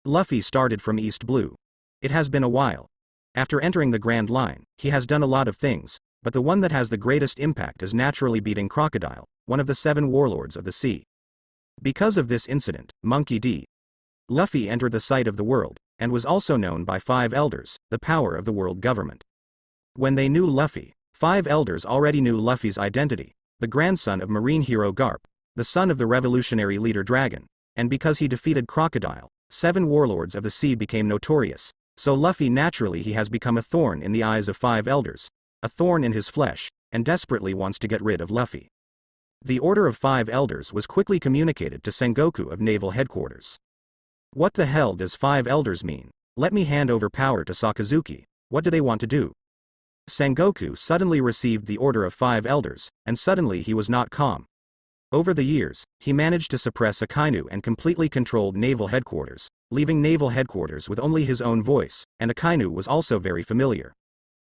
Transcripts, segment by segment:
Luffy started from East Blue. It has been a while. After entering the Grand Line, he has done a lot of things, but the one that has the greatest impact is naturally beating Crocodile, one of the 7 warlords of the sea. Because of this incident, Monkey D. Luffy entered the sight of the world, and was also known by 5 elders, the power of the world government. When they knew Luffy, 5 elders already knew Luffy's identity, the grandson of marine hero Garp, the son of the revolutionary leader Dragon, and because he defeated Crocodile, 7 warlords of the sea became notorious, so Luffy naturally he has become a thorn in the eyes of 5 elders, a thorn in his flesh, and desperately wants to get rid of Luffy. The order of 5 elders was quickly communicated to Sengoku of Naval Headquarters. What the hell does 5 elders mean? Let me hand over power to Sakazuki, what do they want to do? Sengoku suddenly received the order of 5 elders, and suddenly he was not calm. Over the years, he managed to suppress Akainu and completely controlled Naval Headquarters, leaving Naval Headquarters with only his own voice, and Akainu was also very familiar.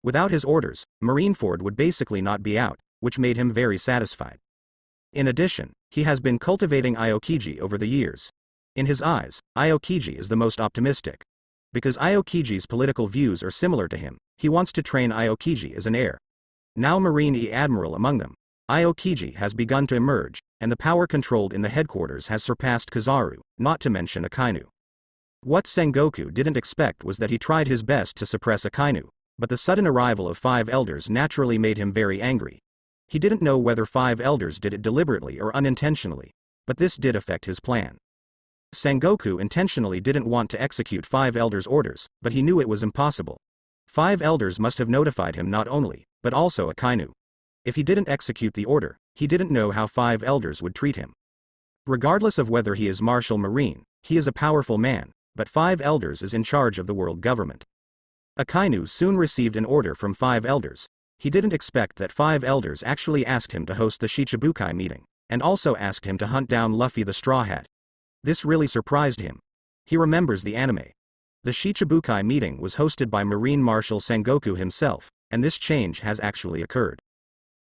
Without his orders, Marineford would basically not be out, which made him very satisfied. In addition, he has been cultivating Aokiji over the years. In his eyes, Aokiji is the most optimistic. Because Aokiji's political views are similar to him, he wants to train Aokiji as an heir. Now Marine Admiral among them, Aokiji has begun to emerge, and the power controlled in the headquarters has surpassed Kizaru, not to mention Akainu. What Sengoku didn't expect was that he tried his best to suppress Akainu, but the sudden arrival of 5 elders naturally made him very angry. He didn't know whether 5 elders did it deliberately or unintentionally, but this did affect his plan. Sengoku intentionally didn't want to execute 5 elders' orders, but he knew it was impossible. 5 elders must have notified him not only, but also Akainu. If he didn't execute the order, he didn't know how 5 elders would treat him. Regardless of whether he is Marshal Marine, he is a powerful man, but 5 elders is in charge of the world government. Akainu soon received an order from 5 elders. He didn't expect that 5 elders actually asked him to host the Shichibukai meeting, and also asked him to hunt down Luffy the Straw Hat. This really surprised him. He remembers the anime. The Shichibukai meeting was hosted by Marine Marshal Sengoku himself, and this change has actually occurred.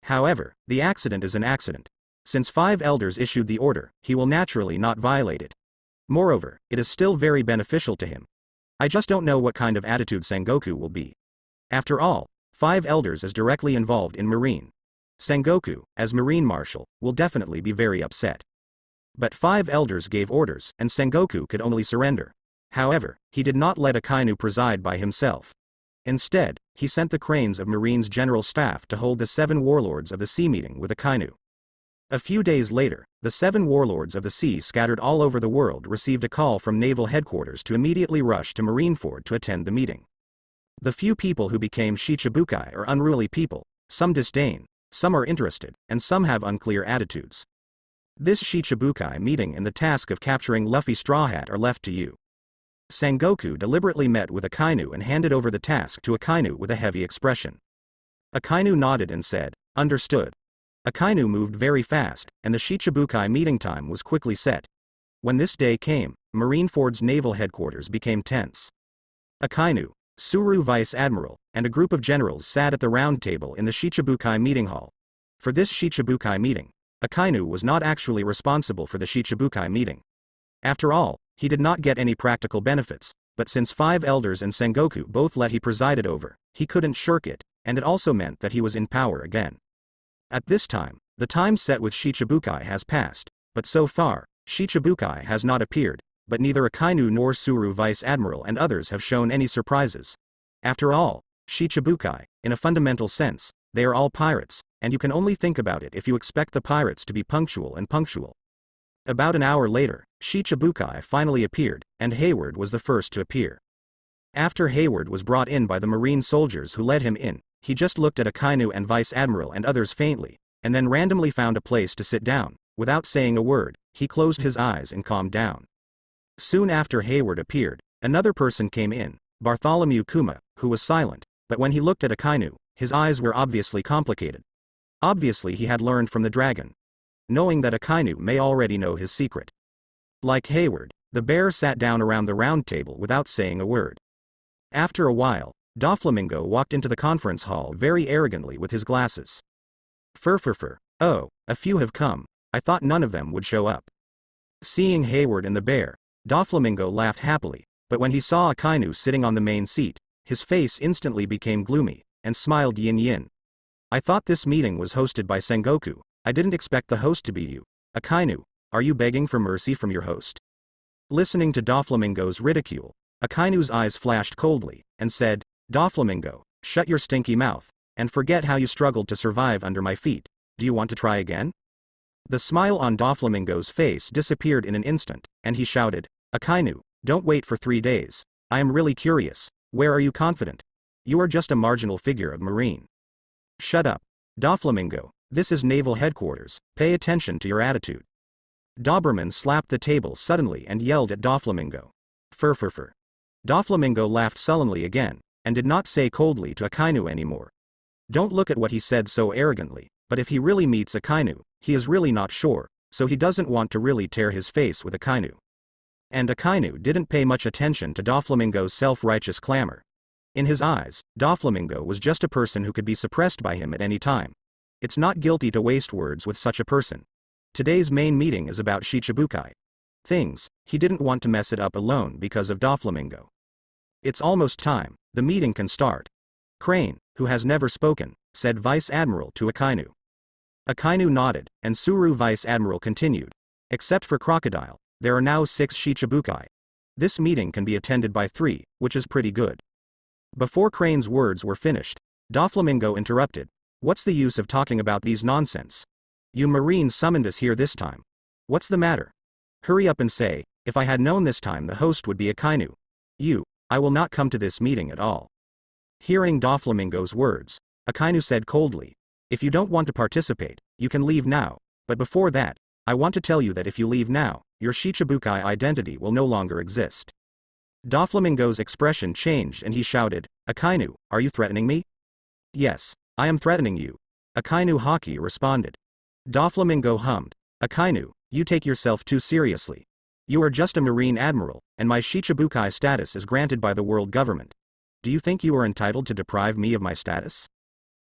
However, the accident is an accident. Since 5 elders issued the order, he will naturally not violate it. Moreover, it is still very beneficial to him. I just don't know what kind of attitude Sengoku will be. After all, 5 elders is directly involved in Marine. Sengoku, as Marine Marshal, will definitely be very upset. But 5 elders gave orders, and Sengoku could only surrender. However, he did not let Akainu preside by himself. Instead, he sent the Cranes of Marine's general staff to hold the 7 warlords of the sea meeting with Akainu. A few days later, the 7 warlords of the sea scattered all over the world received a call from Naval Headquarters to immediately rush to Marineford to attend the meeting. The few people who became Shichibukai are unruly people, some disdain, some are interested, and some have unclear attitudes. This Shichibukai meeting and the task of capturing Luffy Straw Hat are left to you. Sengoku deliberately met with Akainu and handed over the task to Akainu with a heavy expression. Akainu nodded and said, "Understood." Akainu moved very fast, and the Shichibukai meeting time was quickly set. When this day came, Marineford's naval headquarters became tense. Akainu, Suru Vice Admiral, and a group of generals sat at the round table in the Shichibukai meeting hall. For this Shichibukai meeting, Akainu was not actually responsible for the Shichibukai meeting. After all, he did not get any practical benefits, but since 5 elders and Sengoku both let he presided over, he couldn't shirk it, and it also meant that he was in power again. At this time, the time set with Shichibukai has passed, but so far, Shichibukai has not appeared, but neither Akainu nor Suru Vice Admiral and others have shown any surprises. After all, Shichibukai, in a fundamental sense, they are all pirates, and you can only think about it if you expect the pirates to be punctual and punctual. About an hour later, Shichibukai finally appeared, and Hayward was the first to appear. After Hayward was brought in by the marine soldiers who led him in, he just looked at Akainu and Vice Admiral and others faintly, and then randomly found a place to sit down. Without saying a word, he closed his eyes and calmed down. Soon after Hayward appeared, another person came in, Bartholomew Kuma, who was silent, but when he looked at Akainu, his eyes were obviously complicated. Obviously he had learned from the dragon, knowing that Akainu may already know his secret. Like Hayward, the bear sat down around the round table without saying a word. After a while, Doflamingo walked into the conference hall very arrogantly with his glasses. Fur. Oh, a few have come, I thought none of them would show up. Seeing Hayward and the bear, Doflamingo laughed happily, But when he saw Akainu sitting on the main seat, his face instantly became gloomy, and smiled yin. I thought this meeting was hosted by Sengoku. I didn't expect the host to be you. Akainu, are you begging for mercy from your host? Listening to Doflamingo's ridicule, Akainu's eyes flashed coldly, and said, Doflamingo, shut your stinky mouth, and forget how you struggled to survive under my feet. Do you want to try again? The smile on Doflamingo's face disappeared in an instant, and he shouted, Akainu, don't wait for 3 days. I am really curious. Where are you confident? You are just a marginal figure of marine. Shut up. Doflamingo, this is naval headquarters, pay attention to your attitude. Doberman slapped the table suddenly and yelled at Doflamingo. Fur. Doflamingo laughed sullenly again, and did not say coldly to Akainu anymore. Don't look at what he said so arrogantly, but if he really meets Akainu, he is really not sure, so he doesn't want to really tear his face with Akainu. And Akainu didn't pay much attention to Doflamingo's self-righteous clamor. In his eyes, Doflamingo was just a person who could be suppressed by him at any time. It's not guilty to waste words with such a person. Today's main meeting is about Shichibukai. He didn't want to mess it up alone because of Doflamingo. It's almost time, the meeting can start. Crane, who has never spoken, said Vice Admiral to Akainu. Akainu nodded, and Suru Vice Admiral continued. Except for Crocodile, there are now 6 Shichibukai. This meeting can be attended by 3, which is pretty good. Before Crane's words were finished, Doflamingo interrupted. What's the use of talking about these nonsense? You Marines summoned us here this time. What's the matter? Hurry up and say, if I had known this time the host would be Akainu. I will not come to this meeting at all. Hearing Doflamingo's words, Akainu said coldly, if you don't want to participate, you can leave now, but before that, I want to tell you that if you leave now, your Shichibukai identity will no longer exist. Doflamingo's expression changed and he shouted, Akainu, are you threatening me? Yes, I am threatening you. Akainu Haki responded. Doflamingo hummed, Akainu, you take yourself too seriously. You are just a Marine Admiral, and my Shichibukai status is granted by the world government. Do you think you are entitled to deprive me of my status?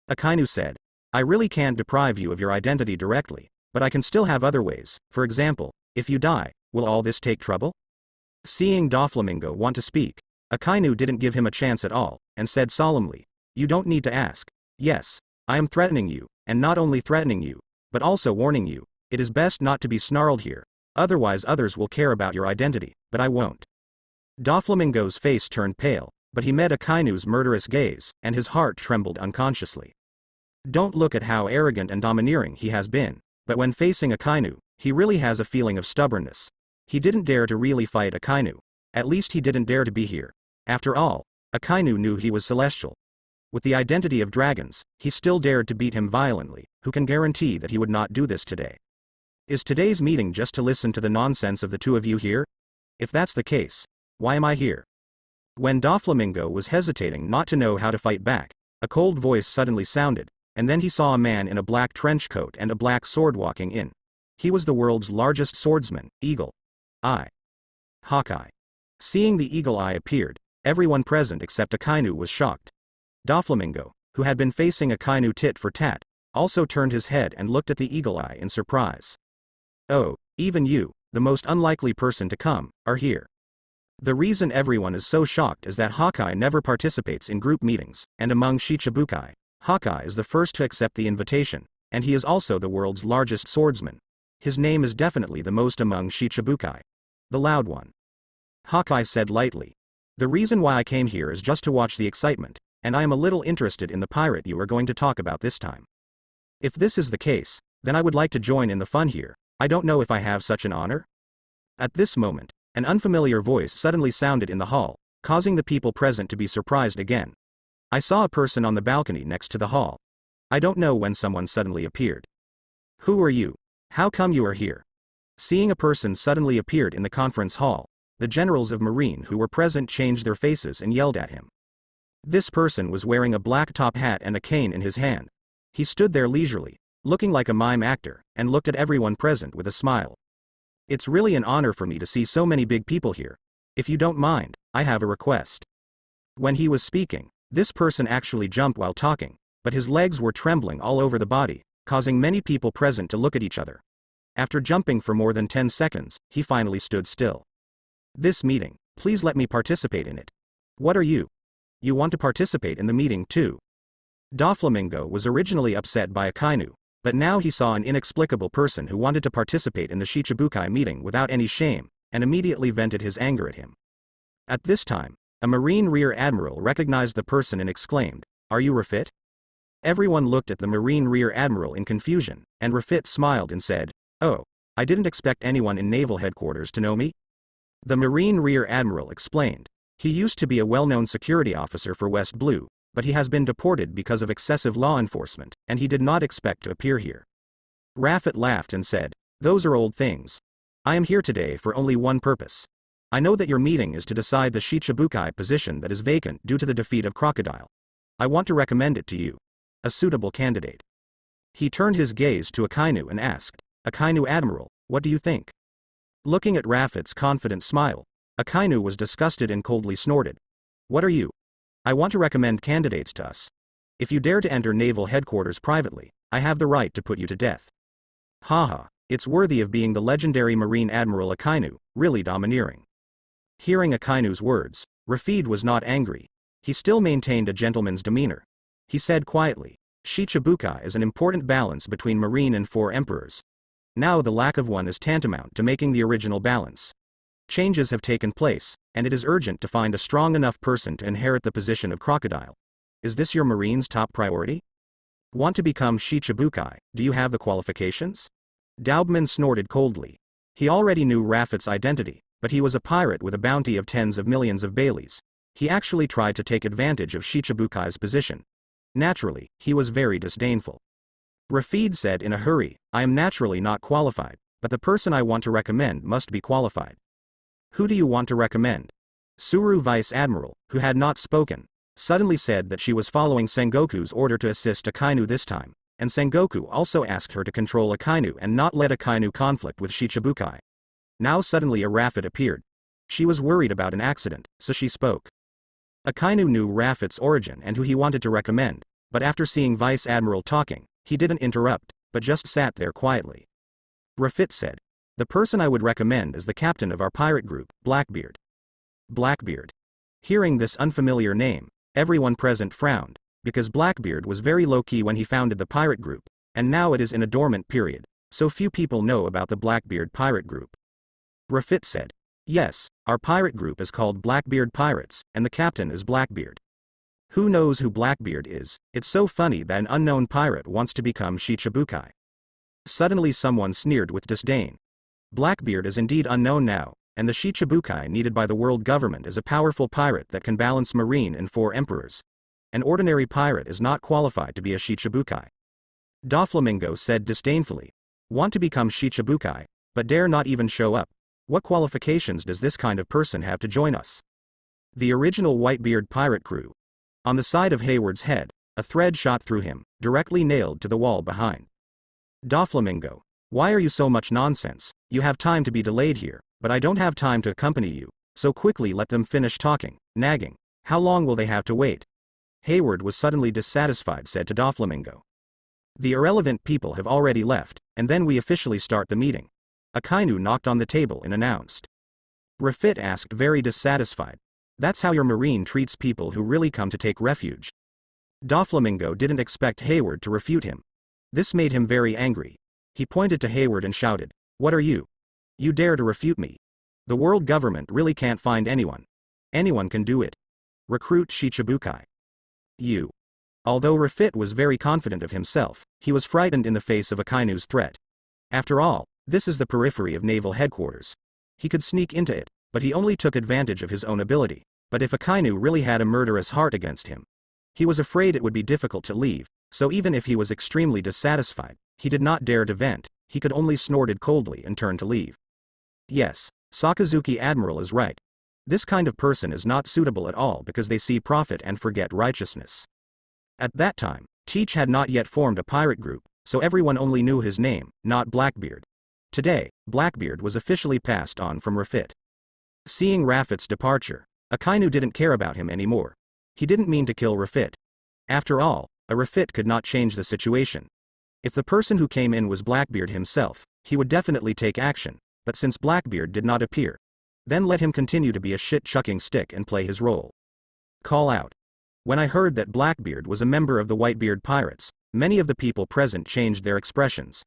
Akainu said, I really can't deprive you of your identity directly, but I can still have other ways. For example, if you die, will all this take trouble? Seeing Doflamingo want to speak, Akainu didn't give him a chance at all, and said solemnly, you don't need to ask. Yes, I am threatening you, and not only threatening you, but also warning you. It is best not to be snarled here, otherwise others will care about your identity, but I won't. Doflamingo's face turned pale, but he met Akainu's murderous gaze, and his heart trembled unconsciously. Don't look at how arrogant and domineering he has been, but when facing Akainu, he really has a feeling of stubbornness. He didn't dare to really fight Akainu. At least he didn't dare to be here. After all, Akainu knew he was celestial. With the identity of dragons, he still dared to beat him violently. Who can guarantee that he would not do this today? Is today's meeting just to listen to the nonsense of the two of you here? If that's the case, why am I here? When Doflamingo was hesitating not to know how to fight back, a cold voice suddenly sounded, and then he saw a man in a black trench coat and a black sword walking in. He was the world's largest swordsman, Eagle Eye. Hawkeye. Seeing the Eagle Eye appeared, everyone present except Akainu was shocked. Doflamingo, who had been facing Akainu tit for tat, also turned his head and looked at the Eagle Eye in surprise. Oh, even you, the most unlikely person to come, are here. The reason everyone is so shocked is that Hawkeye never participates in group meetings, and among Shichibukai, Hawkeye is the first to accept the invitation, and he is also the world's largest swordsman. His name is definitely the most among Shichibukai. The loud one. Hawkeye said lightly. The reason why I came here is just to watch the excitement, and I am a little interested in the pirate you are going to talk about this time. If this is the case, then I would like to join in the fun here. I don't know if I have such an honor. At this moment, an unfamiliar voice suddenly sounded in the hall, causing the people present to be surprised again. I saw a person on the balcony next to the hall. I don't know when someone suddenly appeared. Who are you? How come you are here? Seeing a person suddenly appeared in the conference hall, the generals of Marine who were present changed their faces and yelled at him. This person was wearing a black top hat and a cane in his hand. He stood there leisurely, looking like a mime actor, and looked at everyone present with a smile. It's really an honor for me to see so many big people here. If you don't mind, I have a request. When he was speaking, this person actually jumped while talking, but his legs were trembling all over the body, causing many people present to look at each other. After jumping for more than 10 seconds, he finally stood still. This meeting, Please let me participate in it. What are you? You want to participate in the meeting too? Doflamingo was originally upset by Akainu, but now he saw an inexplicable person who wanted to participate in the Shichibukai meeting without any shame, and immediately vented his anger at him. At this time, a Marine Rear Admiral recognized the person and exclaimed, "Are you Rafit?" Everyone looked at the Marine Rear Admiral in confusion, and Rafit smiled and said, "Oh, I didn't expect anyone in Naval Headquarters to know me." The Marine Rear Admiral explained. He used to be a well-known security officer for West Blue, but he has been deported because of excessive law enforcement, and he did not expect to appear here. Rafit laughed and said, "Those are old things. I am here today for only one purpose. I know that your meeting is to decide the Shichibukai position that is vacant due to the defeat of Crocodile. I want to recommend it to you. A suitable candidate." He turned his gaze to Akainu and asked, "Akainu Admiral, what do you think?" Looking at Rafit's confident smile, Akainu was disgusted and coldly snorted. "What are you? I want to recommend candidates to us. If you dare to enter Naval Headquarters privately, I have the right to put you to death." Haha, it's worthy of being the legendary Marine Admiral Akainu, really domineering. Hearing Akainu's words, Rafid was not angry. He still maintained a gentleman's demeanor. He said quietly, "Shichibukai is an important balance between Marine and Four Emperors. Now the lack of one is tantamount to making the original balance. Changes have taken place, and it is urgent to find a strong enough person to inherit the position of Crocodile. Is this your Marine's top priority? Want to become Shichibukai, do you have the qualifications?" Daubman snorted coldly. He already knew Rafit's identity, but he was a pirate with a bounty of tens of millions of Baileys. He actually tried to take advantage of Shichibukai's position. Naturally, he was very disdainful. Rafid said in a hurry, "I am naturally not qualified, but the person I want to recommend must be qualified." "Who do you want to recommend?" Suru Vice Admiral, who had not spoken, suddenly said that she was following Sengoku's order to assist Akainu this time, and Sengoku also asked her to control Akainu and not let Akainu conflict with Shichibukai. Now suddenly a Rafit appeared. She was worried about an accident, so she spoke. Akainu knew Rafit's origin and who he wanted to recommend, but after seeing Vice Admiral talking, he didn't interrupt, but just sat there quietly. Rafit said, "The person I would recommend is the captain of our pirate group, Blackbeard." Blackbeard. Hearing this unfamiliar name, everyone present frowned, because Blackbeard was very low-key when he founded the pirate group, and now it is in a dormant period, so few people know about the Blackbeard pirate group. Rafit said, "Yes, our pirate group is called Blackbeard Pirates, and the captain is Blackbeard." Who knows who Blackbeard is? It's so funny that an unknown pirate wants to become Shichibukai. Suddenly someone sneered with disdain. Blackbeard is indeed unknown now, and the Shichibukai needed by the world government is a powerful pirate that can balance Marine and Four Emperors. An ordinary pirate is not qualified to be a Shichibukai. Doflamingo said disdainfully, "Want to become Shichibukai, but dare not even show up. What qualifications does this kind of person have to join us?" The original Whitebeard pirate crew. On the side of Hayward's head, a thread shot through him, directly nailed to the wall behind. Doflamingo, why are you so much nonsense? You have time to be delayed here, but I don't have time to accompany you, so quickly let them finish talking, nagging. How long will they have to wait? Hayward was suddenly dissatisfied, said to Doflamingo. The irrelevant people have already left, and then we officially start the meeting. Akainu knocked on the table and announced. Rafit asked, very dissatisfied. That's how your Marine treats people who really come to take refuge? Doflamingo didn't expect Hayward to refute him. This made him very angry. He pointed to Hayward and shouted, "What are you? You dare to refute me? The world government really can't find anyone. Anyone can do it. Recruit Shichibukai. You." Although Rafit was very confident of himself, he was frightened in the face of Akainu's threat. After all, this is the periphery of Naval Headquarters. He could sneak into it, but he only took advantage of his own ability. But if Akainu really had a murderous heart against him, he was afraid it would be difficult to leave, so even if he was extremely dissatisfied, he did not dare to vent, he could only snorted coldly and turn to leave. Yes, Sakazuki Admiral is right. This kind of person is not suitable at all because they see profit and forget righteousness. At that time, Teach had not yet formed a pirate group, so everyone only knew his name, not Blackbeard. Today, Blackbeard was officially passed on from Rafit. Seeing Rafit's departure, Akainu didn't care about him anymore. He didn't mean to kill Rafit. After all, a Rafit could not change the situation. If the person who came in was Blackbeard himself, he would definitely take action, but since Blackbeard did not appear, Then let him continue to be a shit-chucking stick and play his role. Call out. When I heard that Blackbeard was a member of the Whitebeard Pirates, many of the people present changed their expressions.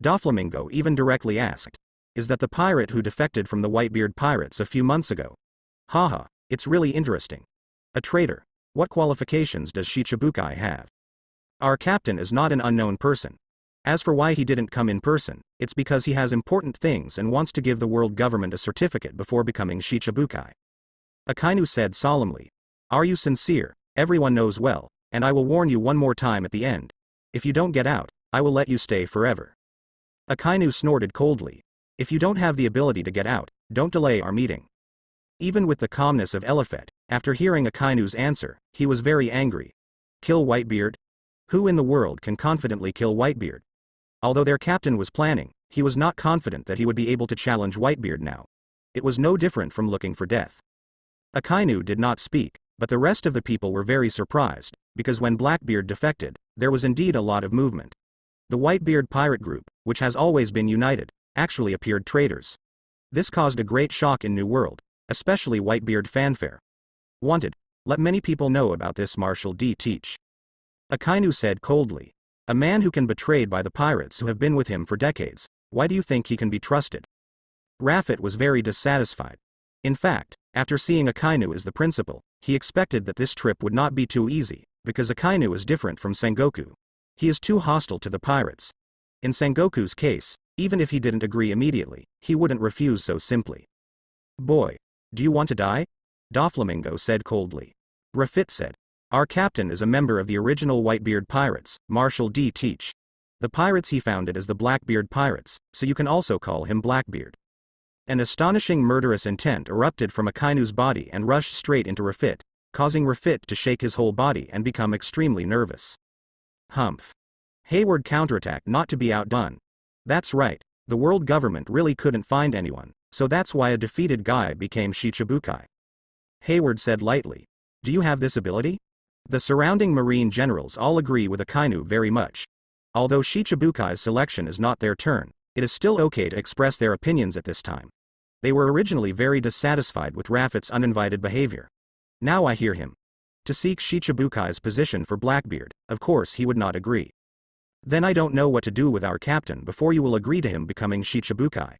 Doflamingo even directly asked, "Is that the pirate who defected from the Whitebeard Pirates a few months ago?" Haha, it's really interesting. A traitor. What qualifications does Shichibukai have? Our captain is not an unknown person. As for why he didn't come in person, it's because he has important things and wants to give the world government a certificate before becoming Shichibukai. Akainu said solemnly. Are you sincere? Everyone knows well, and I will warn you one more time at the end. If you don't get out, I will let you stay forever. Akainu snorted coldly. If you don't have the ability to get out, don't delay our meeting. Even with the calmness of Eliphet, after hearing Akainu's answer, he was very angry. Kill Whitebeard? Who in the world can confidently kill Whitebeard? Although their captain was planning, he was not confident that he would be able to challenge Whitebeard now. It was no different from looking for death. Akainu did not speak, but the rest of the people were very surprised, because when Blackbeard defected, there was indeed a lot of movement. The Whitebeard pirate group, which has always been united, actually appeared traitors. This caused a great shock in New World, especially Whitebeard fanfare. Wanted. Let many people know about this. Marshal D. Teach. Akainu said coldly. A man who can be betrayed by the pirates who have been with him for decades, why do you think he can be trusted? Rafet was very dissatisfied. In fact, after seeing Akainu as the principal, he expected that this trip would not be too easy, because Akainu is different from Sengoku. He is too hostile to the pirates. In Sengoku's case, even if he didn't agree immediately, he wouldn't refuse so simply. Boy, do you want to die? Doflamingo said coldly. Rafet said. Our captain is a member of the original Whitebeard Pirates, Marshal D. Teach. The pirates he founded as the Blackbeard Pirates, so you can also call him Blackbeard. An astonishing murderous intent erupted from Akainu's body and rushed straight into Rafet, causing Rafet to shake his whole body and become extremely nervous. Humph. Hayward counterattacked not to be outdone. That's right, the world government really couldn't find anyone, so that's why a defeated guy became Shichibukai. Hayward said lightly. Do you have this ability? The surrounding marine generals all agree with Akainu very much. Although Shichibukai's selection is not their turn, it is still okay to express their opinions at this time. They were originally very dissatisfied with Rafet's uninvited behavior. Now I hear him. To seek Shichibukai's position for Blackbeard, of course he would not agree. Then I don't know what to do with our captain before you will agree to him becoming Shichibukai.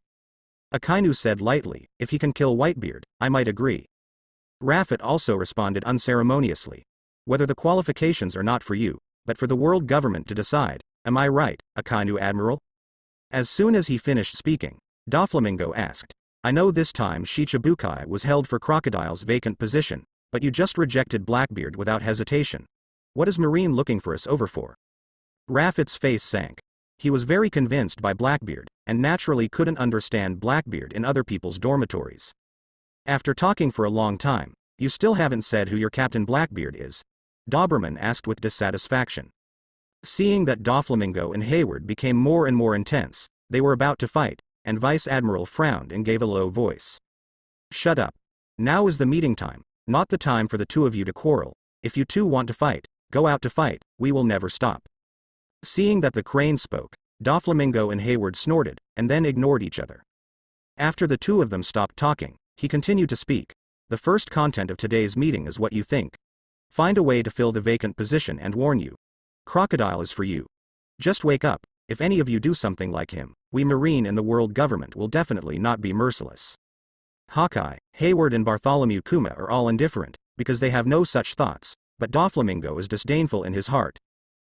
Akainu said lightly, if he can kill Whitebeard, I might agree. Rafet also responded unceremoniously. Whether the qualifications are not for you, but for the world government to decide, am I right, Akainu Admiral? As soon as he finished speaking, Doflamingo asked, I know this time Shichibukai was held for Crocodile's vacant position, but you just rejected Blackbeard without hesitation. What is Marine looking for us over for? Rafet's face sank. He was very convinced by Blackbeard, and naturally couldn't understand Blackbeard in other people's dormitories. After talking for a long time, you still haven't said who your Captain Blackbeard is? Doberman asked with dissatisfaction. Seeing that Doflamingo and Hayward became more and more intense, they were about to fight, and Vice Admiral frowned and gave a low voice. Shut up. Now is the meeting time, not the time for the two of you to quarrel. If you two want to fight, go out to fight, we will never stop. Seeing that the crane spoke, Doflamingo and Hayward snorted, and then ignored each other. After the two of them stopped talking, he continued to speak. The first content of today's meeting is what you think. Find a way to fill the vacant position and warn you. Crocodile is for you. Just wake up. If any of you do something like him, we Marine and the world government will definitely not be merciless. Hawkeye, Hayward and Bartholomew Kuma are all indifferent, because they have no such thoughts, but Doflamingo is disdainful in his heart.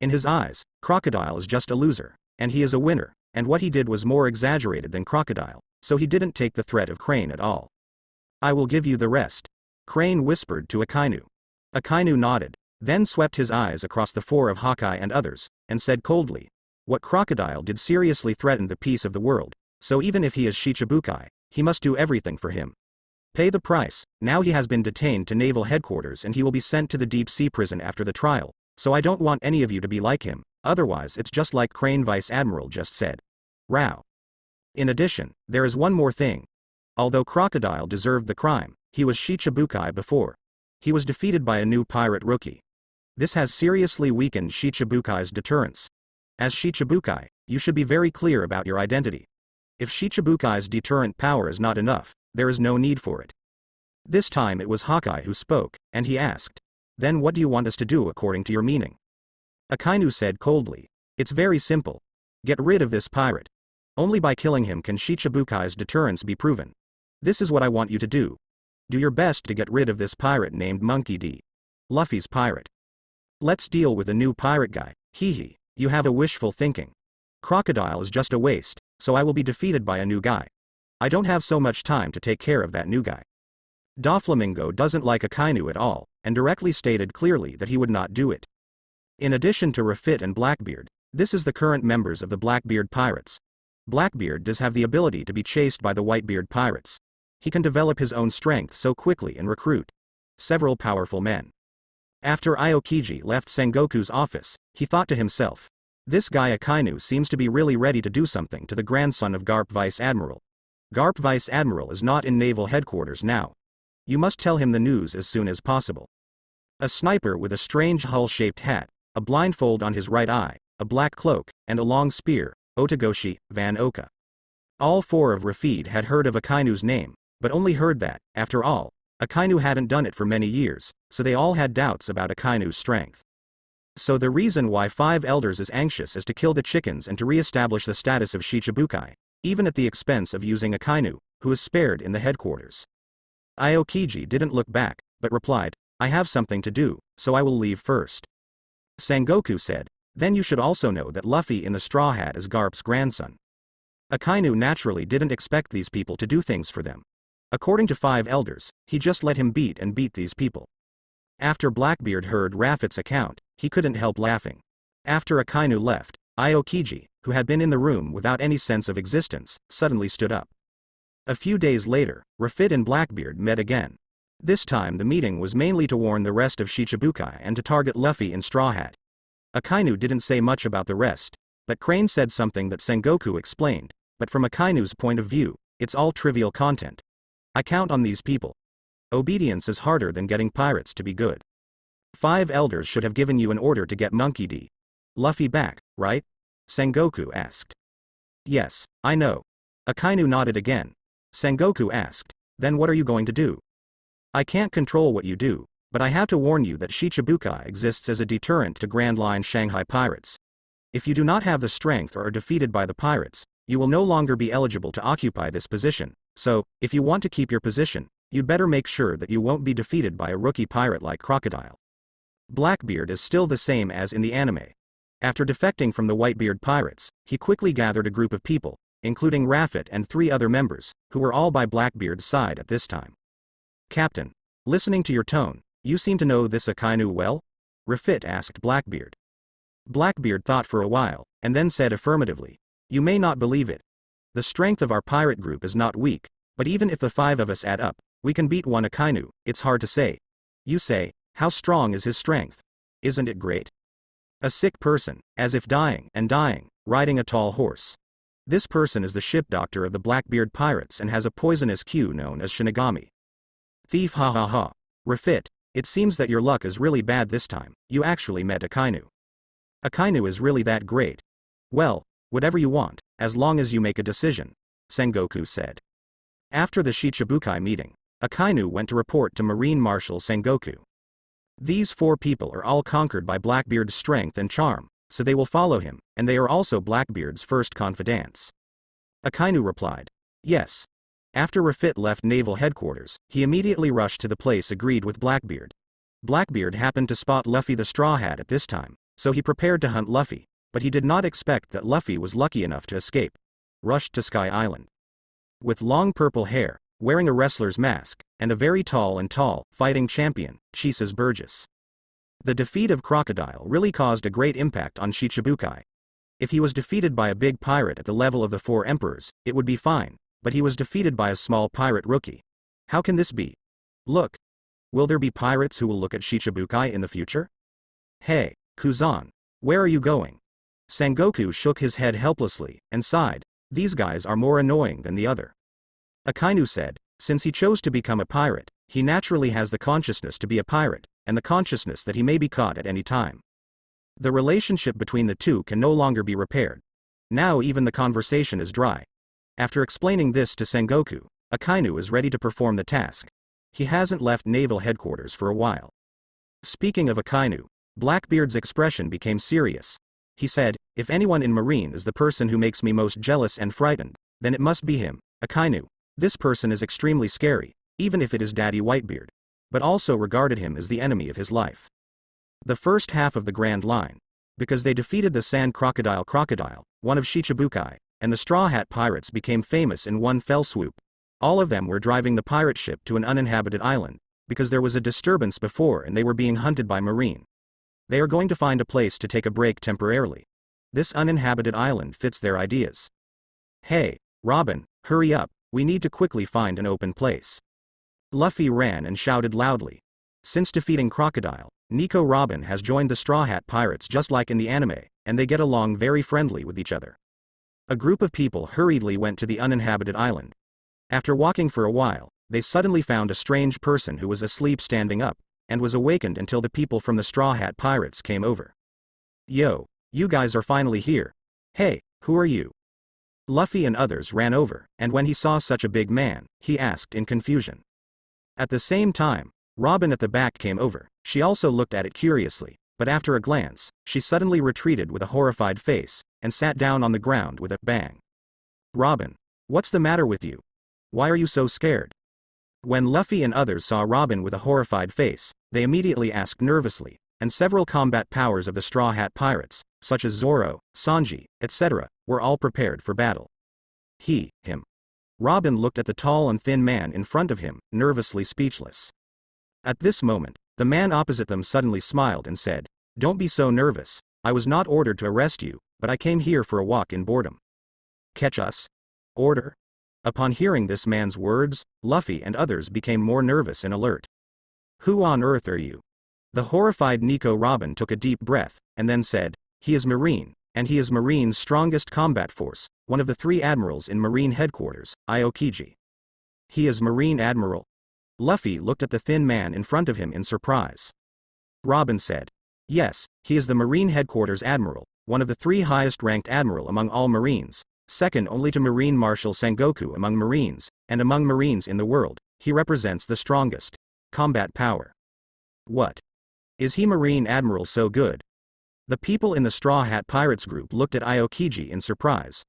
In his eyes, Crocodile is just a loser, and he is a winner, and what he did was more exaggerated than Crocodile, so he didn't take the threat of Crane at all. I will give you the rest. Crane whispered to Akainu. Akainu nodded, then swept his eyes across the four of Hawkeye and others, and said coldly, what Crocodile did seriously threaten the peace of the world, so even if he is Shichibukai, he must do everything for him. Pay the price. Now he has been detained to naval headquarters and he will be sent to the deep sea prison after the trial, so I don't want any of you to be like him, otherwise it's just like Crane Vice Admiral just said. Row. In addition, there is one more thing. Although Crocodile deserved the crime, he was Shichibukai before. He was defeated by a new pirate rookie. This has seriously weakened Shichibukai's deterrence. As Shichibukai, you should be very clear about your identity. If Shichibukai's deterrent power is not enough, there is no need for it. This time it was Hawkeye who spoke, and he asked, "Then what do you want us to do according to your meaning?" Akainu said coldly, "It's very simple. Get rid of this pirate. Only by killing him can Shichibukai's deterrence be proven. This is what I want you to do. Do your best to get rid of this pirate named Monkey D. Luffy's pirate. Let's deal with a new pirate guy, hee. You have a wishful thinking. Crocodile is just a waste, so I will be defeated by a new guy. I don't have so much time to take care of that new guy." Doflamingo doesn't like Akainu at all, and directly stated clearly that he would not do it. In addition to Rafit and Blackbeard, this is the current members of the Blackbeard pirates. Blackbeard does have the ability to be chased by the Whitebeard pirates. He can develop his own strength so quickly and recruit several powerful men. After Aokiji left Sengoku's office, he thought to himself, "This guy Akainu seems to be really ready to do something to the grandson of Garp Vice Admiral. Garp Vice Admiral is not in naval headquarters now. You must tell him the news as soon as possible." A sniper with a strange hull-shaped hat, a blindfold on his right eye, a black cloak, and a long spear, Otogoshi, Van Oka. All four of Rafid had heard of Akainu's name, but only heard that, after all, Akainu hadn't done it for many years, so they all had doubts about Akainu's strength. So the reason why Five Elders is anxious is to kill the chickens and to re-establish the status of Shichibukai, even at the expense of using Akainu, who is spared in the headquarters. Aokiji didn't look back, but replied, "I have something to do, so I will leave first." Sengoku said, "Then you should also know that Luffy in the Straw Hat is Garp's grandson." Akainu naturally didn't expect these people to do things for them. According to Five Elders, he just let him beat these people. After Blackbeard heard Rafit's account, he couldn't help laughing. After Akainu left, Aokiji, who had been in the room without any sense of existence, suddenly stood up. A few days later, Rafit and Blackbeard met again. This time the meeting was mainly to warn the rest of Shichibukai and to target Luffy in Straw Hat. Akainu didn't say much about the rest, but Crane said something that Sengoku explained, but from Akainu's point of view, it's all trivial content. "I count on these people. Obedience is harder than getting pirates to be good. Five Elders should have given you an order to get Monkey D. Luffy back, right?" Sengoku asked. "Yes, I know." Akainu nodded again. Sengoku asked, "Then what are you going to do?" "I can't control what you do, but I have to warn you that Shichibukai exists as a deterrent to Grand Line Shanghai pirates. If you do not have the strength or are defeated by the pirates, you will no longer be eligible to occupy this position, so, if you want to keep your position, you'd better make sure that you won't be defeated by a rookie pirate like Crocodile." Blackbeard is still the same as in the anime. After defecting from the Whitebeard pirates, he quickly gathered a group of people, including Rafit and 3 other members, who were all by Blackbeard's side at this time. "Captain, listening to your tone, you seem to know this Akainu well?" Rafit asked Blackbeard. Blackbeard thought for a while, and then said affirmatively, "You may not believe it. The strength of our pirate group is not weak, but even if the 5 of us add up, we can beat one Akainu. It's hard to say. You say, how strong is his strength? Isn't it great? A sick person, as if dying, riding a tall horse. This person is the ship doctor of the Blackbeard pirates and has a poisonous Q known as Shinigami. Thief, ha ha ha. Rafit, it seems that your luck is really bad this time. You actually met Akainu. Akainu is really that great. Well, whatever you want, as long as you make a decision," Sengoku said. After the Shichibukai meeting, Akainu went to report to Marine Marshal Sengoku. These 4 people are all conquered by Blackbeard's strength and charm, so they will follow him, and they are also Blackbeard's first confidants. Akainu replied, "Yes." After Rafit left naval headquarters, he immediately rushed to the place agreed with Blackbeard. Blackbeard happened to spot Luffy the Straw Hat at this time, so he prepared to hunt Luffy, but he did not expect that Luffy was lucky enough to escape. Rushed to Sky Island. With long purple hair, wearing a wrestler's mask, and a very tall fighting champion, Chisa's Burgess. The defeat of Crocodile really caused a great impact on Shichibukai. If he was defeated by a big pirate at the level of the 4 emperors, it would be fine, but he was defeated by a small pirate rookie. How can this be? Look. Will there be pirates who will look at Shichibukai in the future? Hey, Kuzan, where are you going? Sengoku shook his head helplessly, and sighed, "These guys are more annoying than the other." Akainu said, "Since he chose to become a pirate, he naturally has the consciousness to be a pirate, and the consciousness that he may be caught at any time. The relationship between the two can no longer be repaired. Now even the conversation is dry." After explaining this to Sengoku, Akainu is ready to perform the task. He hasn't left naval headquarters for a while. Speaking of Akainu, Blackbeard's expression became serious. He said, if anyone in Marine is the person who makes me most jealous and frightened, then it must be him, Akainu. This person is extremely scary, even if it is Daddy Whitebeard. But also regarded him as the enemy of his life. The first half of the Grand Line, because they defeated the Sand Crocodile, one of Shichibukai, and the Straw Hat Pirates became famous in one fell swoop. All of them were driving the pirate ship to an uninhabited island, because there was a disturbance before and they were being hunted by Marine. They are going to find a place to take a break temporarily. This uninhabited island fits their ideas. Hey, Robin, hurry up, we need to quickly find an open place. Luffy ran and shouted loudly. Since defeating Crocodile, Nico Robin has joined the Straw Hat Pirates just like in the anime, and they get along very friendly with each other. A group of people hurriedly went to the uninhabited island. After walking for a while, they suddenly found a strange person who was asleep standing up, and was awakened until the people from the Straw Hat Pirates came over. Yo, you guys are finally here. Hey, who are you? Luffy and others ran over, and when he saw such a big man, he asked in confusion. At the same time, Robin at the back came over. She also looked at it curiously, but after a glance, she suddenly retreated with a horrified face, and sat down on the ground with a bang. Robin, what's the matter with you? Why are you so scared? When Luffy and others saw Robin with a horrified face, they immediately asked nervously, and several combat powers of the Straw Hat Pirates, such as Zoro, Sanji, etc., were all prepared for battle. Him. Robin looked at the tall and thin man in front of him, nervously speechless. At this moment, the man opposite them suddenly smiled and said, Don't be so nervous, I was not ordered to arrest you, but I came here for a walk in boredom. Catch us? Order? Upon hearing this man's words, Luffy and others became more nervous and alert. Who on earth are you? The horrified Nico Robin took a deep breath, and then said, He is Marine, and he is Marine's strongest combat force, one of the 3 admirals in Marine headquarters, Aokiji. He is Marine Admiral? Luffy looked at the thin man in front of him in surprise. Robin said, Yes, he is the Marine headquarters Admiral, one of the 3 highest-ranked admiral among all Marines, second only to Marine Marshal Sengoku among Marines, and among Marines in the world, he represents the strongest combat power. What? Is he Marine Admiral so good? The people in the Straw Hat Pirates group looked at Aokiji in surprise.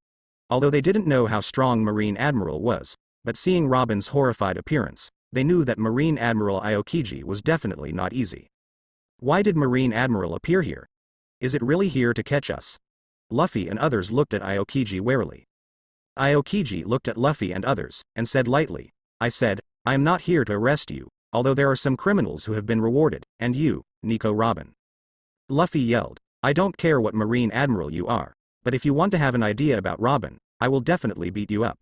Although they didn't know how strong Marine Admiral was, but seeing Robin's horrified appearance, they knew that Marine Admiral Aokiji was definitely not easy. Why did Marine Admiral appear here? Is it really here to catch us? Luffy and others looked at Aokiji warily. Aokiji looked at Luffy and others, and said lightly, I said, I am not here to arrest you, although there are some criminals who have been rewarded, and you, Nico Robin. Luffy yelled, I don't care what Marine Admiral you are, but if you want to have an idea about Robin, I will definitely beat you up.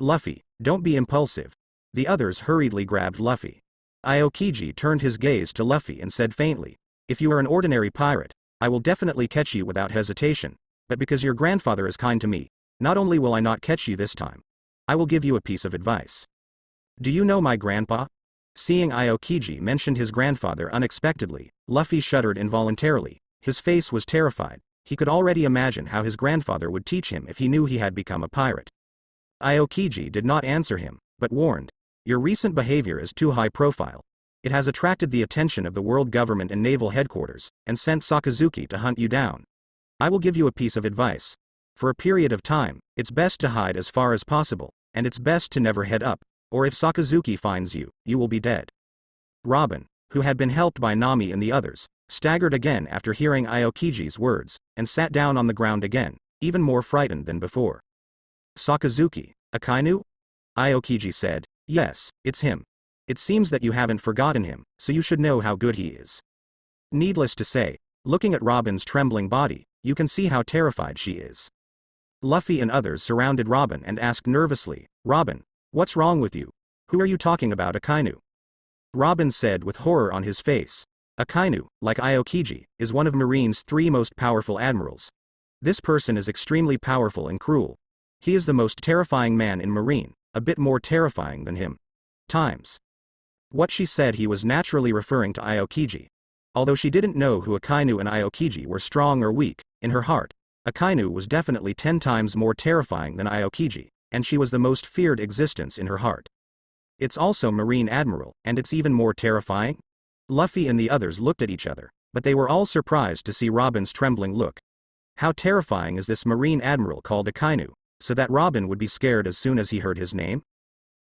Luffy, don't be impulsive. The others hurriedly grabbed Luffy. Aokiji turned his gaze to Luffy and said faintly, If you are an ordinary pirate, I will definitely catch you without hesitation, but because your grandfather is kind to me, not only will I not catch you this time, I will give you a piece of advice. Do you know my grandpa? Seeing Aokiji mentioned his grandfather unexpectedly, Luffy shuddered involuntarily. His face was terrified. He could already imagine how his grandfather would teach him if he knew he had become a pirate. Aokiji did not answer him, but warned, Your recent behavior is too high profile. It has attracted the attention of the world government and naval headquarters, and sent Sakazuki to hunt you down. I will give you a piece of advice. For a period of time, it's best to hide as far as possible, and it's best to never head up, or if Sakazuki finds you, you will be dead. Robin, who had been helped by Nami and the others, staggered again after hearing Aokiji's words, and sat down on the ground again, even more frightened than before. Sakazuki, Akainu? Aokiji said, Yes, it's him. It seems that you haven't forgotten him, so you should know how good he is. Needless to say, looking at Robin's trembling body, you can see how terrified she is. Luffy and others surrounded Robin and asked nervously, Robin, what's wrong with you? Who are you talking about, Akainu? Robin said with horror on his face, Akainu, like Aokiji, is one of Marine's 3 most powerful admirals. This person is extremely powerful and cruel. He is the most terrifying man in Marine, a bit more terrifying than him. Times. What she said he was naturally referring to Aokiji. Although she didn't know who Akainu and Aokiji were strong or weak, in her heart, Akainu was definitely 10 times more terrifying than Aokiji, and she was the most feared existence in her heart. It's also Marine Admiral, and it's even more terrifying? Luffy and the others looked at each other, but they were all surprised to see Robin's trembling look. How terrifying is this Marine Admiral called Akainu, so that Robin would be scared as soon as he heard his name?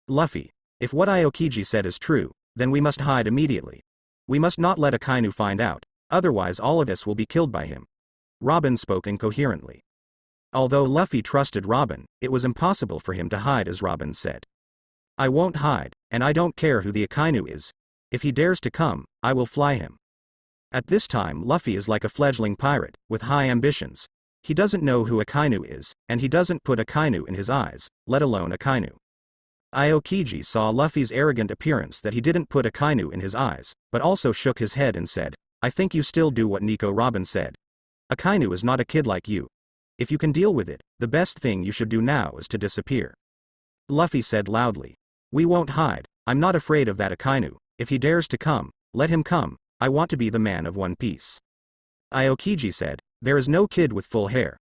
Luffy, if what Aokiji said is true, then we must hide immediately. We must not let Akainu find out, otherwise all of us will be killed by him. Robin spoke incoherently. Although Luffy trusted Robin, it was impossible for him to hide, as Robin said. I won't hide, and I don't care who the Akainu is. If he dares to come, I will fly him. At this time Luffy is like a fledgling pirate, with high ambitions. He doesn't know who Akainu is, and he doesn't put Akainu in his eyes, let alone Akainu. Aokiji saw Luffy's arrogant appearance that he didn't put Akainu in his eyes, but also shook his head and said, I think you still do what Nico Robin said. Akainu is not a kid like you. If you can deal with it, the best thing you should do now is to disappear. Luffy said loudly. We won't hide, I'm not afraid of that Akainu. If he dares to come, let him come. I want to be the man of One Piece. Aokiji said, there is no kid with full hair.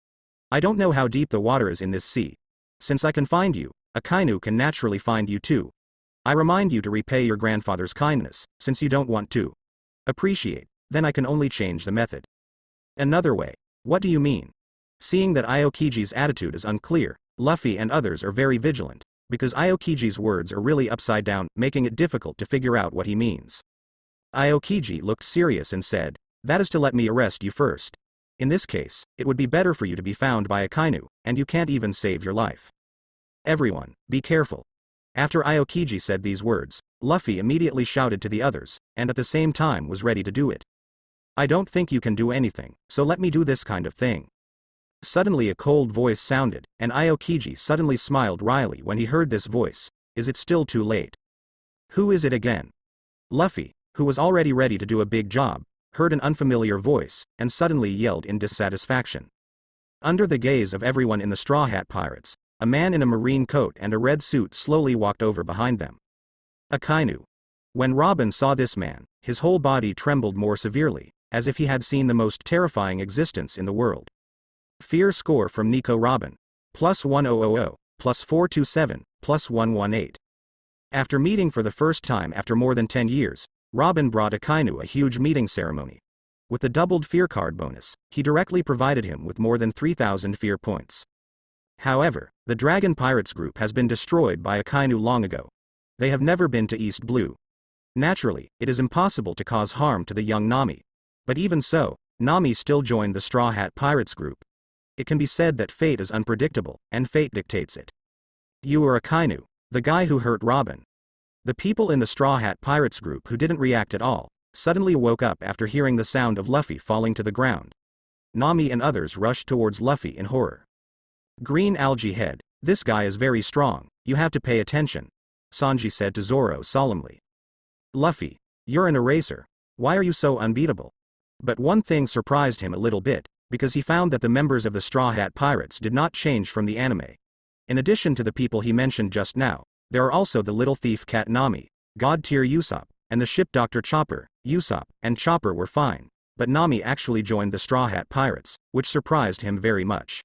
I don't know how deep the water is in this sea. Since I can find you, Akainu can naturally find you too. I remind you to repay your grandfather's kindness, since you don't want to appreciate, then I can only change the method. Another way. What do you mean? Seeing that Aokiji's attitude is unclear, Luffy and others are very vigilant, because Aokiji's words are really upside down, making it difficult to figure out what he means. Aokiji looked serious and said, that is to let me arrest you first. In this case, it would be better for you to be found by Akainu, and you can't even save your life. Everyone, be careful. After Aokiji said these words, Luffy immediately shouted to the others, and at the same time was ready to do it. I don't think you can do anything, so let me do this kind of thing. Suddenly a cold voice sounded, and Aokiji suddenly smiled wryly when he heard this voice. Is it still too late? Who is it again? Luffy, who was already ready to do a big job, heard an unfamiliar voice, and suddenly yelled in dissatisfaction. Under the gaze of everyone in the Straw Hat Pirates, a man in a marine coat and a red suit slowly walked over behind them. Akainu. When Robin saw this man, his whole body trembled more severely, as if he had seen the most terrifying existence in the world. Fear score from Nico Robin. +1000, +427, +118. After meeting for the first time after more than 10 years, Robin brought Akainu a huge meeting ceremony. With the doubled fear card bonus, he directly provided him with more than 3,000 fear points. However, the Dragon Pirates group has been destroyed by Akainu long ago. They have never been to East Blue. Naturally, it is impossible to cause harm to the young Nami. But even so, Nami still joined the Straw Hat Pirates group. It can be said that fate is unpredictable, and fate dictates it. You are Akainu, the guy who hurt Robin. The people in the Straw Hat Pirates group who didn't react at all, suddenly woke up after hearing the sound of Luffy falling to the ground. Nami and others rushed towards Luffy in horror. Green Algae Head, this guy is very strong, you have to pay attention, Sanji said to Zoro solemnly. Luffy, you're an eraser. Why are you so unbeatable? But one thing surprised him a little bit, because he found that the members of the Straw Hat Pirates did not change from the anime. In addition to the people he mentioned just now, there are also the little thief cat Nami, God tier Usopp, and the ship Dr. Chopper. Usopp and Chopper were fine, but Nami actually joined the Straw Hat Pirates, which surprised him very much.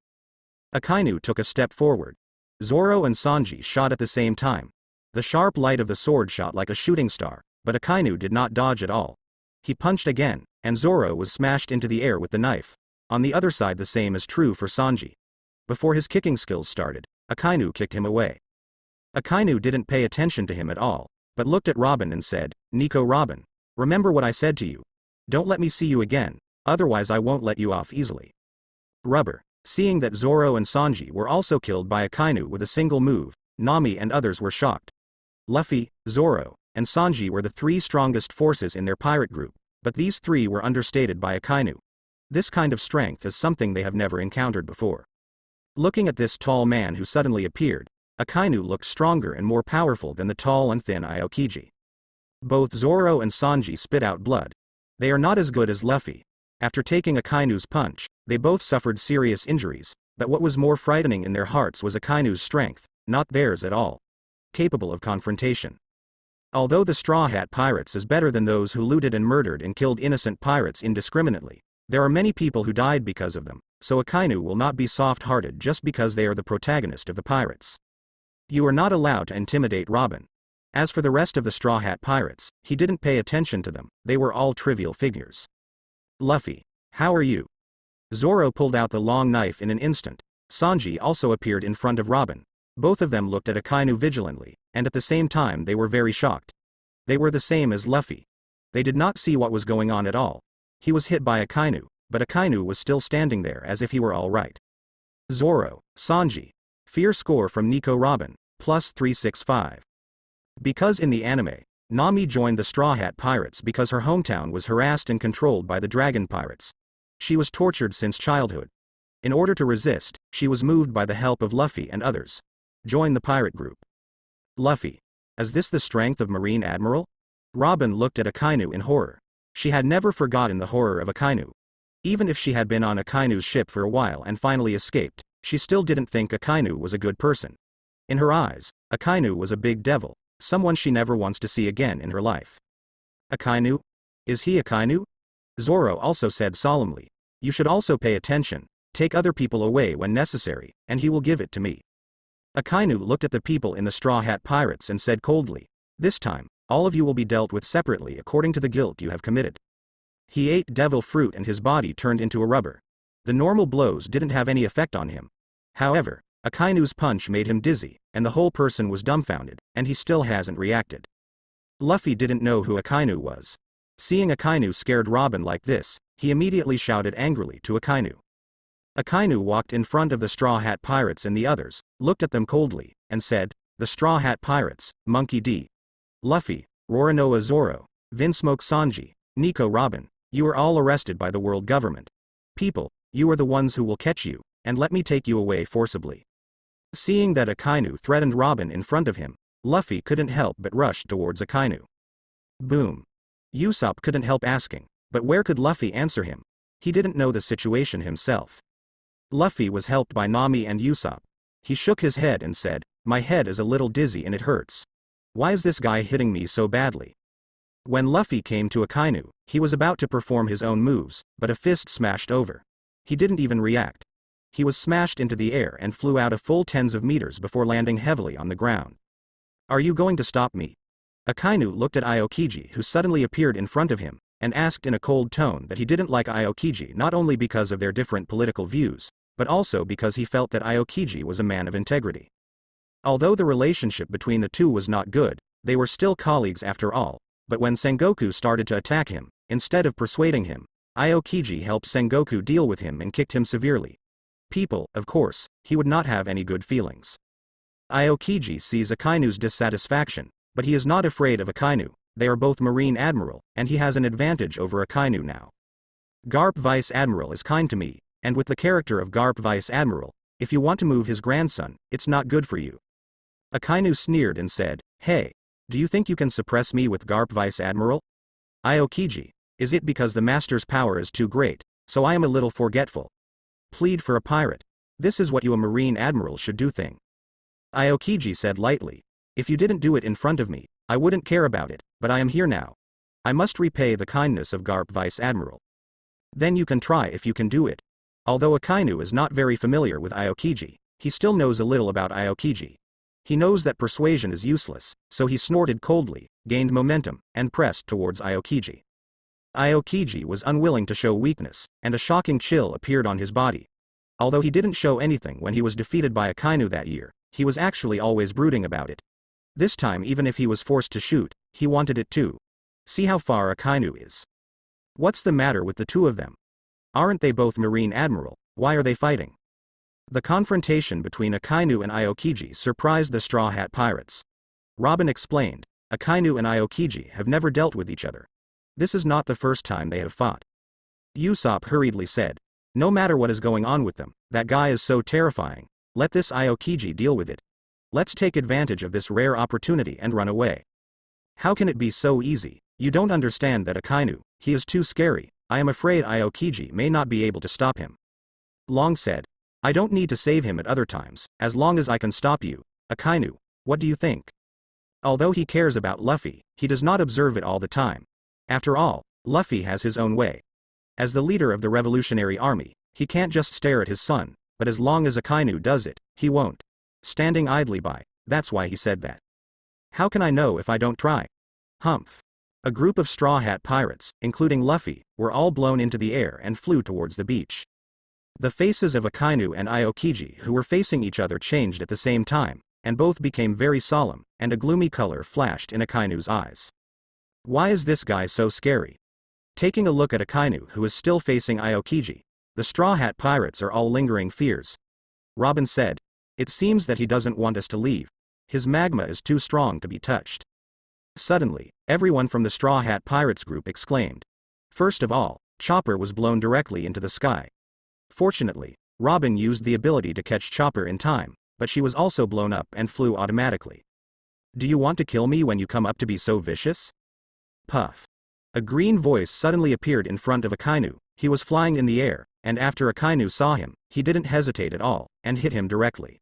Akainu took a step forward. Zoro and Sanji shot at the same time. The sharp light of the sword shot like a shooting star, but Akainu did not dodge at all. He punched again, and Zoro was smashed into the air with the knife. On the other side the same is true for Sanji. Before his kicking skills started, Akainu kicked him away. Akainu didn't pay attention to him at all, but looked at Robin and said, Nico Robin, remember what I said to you. Don't let me see you again, otherwise I won't let you off easily. Rubber. Seeing that Zoro and Sanji were also killed by Akainu with a single move, Nami and others were shocked. Luffy, Zoro, and Sanji were the three strongest forces in their pirate group, but these three were understated by Akainu. This kind of strength is something they have never encountered before. Looking at this tall man who suddenly appeared, Akainu looked stronger and more powerful than the tall and thin Aokiji. Both Zoro and Sanji spit out blood. They are not as good as Luffy. After taking Akainu's punch, they both suffered serious injuries, but what was more frightening in their hearts was Akainu's strength, not theirs at all. Capable of confrontation. Although the Straw Hat Pirates is better than those who looted and murdered and killed innocent pirates indiscriminately, there are many people who died because of them, so Akainu will not be soft-hearted just because they are the protagonist of the pirates. You are not allowed to intimidate Robin. As for the rest of the Straw Hat Pirates, he didn't pay attention to them, they were all trivial figures. Luffy. How are you? Zoro pulled out the long knife in an instant. Sanji also appeared in front of Robin. Both of them looked at Akainu vigilantly, and at the same time they were very shocked. They were the same as Luffy. They did not see what was going on at all. He was hit by Akainu, but Akainu was still standing there as if he were alright. Zoro, Sanji. Fear score from Nico Robin, plus 365. Because in the anime, Nami joined the Straw Hat Pirates because her hometown was harassed and controlled by the Dragon Pirates. She was tortured since childhood. In order to resist, she was moved by the help of Luffy and others. Join the pirate group. Luffy. Is this the strength of Marine Admiral? Robin looked at Akainu in horror. She had never forgotten the horror of Akainu. Even if she had been on Akainu's ship for a while and finally escaped, she still didn't think Akainu was a good person. In her eyes, Akainu was a big devil, someone she never wants to see again in her life. Akainu? Is he Akainu? Zoro also said solemnly. You should also pay attention, take other people away when necessary, and he will give it to me. Akainu looked at the people in the Straw Hat Pirates and said coldly, this time, all of you will be dealt with separately according to the guilt you have committed. He ate devil fruit and his body turned into a rubber. The normal blows didn't have any effect on him. However, Akainu's punch made him dizzy, and the whole person was dumbfounded, and he still hasn't reacted. Luffy didn't know who Akainu was. Seeing Akainu scared Robin like this, he immediately shouted angrily to Akainu. Akainu walked in front of the Straw Hat Pirates and the others, looked at them coldly, and said, the Straw Hat Pirates, Monkey D. Luffy, Roronoa Zoro, Vinsmoke Sanji, Nico Robin, you are all arrested by the world government. People, you are the ones who will catch you, and let me take you away forcibly. Seeing that Akainu threatened Robin in front of him, Luffy couldn't help but rush towards Akainu. Boom. Usopp couldn't help asking, but where could Luffy answer him? He didn't know the situation himself. Luffy was helped by Nami and Usopp. He shook his head and said, my head is a little dizzy and it hurts. Why is this guy hitting me so badly? When Luffy came to Akainu, he was about to perform his own moves, but a fist smashed over. He didn't even react. He was smashed into the air and flew out a full tens of meters before landing heavily on the ground. Are you going to stop me? Akainu looked at Aokiji who suddenly appeared in front of him, and asked in a cold tone that he didn't like Aokiji not only because of their different political views, but also because he felt that Aokiji was a man of integrity. Although the relationship between the two was not good, they were still colleagues after all, but when Sengoku started to attack him, instead of persuading him, Aokiji helped Sengoku deal with him and kicked him severely. People, of course, he would not have any good feelings. Aokiji sees Akainu's dissatisfaction, but he is not afraid of Akainu. They are both Marine Admiral, and he has an advantage over Akainu now. Garp Vice Admiral is kind to me, and with the character of Garp Vice Admiral, if you want to move his grandson, it's not good for you. Akainu sneered and said, hey, do you think you can suppress me with Garp Vice Admiral? Aokiji, is it because the master's power is too great, so I am a little forgetful? Plead for a pirate. This is what you a Marine Admiral should do thing. Aokiji said lightly, if you didn't do it in front of me, I wouldn't care about it, but I am here now. I must repay the kindness of Garp Vice Admiral. Then you can try if you can do it. Although Akainu is not very familiar with Aokiji, he still knows a little about Aokiji. He knows that persuasion is useless, so he snorted coldly, gained momentum, and pressed towards Aokiji. Aokiji was unwilling to show weakness, and a shocking chill appeared on his body. Although he didn't show anything when he was defeated by Akainu that year, he was actually always brooding about it. This time even if he was forced to shoot, he wanted it too. See how far Akainu is. What's the matter with the two of them? Aren't they both Marine Admiral? Why are they fighting? The confrontation between Akainu and Aokiji surprised the Straw Hat Pirates. Robin explained, Akainu and Aokiji have never dealt with each other. This is not the first time they have fought. Usopp hurriedly said, no matter what is going on with them, that guy is so terrifying, let this Aokiji deal with it. Let's take advantage of this rare opportunity and run away. How can it be so easy? You don't understand that Akainu, he is too scary, I am afraid Aokiji may not be able to stop him. Long said, I don't need to save him at other times, as long as I can stop you. Akainu, what do you think? Although he cares about Luffy, he does not observe it all the time. After all, Luffy has his own way. As the leader of the Revolutionary Army, he can't just stare at his son, but as long as Akainu does it, he won't. Standing idly by, That's why he said that. How can I know if I don't try? Humph. A group of Straw Hat Pirates, including Luffy, were all blown into the air and flew towards the beach. The faces of Akainu and Aokiji, who were facing each other, changed at the same time, and both became very solemn, and a gloomy color flashed in Akainu's eyes. Why is this guy so scary? Taking a look at Akainu, who is still facing Aokiji, the Straw Hat Pirates are all lingering fears. Robin said, "It seems that he doesn't want us to leave. His magma is too strong to be touched." Suddenly, everyone from the Straw Hat Pirates group exclaimed. First of all, Chopper was blown directly into the sky. Fortunately, Robin used the ability to catch Chopper in time, but she was also blown up and flew automatically. "Do you want to kill me when you come up to be so vicious?" Puff. A green voice suddenly appeared in front of Akainu. He was flying in the air, and after Akainu saw him, he didn't hesitate at all, and hit him directly.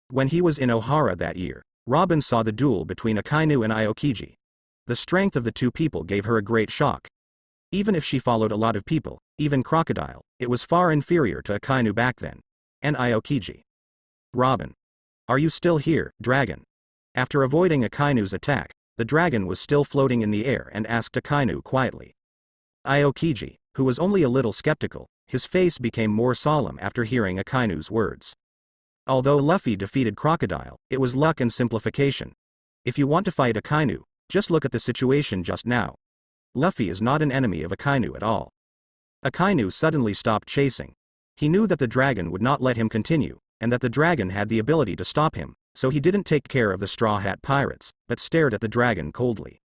When he was in Ohara that year, Robin saw the duel between Akainu and Aokiji. The strength of the two people gave her a great shock. Even if she followed a lot of people, even Crocodile, it was far inferior to Akainu back then. And Aokiji. "Robin. Are you still here, dragon?" After avoiding Akainu's attack, the dragon was still floating in the air and asked Akainu quietly. Aokiji, who was only a little skeptical, his face became more solemn after hearing Akainu's words. Although Luffy defeated Crocodile, it was luck and simplification. If you want to fight Akainu, just look at the situation just now. Luffy is not an enemy of Akainu at all. Akainu suddenly stopped chasing. He knew that the dragon would not let him continue, and that the dragon had the ability to stop him, so he didn't take care of the Straw Hat Pirates, but stared at the dragon coldly.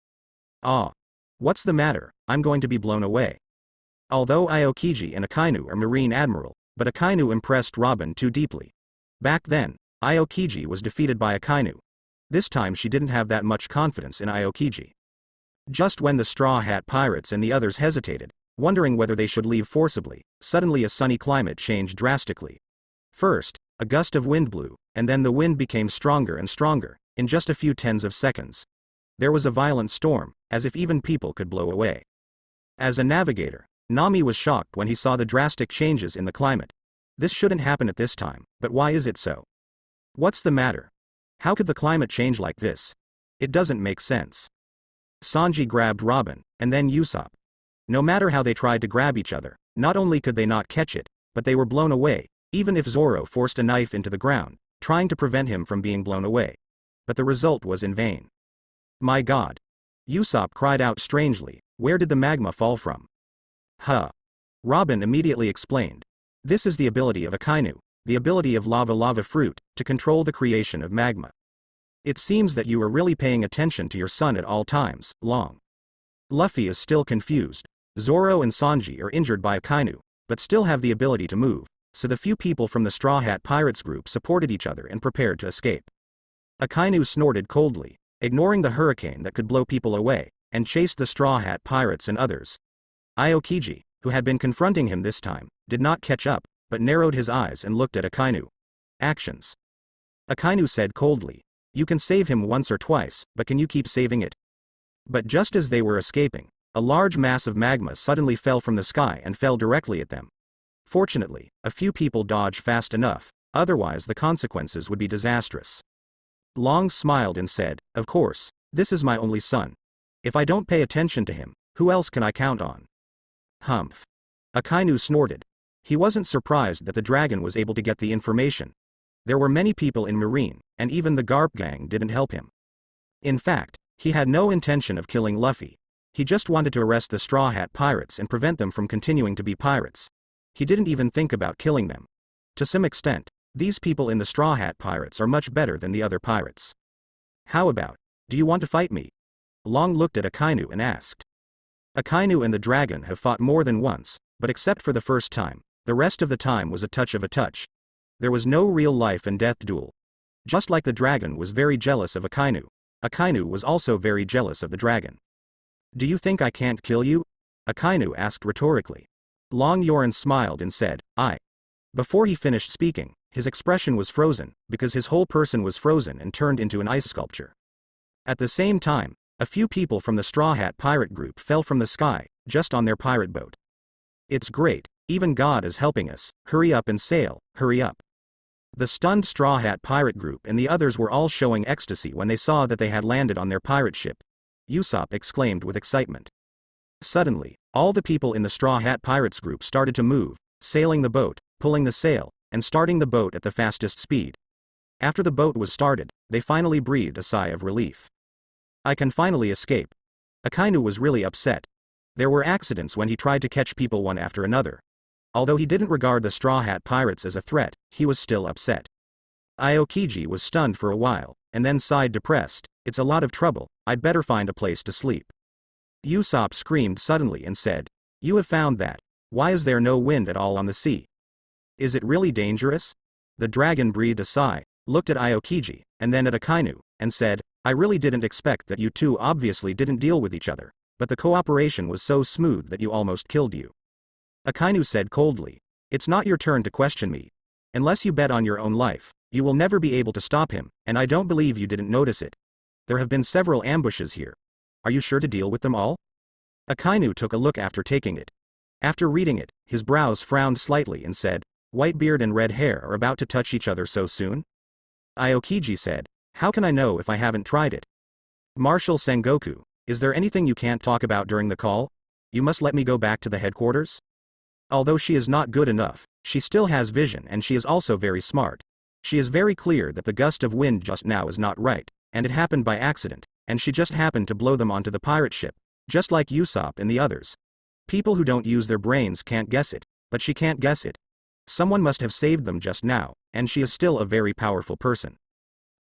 "Ah. What's the matter? I'm going to be blown away." Although Aokiji and Akainu are Marine Admiral, but Akainu impressed Robin too deeply. Back then, Aokiji was defeated by Akainu. This time she didn't have that much confidence in Aokiji. Just when the Straw Hat Pirates and the others hesitated, wondering whether they should leave forcibly, suddenly a sunny climate changed drastically. First, a gust of wind blew, and then the wind became stronger and stronger, in just a few tens of seconds. There was a violent storm, as if even people could blow away. As a navigator, Nami was shocked when he saw the drastic changes in the climate. This shouldn't happen at this time, but why is it so? What's the matter? How could the climate change like this? It doesn't make sense. Sanji grabbed Robin, and then Usopp. No matter how they tried to grab each other, not only could they not catch it, but they were blown away, even if Zoro forced a knife into the ground, trying to prevent him from being blown away. But the result was in vain. "My God!" Usopp cried out strangely, "Where did the magma fall from?" "Huh." Robin immediately explained. "This is the ability of Akainu, the ability of lava fruit, to control the creation of magma. It seems that you are really paying attention to your son at all times, Long." Luffy is still confused. Zoro and Sanji are injured by Akainu, but still have the ability to move, so the few people from the Straw Hat Pirates group supported each other and prepared to escape. Akainu snorted coldly, ignoring the hurricane that could blow people away, and chased the Straw Hat Pirates and others. Aokiji, who had been confronting him this time, did not catch up, but narrowed his eyes and looked at Akainu. "Actions." Akainu said coldly, "You can save him once or twice, but can you keep saving it?" But just as they were escaping, a large mass of magma suddenly fell from the sky and fell directly at them. Fortunately, a few people dodged fast enough, otherwise the consequences would be disastrous. Long smiled and said, "Of course, this is my only son. If I don't pay attention to him, who else can I count on?" Humph. Akainu snorted. He wasn't surprised that the dragon was able to get the information. There were many people in Marine, and even the Garp gang didn't help him. In fact, he had no intention of killing Luffy. He just wanted to arrest the Straw Hat Pirates and prevent them from continuing to be pirates. He didn't even think about killing them. To some extent, these people in the Straw Hat Pirates are much better than the other pirates. "How about, do you want to fight me?" Long looked at Akainu and asked. Akainu and the dragon have fought more than once, but except for the first time, the rest of the time was a touch of a touch. There was no real life and death duel. Just like the dragon was very jealous of Akainu, Akainu was also very jealous of the dragon. "Do you think I can't kill you?" Akainu asked rhetorically. Long Yoren smiled and said, "I." Before he finished speaking, his expression was frozen, because his whole person was frozen and turned into an ice sculpture. At the same time, a few people from the Straw Hat Pirate group fell from the sky, just on their pirate boat. "It's great, even God is helping us, hurry up and sail, hurry up." The stunned Straw Hat pirate group and the others were all showing ecstasy when they saw that they had landed on their pirate ship. Usopp exclaimed with excitement. Suddenly, all the people in the Straw Hat Pirates group started to move, sailing the boat, pulling the sail, and starting the boat at the fastest speed. After the boat was started, they finally breathed a sigh of relief. I can finally escape. Akainu was really upset. There were accidents when he tried to catch people one after another. Although he didn't regard the Straw Hat Pirates as a threat, he was still upset. Aokiji was stunned for a while, and then sighed depressed. It's a lot of trouble, I'd better find a place to sleep. Usopp screamed suddenly and said, "You have found that. Why is there no wind at all on the sea? Is it really dangerous?" The dragon breathed a sigh, looked at Aokiji, and then at Akainu, and said, "I really didn't expect that. You two obviously didn't deal with each other, but the cooperation was so smooth that you almost killed you." Akainu said coldly, "It's not your turn to question me. Unless you bet on your own life, you will never be able to stop him, and I don't believe you didn't notice it. There have been several ambushes here. Are you sure to deal with them all?" Akainu took a look after taking it. After reading it, his brows frowned slightly and said, "Whitebeard and Red Hair are about to touch each other so soon?" Aokiji said, "How can I know if I haven't tried it?" Marshal Sengoku, is there anything you can't talk about during the call? You must let me go back to the headquarters? Although she is not good enough, she still has vision and she is also very smart. She is very clear that the gust of wind just now is not right, and it happened by accident, and she just happened to blow them onto the pirate ship, just like Usopp and the others. People who don't use their brains can't guess it, but she can't guess it. Someone must have saved them just now, and she is still a very powerful person.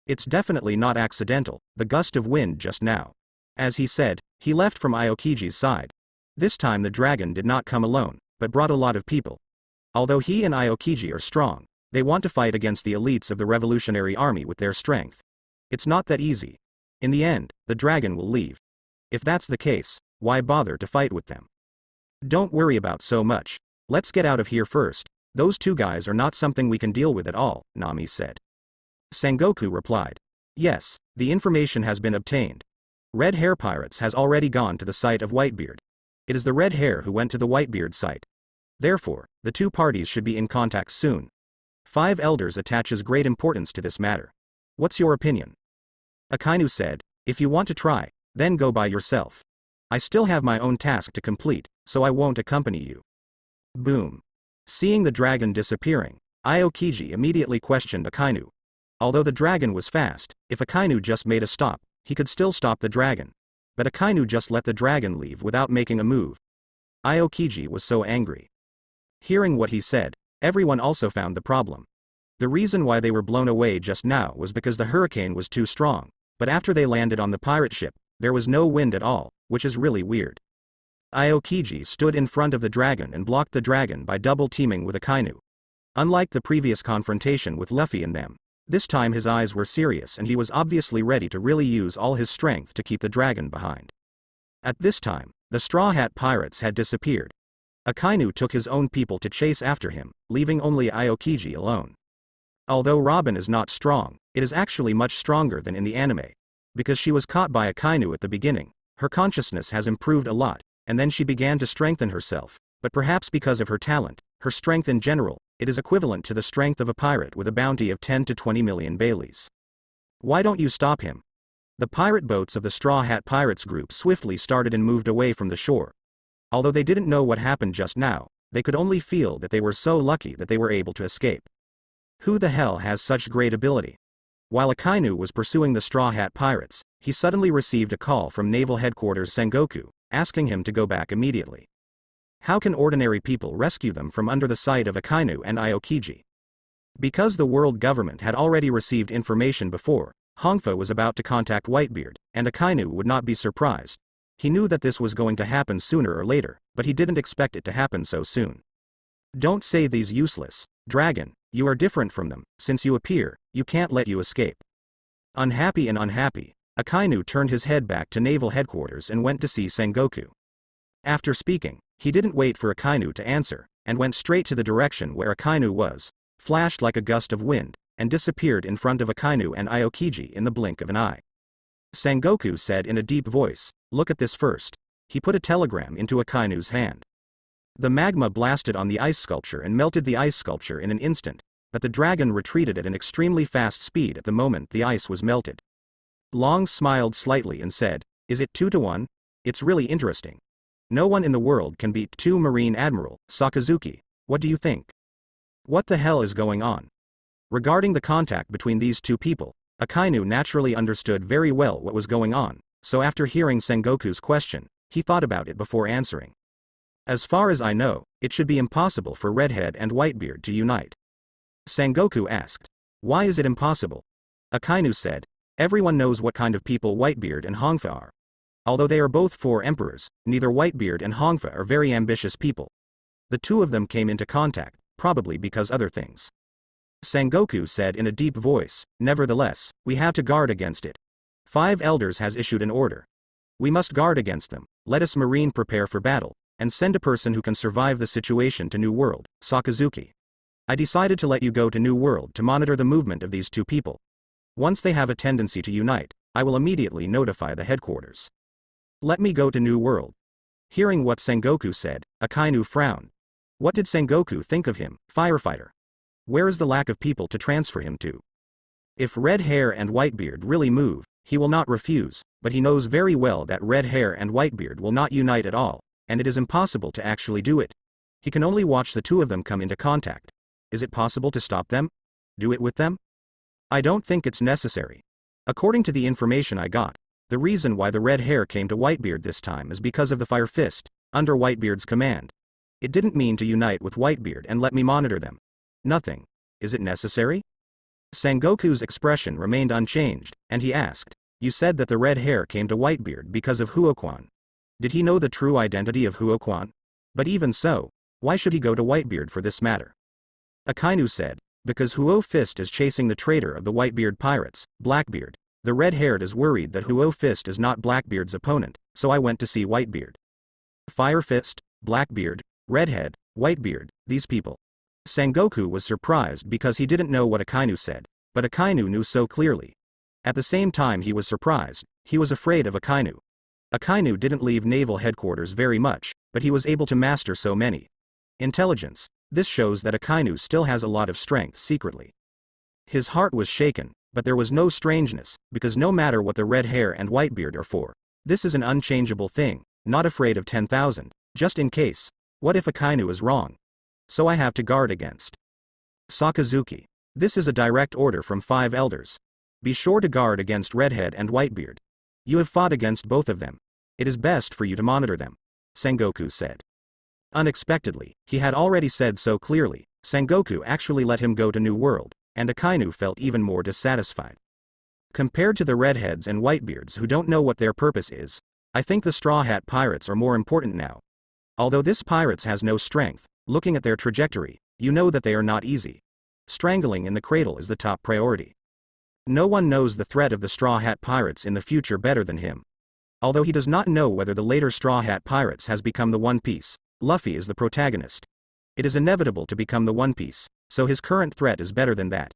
It's definitely not accidental, the gust of wind just now. As he said, he left from Aokiji's side. This time the dragon did not come alone, but brought a lot of people. Although he and Aokiji are strong, they want to fight against the elites of the Revolutionary Army with their strength. It's not that easy. In the end, the dragon will leave. If that's the case, why bother to fight with them? Don't worry about so much. Let's get out of here first. Those two guys are not something we can deal with at all, Nami said. Sengoku replied. Yes, the information has been obtained. Red Hair Pirates has already gone to the site of Whitebeard. It is the Red Hair who went to the Whitebeard site. Therefore, the two parties should be in contact soon. 5 Elders attaches great importance to this matter. What's your opinion? Akainu said, if you want to try, then go by yourself. I still have my own task to complete, so I won't accompany you. Boom. Seeing the dragon disappearing, Aokiji immediately questioned Akainu. Although the dragon was fast, if Akainu just made a stop, he could still stop the dragon. But Akainu just let the dragon leave without making a move. Aokiji was so angry. Hearing what he said, everyone also found the problem. The reason why they were blown away just now was because the hurricane was too strong, but after they landed on the pirate ship, there was no wind at all, which is really weird. Aokiji stood in front of the dragon and blocked the dragon by double-teaming with Akainu. Unlike the previous confrontation with Luffy and them, this time his eyes were serious and he was obviously ready to really use all his strength to keep the dragon behind. At this time, the Straw Hat Pirates had disappeared. Akainu took his own people to chase after him, leaving only Aokiji alone. Although Robin is not strong, it is actually much stronger than in the anime. Because she was caught by Akainu at the beginning, her consciousness has improved a lot, and then she began to strengthen herself, but perhaps because of her talent, her strength in general, it is equivalent to the strength of a pirate with a bounty of 10 to 20 million Baileys. Why don't you stop him? The pirate boats of the Straw Hat Pirates group swiftly started and moved away from the shore. Although they didn't know what happened just now, they could only feel that they were so lucky that they were able to escape. Who the hell has such great ability? While Akainu was pursuing the Straw Hat Pirates, he suddenly received a call from Naval Headquarters Sengoku, asking him to go back immediately. How can ordinary people rescue them from under the sight of Akainu and Aokiji? Because the world government had already received information before, Hongfa was about to contact Whitebeard, and Akainu would not be surprised. He knew that this was going to happen sooner or later, but he didn't expect it to happen so soon. Don't say these useless. Dragon, you are different from them, since you appear, you can't let you escape. Unhappy, Akainu turned his head back to Naval Headquarters and went to see Sengoku. After speaking, he didn't wait for Akainu to answer, and went straight to the direction where Akainu was, flashed like a gust of wind, and disappeared in front of Akainu and Aokiji in the blink of an eye. Sengoku said in a deep voice, look at this first. He put a telegram into Akainu's hand. The magma blasted on the ice sculpture and melted the ice sculpture in an instant. but the dragon retreated at an extremely fast speed at the moment the ice was melted. Long smiled slightly and said, "Is it 2-1? It's really interesting. No one in the world can beat 2 Marine Admiral, Sakazuki. What do you think? What the hell is going on?" Regarding the contact between these two people, Akainu naturally understood very well what was going on, so after hearing Sengoku's question, he thought about it before answering. "As far as I know, it should be impossible for Redhead and Whitebeard to unite." Sengoku asked. "Why is it impossible?" Akainu said, "Everyone knows what kind of people Whitebeard and Hongfa are. Although they are both 4 emperors, neither Whitebeard and Hongfa are very ambitious people. The two of them came into contact, probably because other things." Sengoku said in a deep voice, "Nevertheless, we have to guard against it. 5 elders has issued an order. We must guard against them. Let us Marine prepare for battle, and send a person who can survive the situation to New World, Sakazuki. I decided to let you go to New World to monitor the movement of these two people. Once they have a tendency to unite, I will immediately notify the headquarters. Let me go to New World." Hearing what Sengoku said, Akainu frowned. What did Sengoku think of him, firefighter? Where is the lack of people to transfer him to? If Red Hair and Whitebeard really move, he will not refuse, but he knows very well that Red Hair and Whitebeard will not unite at all, and it is impossible to actually do it. He can only watch the two of them come into contact. Is it possible to stop them? Do it with them? I don't think it's necessary. According to the information I got, the reason why the Red Hair came to Whitebeard this time is because of the Fire Fist, under Whitebeard's command. It didn't mean to unite with Whitebeard and let me monitor them. Nothing. Is it necessary? Sengoku's expression remained unchanged, and he asked, "You said that the Red Hair came to Whitebeard because of Huoquan. Did he know the true identity of Huoquan? But even so, why should he go to Whitebeard for this matter?" Akainu said, "Because Huo Fist is chasing the traitor of the Whitebeard pirates, Blackbeard. The red-haired is worried that Huo Fist is not Blackbeard's opponent, so I went to see Whitebeard." Fire Fist, Blackbeard, Redhead, Whitebeard, these people. Sengoku was surprised because he didn't know what Akainu said, but Akainu knew so clearly. At the same time he was surprised, he was afraid of Akainu. Akainu didn't leave naval headquarters very much, but he was able to master so many. Intelligence. This shows that Akainu still has a lot of strength secretly. His heart was shaken, but there was no strangeness, because no matter what the Red Hair and Whitebeard are for, this is an unchangeable thing, not afraid of 10,000, just in case. What if Akainu is wrong? So I have to guard against. Sakazuki. This is a direct order from 5 elders. Be sure to guard against Redhead and Whitebeard. You have fought against both of them. It is best for you to monitor them, Sengoku said. Unexpectedly, he had already said so clearly, Sengoku actually let him go to New World, and Akainu felt even more dissatisfied. Compared to the Redheads and Whitebeards who don't know what their purpose is, I think the Straw Hat Pirates are more important now. Although this pirates has no strength, looking at their trajectory, you know that they are not easy. Strangling in the cradle is the top priority. No one knows the threat of the Straw Hat Pirates in the future better than him. Although he does not know whether the later Straw Hat Pirates has become the One Piece, Luffy is the protagonist. It is inevitable to become the One Piece, so his current threat is better than that.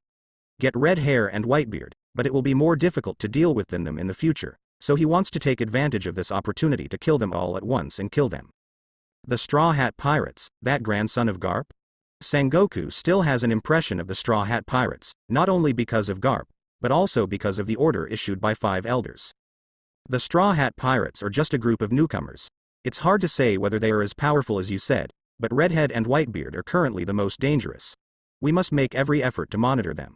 Get Red Hair and Whitebeard, but it will be more difficult to deal with than them in the future, so he wants to take advantage of this opportunity to kill them all at once and kill them. The Straw Hat Pirates, that grandson of Garp? Sengoku still has an impression of the Straw Hat Pirates, not only because of Garp, but also because of the order issued by 5 elders. The Straw Hat Pirates are just a group of newcomers. It's hard to say whether they are as powerful as you said, but Redhead and Whitebeard are currently the most dangerous. We must make every effort to monitor them.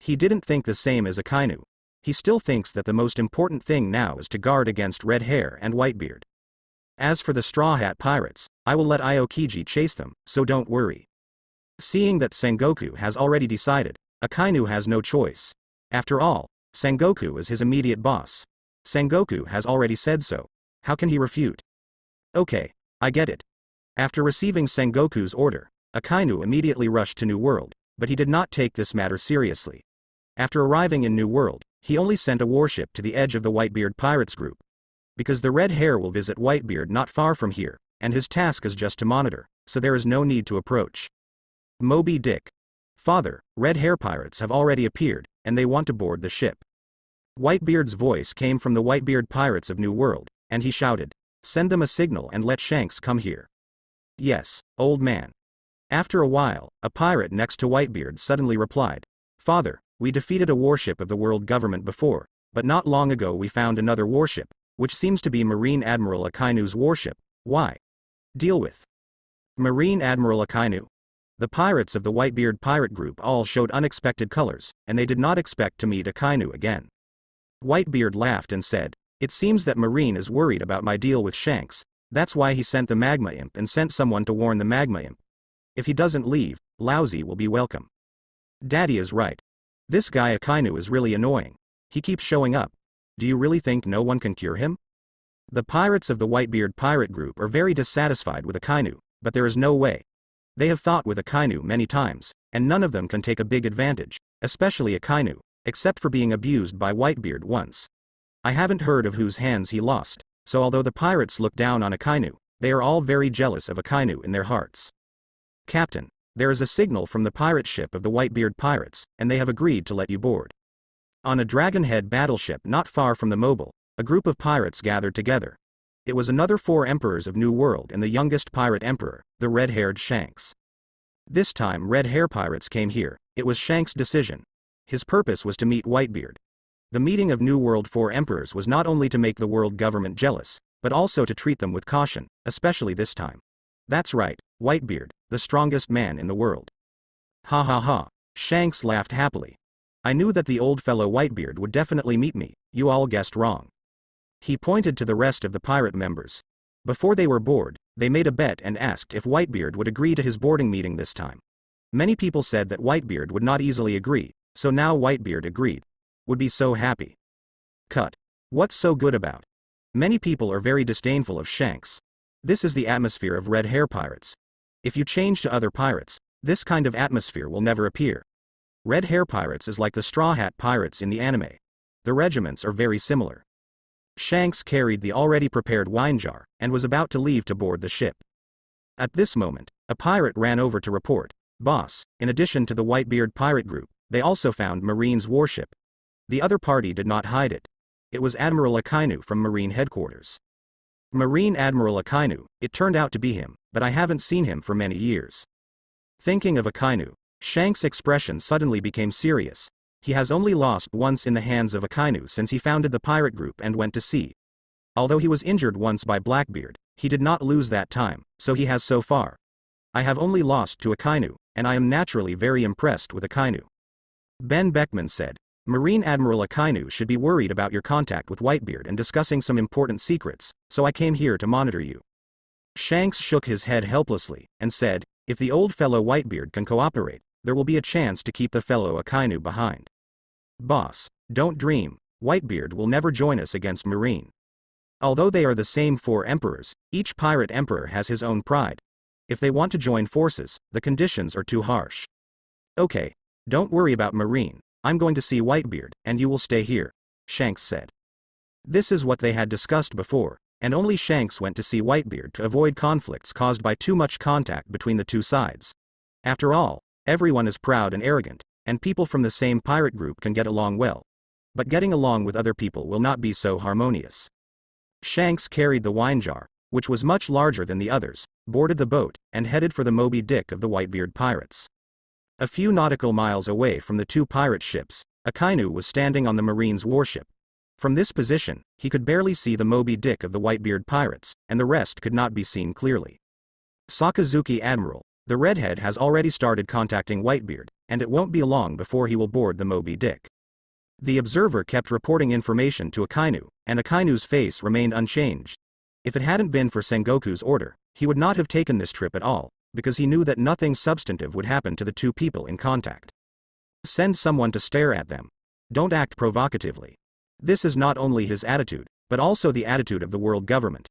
He didn't think the same as Akainu. He still thinks that the most important thing now is to guard against Red Hair and Whitebeard. As for the Straw Hat Pirates, I will let Aokiji chase them, so don't worry. Seeing that Sengoku has already decided, Akainu has no choice. After all, Sengoku is his immediate boss. Sengoku has already said so. How can he refute? Okay, I get it. After receiving Sengoku's order, Akainu immediately rushed to New World, but he did not take this matter seriously. After arriving in New World, he only sent a warship to the edge of the Whitebeard Pirates group. Because the Red Hair will visit Whitebeard not far from here, and his task is just to monitor, so there is no need to approach. Moby Dick. Father, Red Hair Pirates have already appeared, and they want to board the ship. Whitebeard's voice came from the Whitebeard Pirates of New World, and he shouted, "Send them a signal and let Shanks come here." Yes, old man. After a while, a pirate next to Whitebeard suddenly replied, "Father, we defeated a warship of the world government before, but not long ago we found another warship, which seems to be Marine Admiral Akainu's warship. Why? Deal with." Marine Admiral Akainu? The pirates of the Whitebeard pirate group all showed unexpected colors, and they did not expect to meet Akainu again. Whitebeard laughed and said, "It seems that Marine is worried about my deal with Shanks. That's why he sent the Magma Imp and sent someone to warn the Magma Imp. If he doesn't leave, Lousy will be welcome." Daddy is right. This guy Akainu is really annoying. He keeps showing up. Do you really think no one can cure him? The pirates of the Whitebeard pirate group are very dissatisfied with Akainu, but there is no way. They have fought with Akainu many times, and none of them can take a big advantage, especially Akainu, except for being abused by Whitebeard once. I haven't heard of whose hands he lost, so although the pirates look down on Akainu, they are all very jealous of Akainu in their hearts. "Captain, there is a signal from the pirate ship of the Whitebeard pirates, and they have agreed to let you board." On a Dragonhead battleship not far from the mobile, a group of pirates gathered together. It was another 4 emperors of New World and the youngest pirate emperor, the red-haired Shanks. This time red hair pirates came here. It was Shanks' decision. His purpose was to meet Whitebeard. The meeting of New World 4 emperors was not only to make the world government jealous, but also to treat them with caution, especially this time. That's right, Whitebeard, the strongest man in the world. Ha ha ha, Shanks laughed happily. "I knew that the old fellow Whitebeard would definitely meet me, you all guessed wrong." He pointed to the rest of the pirate members. Before they were bored, they made a bet and asked if Whitebeard would agree to his boarding meeting this time. Many people said that Whitebeard would not easily agree, so now Whitebeard agreed. Would be so happy. Cut. What's so good about? Many people are very disdainful of Shanks. This is the atmosphere of red hair pirates. If you change to other pirates, this kind of atmosphere will never appear. Red hair pirates is like the Straw Hat pirates in the anime. The regiments are very similar. Shanks carried the already prepared wine jar, and was about to leave to board the ship. At this moment, a pirate ran over to report, "Boss, in addition to the Whitebeard pirate group, they also found Marine's warship." The other party did not hide it. It was Admiral Akainu from Marine headquarters. Marine Admiral Akainu, it turned out to be him, but I haven't seen him for many years. Thinking of Akainu, Shanks' expression suddenly became serious. He has only lost once in the hands of Akainu since he founded the pirate group and went to sea. Although he was injured once by Blackbeard, he did not lose that time, so he has so far. I have only lost to Akainu, and I am naturally very impressed with Akainu. Ben Beckman said, "Marine Admiral Akainu should be worried about your contact with Whitebeard and discussing some important secrets, so I came here to monitor you." Shanks shook his head helplessly, and said, "If the old fellow Whitebeard can cooperate, there will be a chance to keep the fellow Akainu behind." "Boss, don't dream, Whitebeard will never join us against Marine. Although they are the same 4 emperors, each pirate emperor has his own pride. If they want to join forces, the conditions are too harsh." "Okay, don't worry about Marine, I'm going to see Whitebeard, and you will stay here," Shanks said. This is what they had discussed before, and only Shanks went to see Whitebeard to avoid conflicts caused by too much contact between the two sides. After all, everyone is proud and arrogant, and people from the same pirate group can get along well. But getting along with other people will not be so harmonious. Shanks carried the wine jar, which was much larger than the others, boarded the boat, and headed for the Moby Dick of the Whitebeard pirates. A few nautical miles away from the 2 pirate ships, Akainu was standing on the Marine's warship. From this position, he could barely see the Moby Dick of the Whitebeard pirates, and the rest could not be seen clearly. Sakazuki Admiral, the redhead has already started contacting Whitebeard, and it won't be long before he will board the Moby Dick. The observer kept reporting information to Akainu, and Akainu's face remained unchanged. If it hadn't been for Sengoku's order, he would not have taken this trip at all, because he knew that nothing substantive would happen to the 2 people in contact. Send someone to stare at them. Don't act provocatively. This is not only his attitude, but also the attitude of the world government.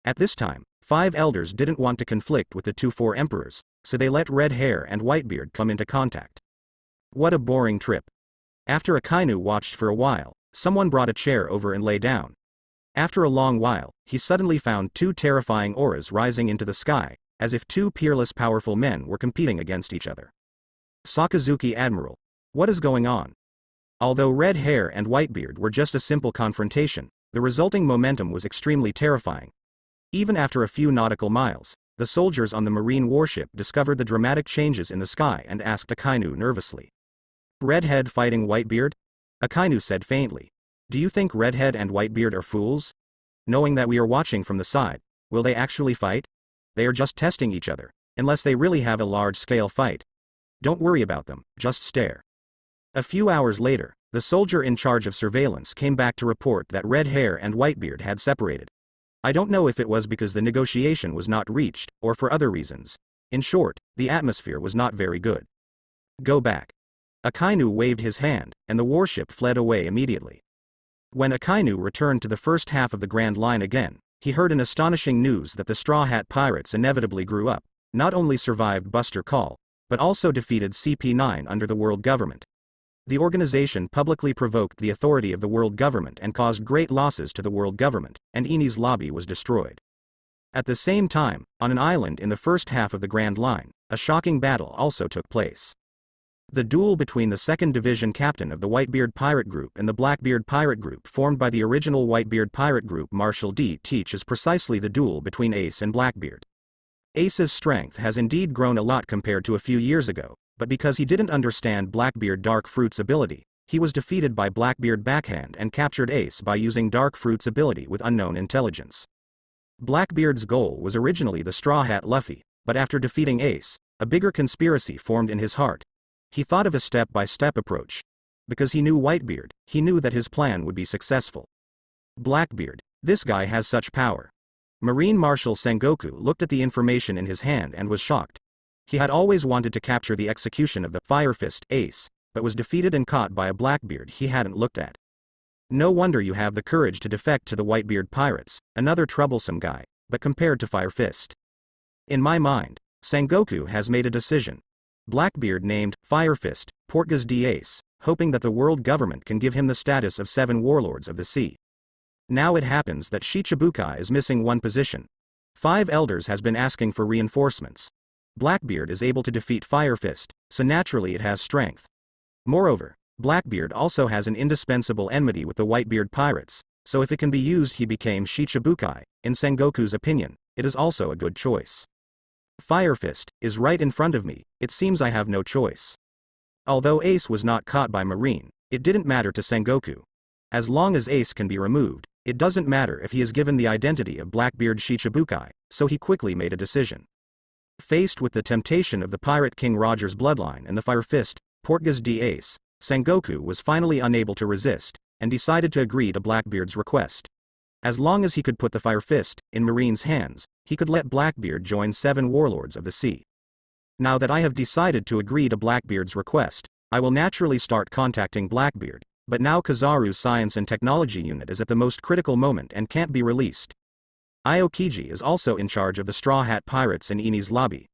At this time, 5 elders didn't want to conflict with the 4 emperors, so they let Red Hair and Whitebeard come into contact. What a boring trip. After Akainu watched for a while, someone brought a chair over and lay down. After a long while, he suddenly found 2 terrifying auras rising into the sky, as if 2 peerless powerful men were competing against each other. Sakazuki Admiral, what is going on? Although Red Hair and Whitebeard were just a simple confrontation, the resulting momentum was extremely terrifying. Even after a few nautical miles, The soldiers on the marine warship discovered the dramatic changes in the sky and asked Akainu nervously. Redhead fighting Whitebeard? Akainu said faintly. Do you think Redhead and Whitebeard are fools? Knowing that we are watching from the side, will they actually fight? They are just testing each other, unless they really have a large-scale fight. Don't worry about them, just stare. A few hours later, the soldier in charge of surveillance came back to report that Red Hair and Whitebeard had separated. I don't know if it was because the negotiation was not reached, or for other reasons. In short, the atmosphere was not very good. Go back. Akainu waved his hand, and the warship fled away immediately. When Akainu returned to the first half of the Grand Line again, he heard an astonishing news that the Straw Hat Pirates inevitably grew up, not only survived Buster Call, but also defeated CP9 under the world government. The organization publicly provoked the authority of the world government and caused great losses to the world government, and Eni's lobby was destroyed. At the same time, on an island in the first half of the Grand Line, a shocking battle also took place. The duel between the 2nd Division captain of the Whitebeard Pirate Group and the Blackbeard Pirate Group formed by the original Whitebeard Pirate Group Marshall D. Teach is precisely the duel between Ace and Blackbeard. Ace's strength has indeed grown a lot compared to a few years ago, but because he didn't understand Blackbeard Dark Fruit's ability, he was defeated by Blackbeard backhand and captured Ace by using Dark Fruit's ability with unknown intelligence. Blackbeard's goal was originally the Straw Hat Luffy, but after defeating Ace, a bigger conspiracy formed in his heart. He thought of a step-by-step approach. Because he knew Whitebeard, he knew that his plan would be successful. Blackbeard, this guy has such power. Marine Marshal Sengoku looked at the information in his hand and was shocked. He had always wanted to capture the execution of the Fire Fist Ace, but was defeated and caught by a Blackbeard he hadn't looked at. No wonder you have the courage to defect to the Whitebeard Pirates, another troublesome guy, but compared to Fire Fist. In my mind, Sengoku has made a decision. Blackbeard named Fire Fist Portgas D. Ace, hoping that the world government can give him the status of 7 warlords of the sea. Now it happens that Shichibukai is missing one position. 5 elders has been asking for reinforcements. Blackbeard is able to defeat Fire Fist, so naturally it has strength. Moreover, Blackbeard also has an indispensable enmity with the Whitebeard Pirates, so if it can be used he became Shichibukai. In Sengoku's opinion, it is also a good choice. Fire Fist is right in front of me, it seems I have no choice. Although Ace was not caught by Marine, it didn't matter to Sengoku. As long as Ace can be removed, it doesn't matter if he is given the identity of Blackbeard Shichibukai, so he quickly made a decision. Faced with the temptation of the Pirate King Roger's bloodline and the Fire Fist, Portgas D. Ace, Sengoku was finally unable to resist, and decided to agree to Blackbeard's request. As long as he could put the Fire Fist in Marine's hands, he could let Blackbeard join 7 warlords of the sea. Now that I have decided to agree to Blackbeard's request, I will naturally start contacting Blackbeard, but now Kizaru's Science and Technology Unit is at the most critical moment and can't be released. Aokiji is also in charge of the Straw Hat Pirates in Eni's lobby.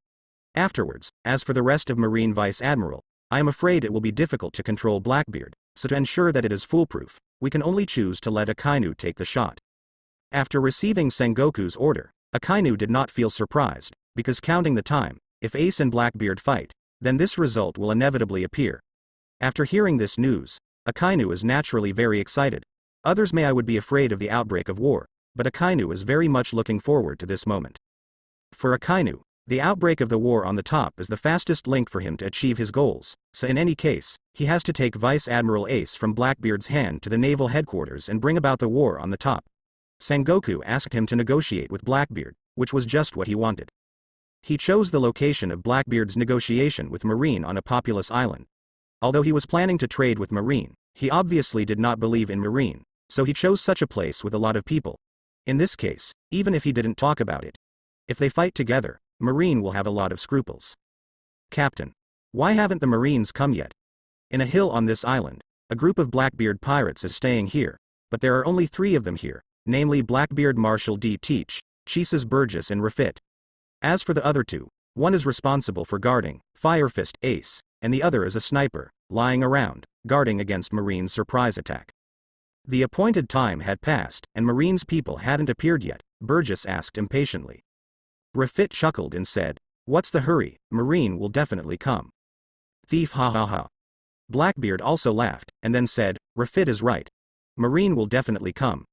Afterwards, as for the rest of Marine Vice Admiral, I am afraid it will be difficult to control Blackbeard, so to ensure that it is foolproof, we can only choose to let Akainu take the shot. After receiving Sengoku's order, Akainu did not feel surprised, because counting the time, if Ace and Blackbeard fight, then this result will inevitably appear. After hearing this news, Akainu is naturally very excited. Others may would be afraid of the outbreak of war, but Akainu is very much looking forward to this moment. For Akainu, the outbreak of the war on the top is the fastest link for him to achieve his goals, so in any case, he has to take Vice Admiral Ace from Blackbeard's hand to the naval headquarters and bring about the war on the top. Sengoku asked him to negotiate with Blackbeard, which was just what he wanted. He chose the location of Blackbeard's negotiation with Marine on a populous island. Although he was planning to trade with Marine, he obviously did not believe in Marine, so he chose such a place with a lot of people. In this case, even if he didn't talk about it, if they fight together, Marine will have a lot of scruples. Captain, why haven't the Marines come yet? In a hill on this island, a group of Blackbeard pirates is staying here, but there are only 3 of them here, namely Blackbeard Marshal D. Teach, Chises Burgess and Refit. As for the other 2, one is responsible for guarding Fire Fist Ace, and the other is a sniper, lying around, guarding against Marine's surprise attack. The appointed time had passed, and Marine's people hadn't appeared yet, Burgess asked impatiently. Refit chuckled and said, "What's the hurry, Marine will definitely come." Thief ha ha ha. Blackbeard also laughed, and then said, "Refit is right. Marine will definitely come.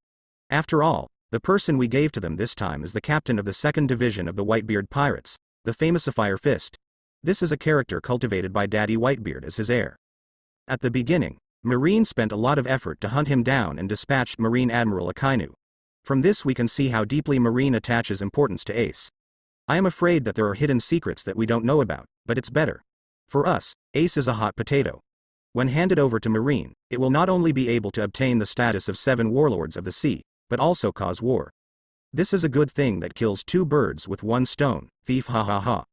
After all, The person we gave to them this time is the captain of the 2nd Division of the Whitebeard Pirates, the famous Fire Fist. This is a character cultivated by Daddy Whitebeard as his heir. At the beginning, Marine spent a lot of effort to hunt him down and dispatched Marine Admiral Akainu. From this we can see how deeply Marine attaches importance to Ace. I am afraid that there are hidden secrets that we don't know about, but it's better. For us, Ace is a hot potato. When handed over to Marine, it will not only be able to obtain the status of 7 warlords of the sea, but also cause war. This is a good thing that kills 2 birds with 1 stone, thief ha ha ha.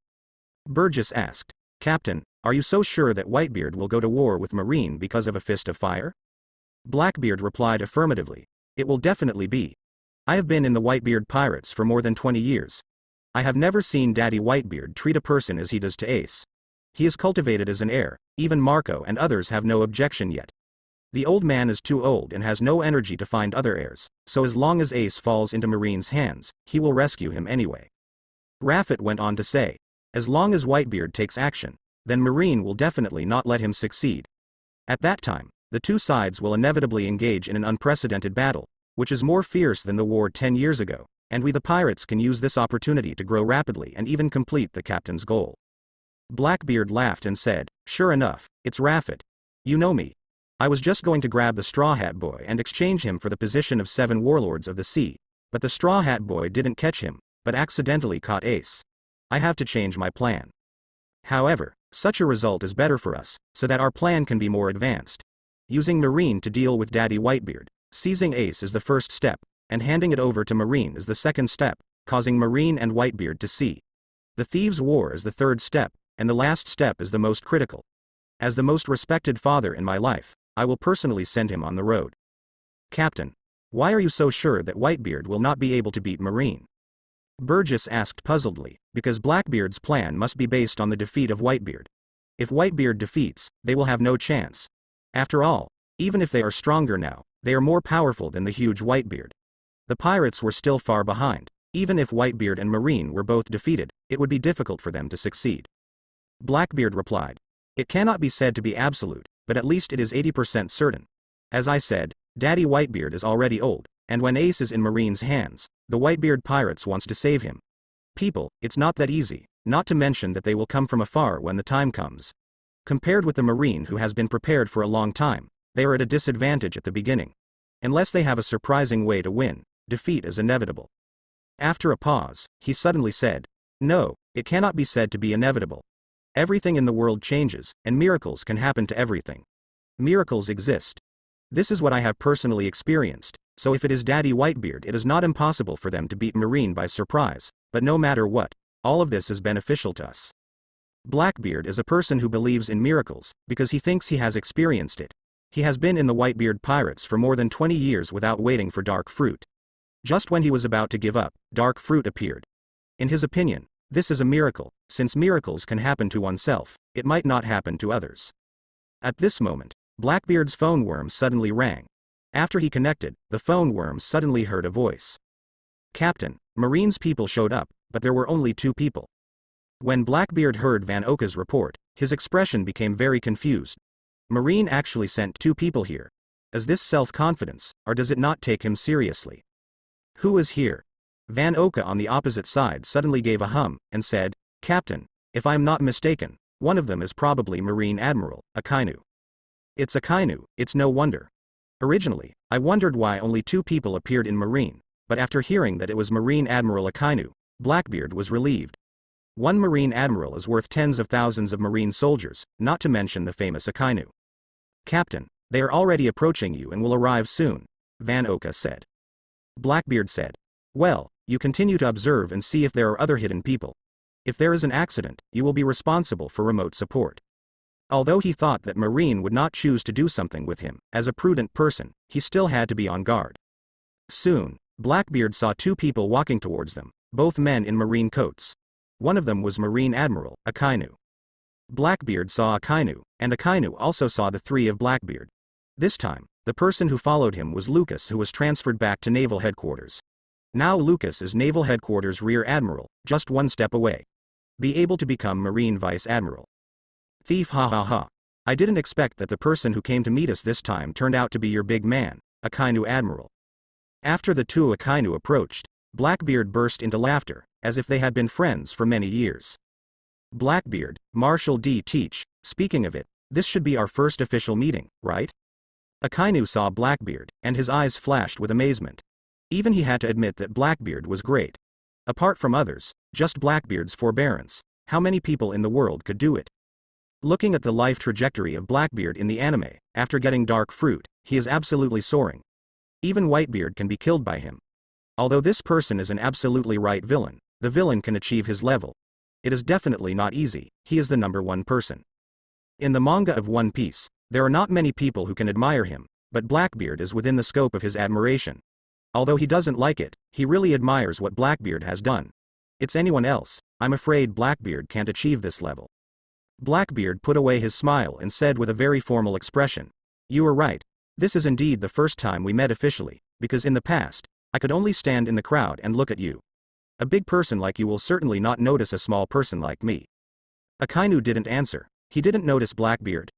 Burgess asked, Captain, are you so sure that Whitebeard will go to war with Marine because of a fist of fire? Blackbeard replied affirmatively, it will definitely be. I have been in the Whitebeard Pirates for more than 20 years. I have never seen Daddy Whitebeard treat a person as he does to Ace. He is cultivated as an heir, even Marco and others have no objection yet. The old man is too old and has no energy to find other heirs, so as long as Ace falls into Marine's hands, he will rescue him anyway. Raffet went on to say, as long as Whitebeard takes action, then Marine will definitely not let him succeed. At that time, the 2 sides will inevitably engage in an unprecedented battle, which is more fierce than the war 10 years ago, and we the pirates can use this opportunity to grow rapidly and even complete the captain's goal. Blackbeard laughed and said, sure enough, it's Raffet. You know me. I was just going to grab the Straw Hat Boy and exchange him for the position of 7 warlords of the sea, but the Straw Hat Boy didn't catch him, but accidentally caught Ace. I have to change my plan. However, such a result is better for us, so that our plan can be more advanced. Using Marine to deal with Daddy Whitebeard, seizing Ace is the first step, and handing it over to Marine is the second step, causing Marine and Whitebeard to see. The Thieves' War is the third step, and the last step is the most critical. As the most respected father in my life, I will personally send him on the road. Captain, why are you so sure that Whitebeard will not be able to beat Marine? Burgess asked puzzledly, because Blackbeard's plan must be based on the defeat of Whitebeard. If Whitebeard defeats, they will have no chance. After all, even if they are stronger now, they are more powerful than the huge Whitebeard. The pirates were still far behind. Even if Whitebeard and Marine were both defeated, it would be difficult for them to succeed. Blackbeard replied, it cannot be said to be absolute, but at least it is 80% certain. As I said, Daddy Whitebeard is already old, and when Ace is in Marine's hands, the Whitebeard Pirates wants to save him. People, it's not that easy, not to mention that they will come from afar when the time comes. Compared with the Marine who has been prepared for a long time, they are at a disadvantage at the beginning. Unless they have a surprising way to win, defeat is inevitable. After a pause, he suddenly said, no, it cannot be said to be inevitable. Everything in the world changes, and miracles can happen to everything. Miracles exist. This is what I have personally experienced, so if it is Daddy Whitebeard, it is not impossible for them to beat Marine by surprise, but no matter what, all of this is beneficial to us. Blackbeard is a person who believes in miracles, because he thinks he has experienced it. He has been in the Whitebeard Pirates for more than 20 years without waiting for dark fruit. Just when he was about to give up, dark fruit appeared. In his opinion, this is a miracle, since miracles can happen to oneself, it might not happen to others. At this moment, Blackbeard's phone worm suddenly rang. After he connected, the phone worm suddenly heard a voice. Captain, Marine's people showed up, but there were only 2 people. When Blackbeard heard Van Oka's report, his expression became very confused. Marine actually sent 2 people here. Is this self-confidence, or does it not take him seriously? Who is here? Van Oka on the opposite side suddenly gave a hum, and said, Captain, if I am not mistaken, one of them is probably Marine Admiral Akainu. It's Akainu, it's no wonder. Originally, I wondered why only 2 people appeared in Marine, but after hearing that it was Marine Admiral Akainu, Blackbeard was relieved. One Marine Admiral is worth tens of thousands of Marine soldiers, not to mention the famous Akainu. Captain, they are already approaching you and will arrive soon, Van Oka said. Blackbeard said, well, you continue to observe and see if there are other hidden people. If there is an accident, you will be responsible for remote support. Although he thought that Marine would not choose to do something with him, as a prudent person, he still had to be on guard. Soon, Blackbeard saw 2 people walking towards them, both men in Marine coats. One of them was Marine Admiral Akainu. Blackbeard saw Akainu, and Akainu also saw the 3 of Blackbeard. This time, the person who followed him was Lucas, who was transferred back to Naval Headquarters. Now Lucas is Naval Headquarters Rear Admiral, just 1 step away. Be able to become Marine Vice Admiral. Thief ha ha ha. I didn't expect that the person who came to meet us this time turned out to be your big man, Akainu Admiral. After the two Akainu approached, Blackbeard burst into laughter, as if they had been friends for many years. Blackbeard, Marshall D. Teach, speaking of it, this should be our first official meeting, right? Akainu saw Blackbeard, and his eyes flashed with amazement. Even he had to admit that Blackbeard was great. Apart from others, just Blackbeard's forbearance, how many people in the world could do it? Looking at the life trajectory of Blackbeard in the anime, after getting dark fruit, he is absolutely soaring. Even Whitebeard can be killed by him. Although this person is an absolutely right villain, the villain can achieve his level. It is definitely not easy, he is the #1 person. In the manga of One Piece, there are not many people who can admire him, but Blackbeard is within the scope of his admiration. Although he doesn't like it, he really admires what Blackbeard has done. It's anyone else, I'm afraid Blackbeard can't achieve this level. Blackbeard put away his smile and said with a very formal expression, "You are right. This is indeed the first time we met officially, because in the past, I could only stand in the crowd and look at you. A big person like you will certainly not notice a small person like me." Akainu didn't answer. He didn't notice Blackbeard.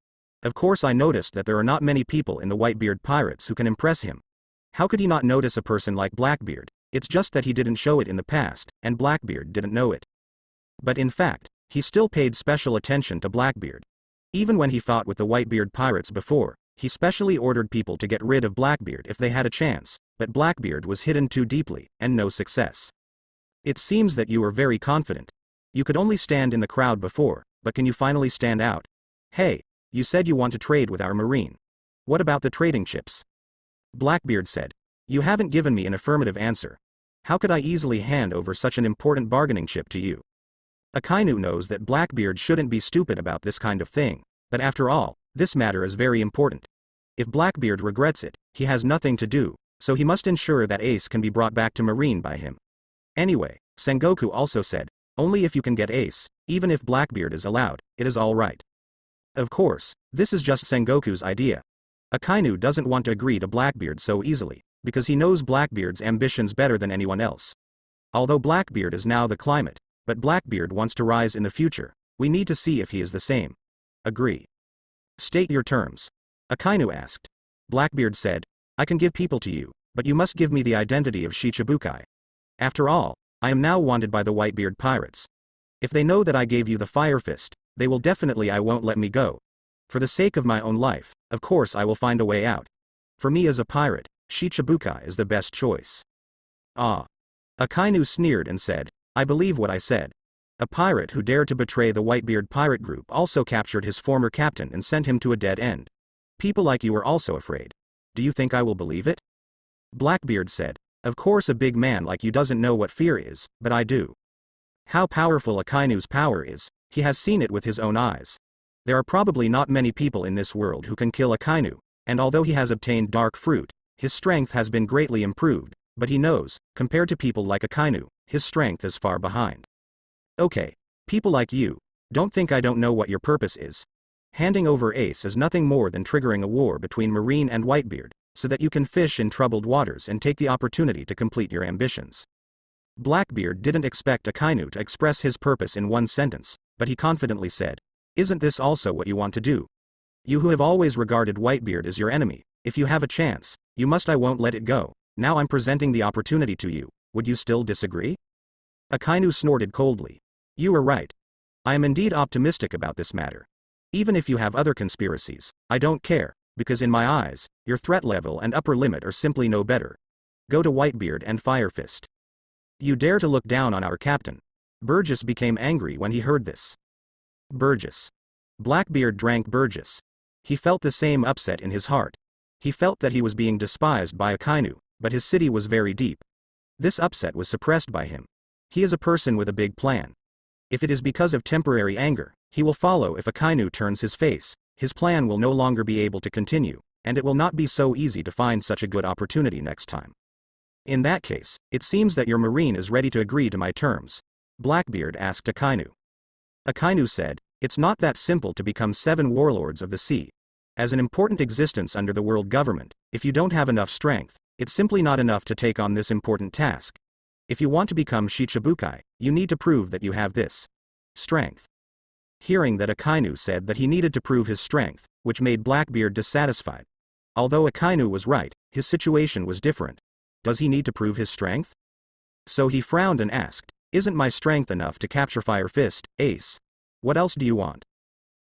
Of course I noticed that there are not many people in the Whitebeard Pirates who can impress him. How could he not notice a person like Blackbeard? It's just that he didn't show it in the past, and Blackbeard didn't know it. But in fact, he still paid special attention to Blackbeard. Even when he fought with the Whitebeard Pirates before, he specially ordered people to get rid of Blackbeard if they had a chance, but Blackbeard was hidden too deeply, and no success. It seems that you are very confident. You could only stand in the crowd before, but can you finally stand out? Hey, you said you want to trade with our marine. What about the trading chips? Blackbeard said. You haven't given me an affirmative answer. How could I easily hand over such an important bargaining chip to you? Akainu knows that Blackbeard shouldn't be stupid about this kind of thing, but after all, this matter is very important. If Blackbeard regrets it, he has nothing to do, so he must ensure that Ace can be brought back to Marine by him. Anyway, Sengoku also said, only if you can get Ace, even if Blackbeard is allowed, it is all right. Of course, this is just Sengoku's idea. Akainu doesn't want to agree to Blackbeard so easily, because he knows Blackbeard's ambitions better than anyone else. Although Blackbeard is now the climate, but Blackbeard wants to rise in the future, we need to see if he is the same. Agree. State your terms. Akainu asked. Blackbeard said, I can give people to you, but you must give me the identity of Shichibukai. After all, I am now wanted by the Whitebeard Pirates. If they know that I gave you the Fire Fist, they will definitely won't let me go. For the sake of my own life, of course I will find a way out. For me as a pirate, Shichibukai is the best choice. Ah. Akainu sneered and said, I believe what I said. A pirate who dared to betray the Whitebeard pirate group also captured his former captain and sent him to a dead end. People like you are also afraid. Do you think I will believe it? Blackbeard said, of course a big man like you doesn't know what fear is, but I do. How powerful Akainu's power is, he has seen it with his own eyes. There are probably not many people in this world who can kill Akainu, and although he has obtained dark fruit, his strength has been greatly improved, but he knows, compared to people like Akainu, his strength is far behind. Okay, people like you, don't think I don't know what your purpose is. Handing over Ace is nothing more than triggering a war between Marine and Whitebeard, so that you can fish in troubled waters and take the opportunity to complete your ambitions. Blackbeard didn't expect Akainu to express his purpose in one sentence, but he confidently said, isn't this also what you want to do? You who have always regarded Whitebeard as your enemy, if you have a chance, you must I won't let it go. Now I'm presenting the opportunity to you, would you still disagree? Akainu snorted coldly. You are right. I am indeed optimistic about this matter. Even if you have other conspiracies, I don't care, because in my eyes, your threat level and upper limit are simply no better. Go to Whitebeard and Fire Fist. You dare to look down on our captain. Burgess became angry when he heard this. Burgess. Blackbeard drank Burgess. He felt the same upset in his heart. He felt that he was being despised by Akainu, but his city was very deep. This upset was suppressed by him. He is a person with a big plan. If it is because of temporary anger, he will follow if Akainu turns his face, his plan will no longer be able to continue, and it will not be so easy to find such a good opportunity next time. In that case, it seems that your marine is ready to agree to my terms. Blackbeard asked Akainu. Akainu said, it's not that simple to become 7 warlords of the sea. As an important existence under the world government, if you don't have enough strength, it's simply not enough to take on this important task. If you want to become Shichibukai, you need to prove that you have this strength. Hearing that Akainu said that he needed to prove his strength, which made Blackbeard dissatisfied. Although Akainu was right, his situation was different. Does he need to prove his strength? So he frowned and asked, "Isn't my strength enough to capture Fire Fist, Ace? What else do you want?"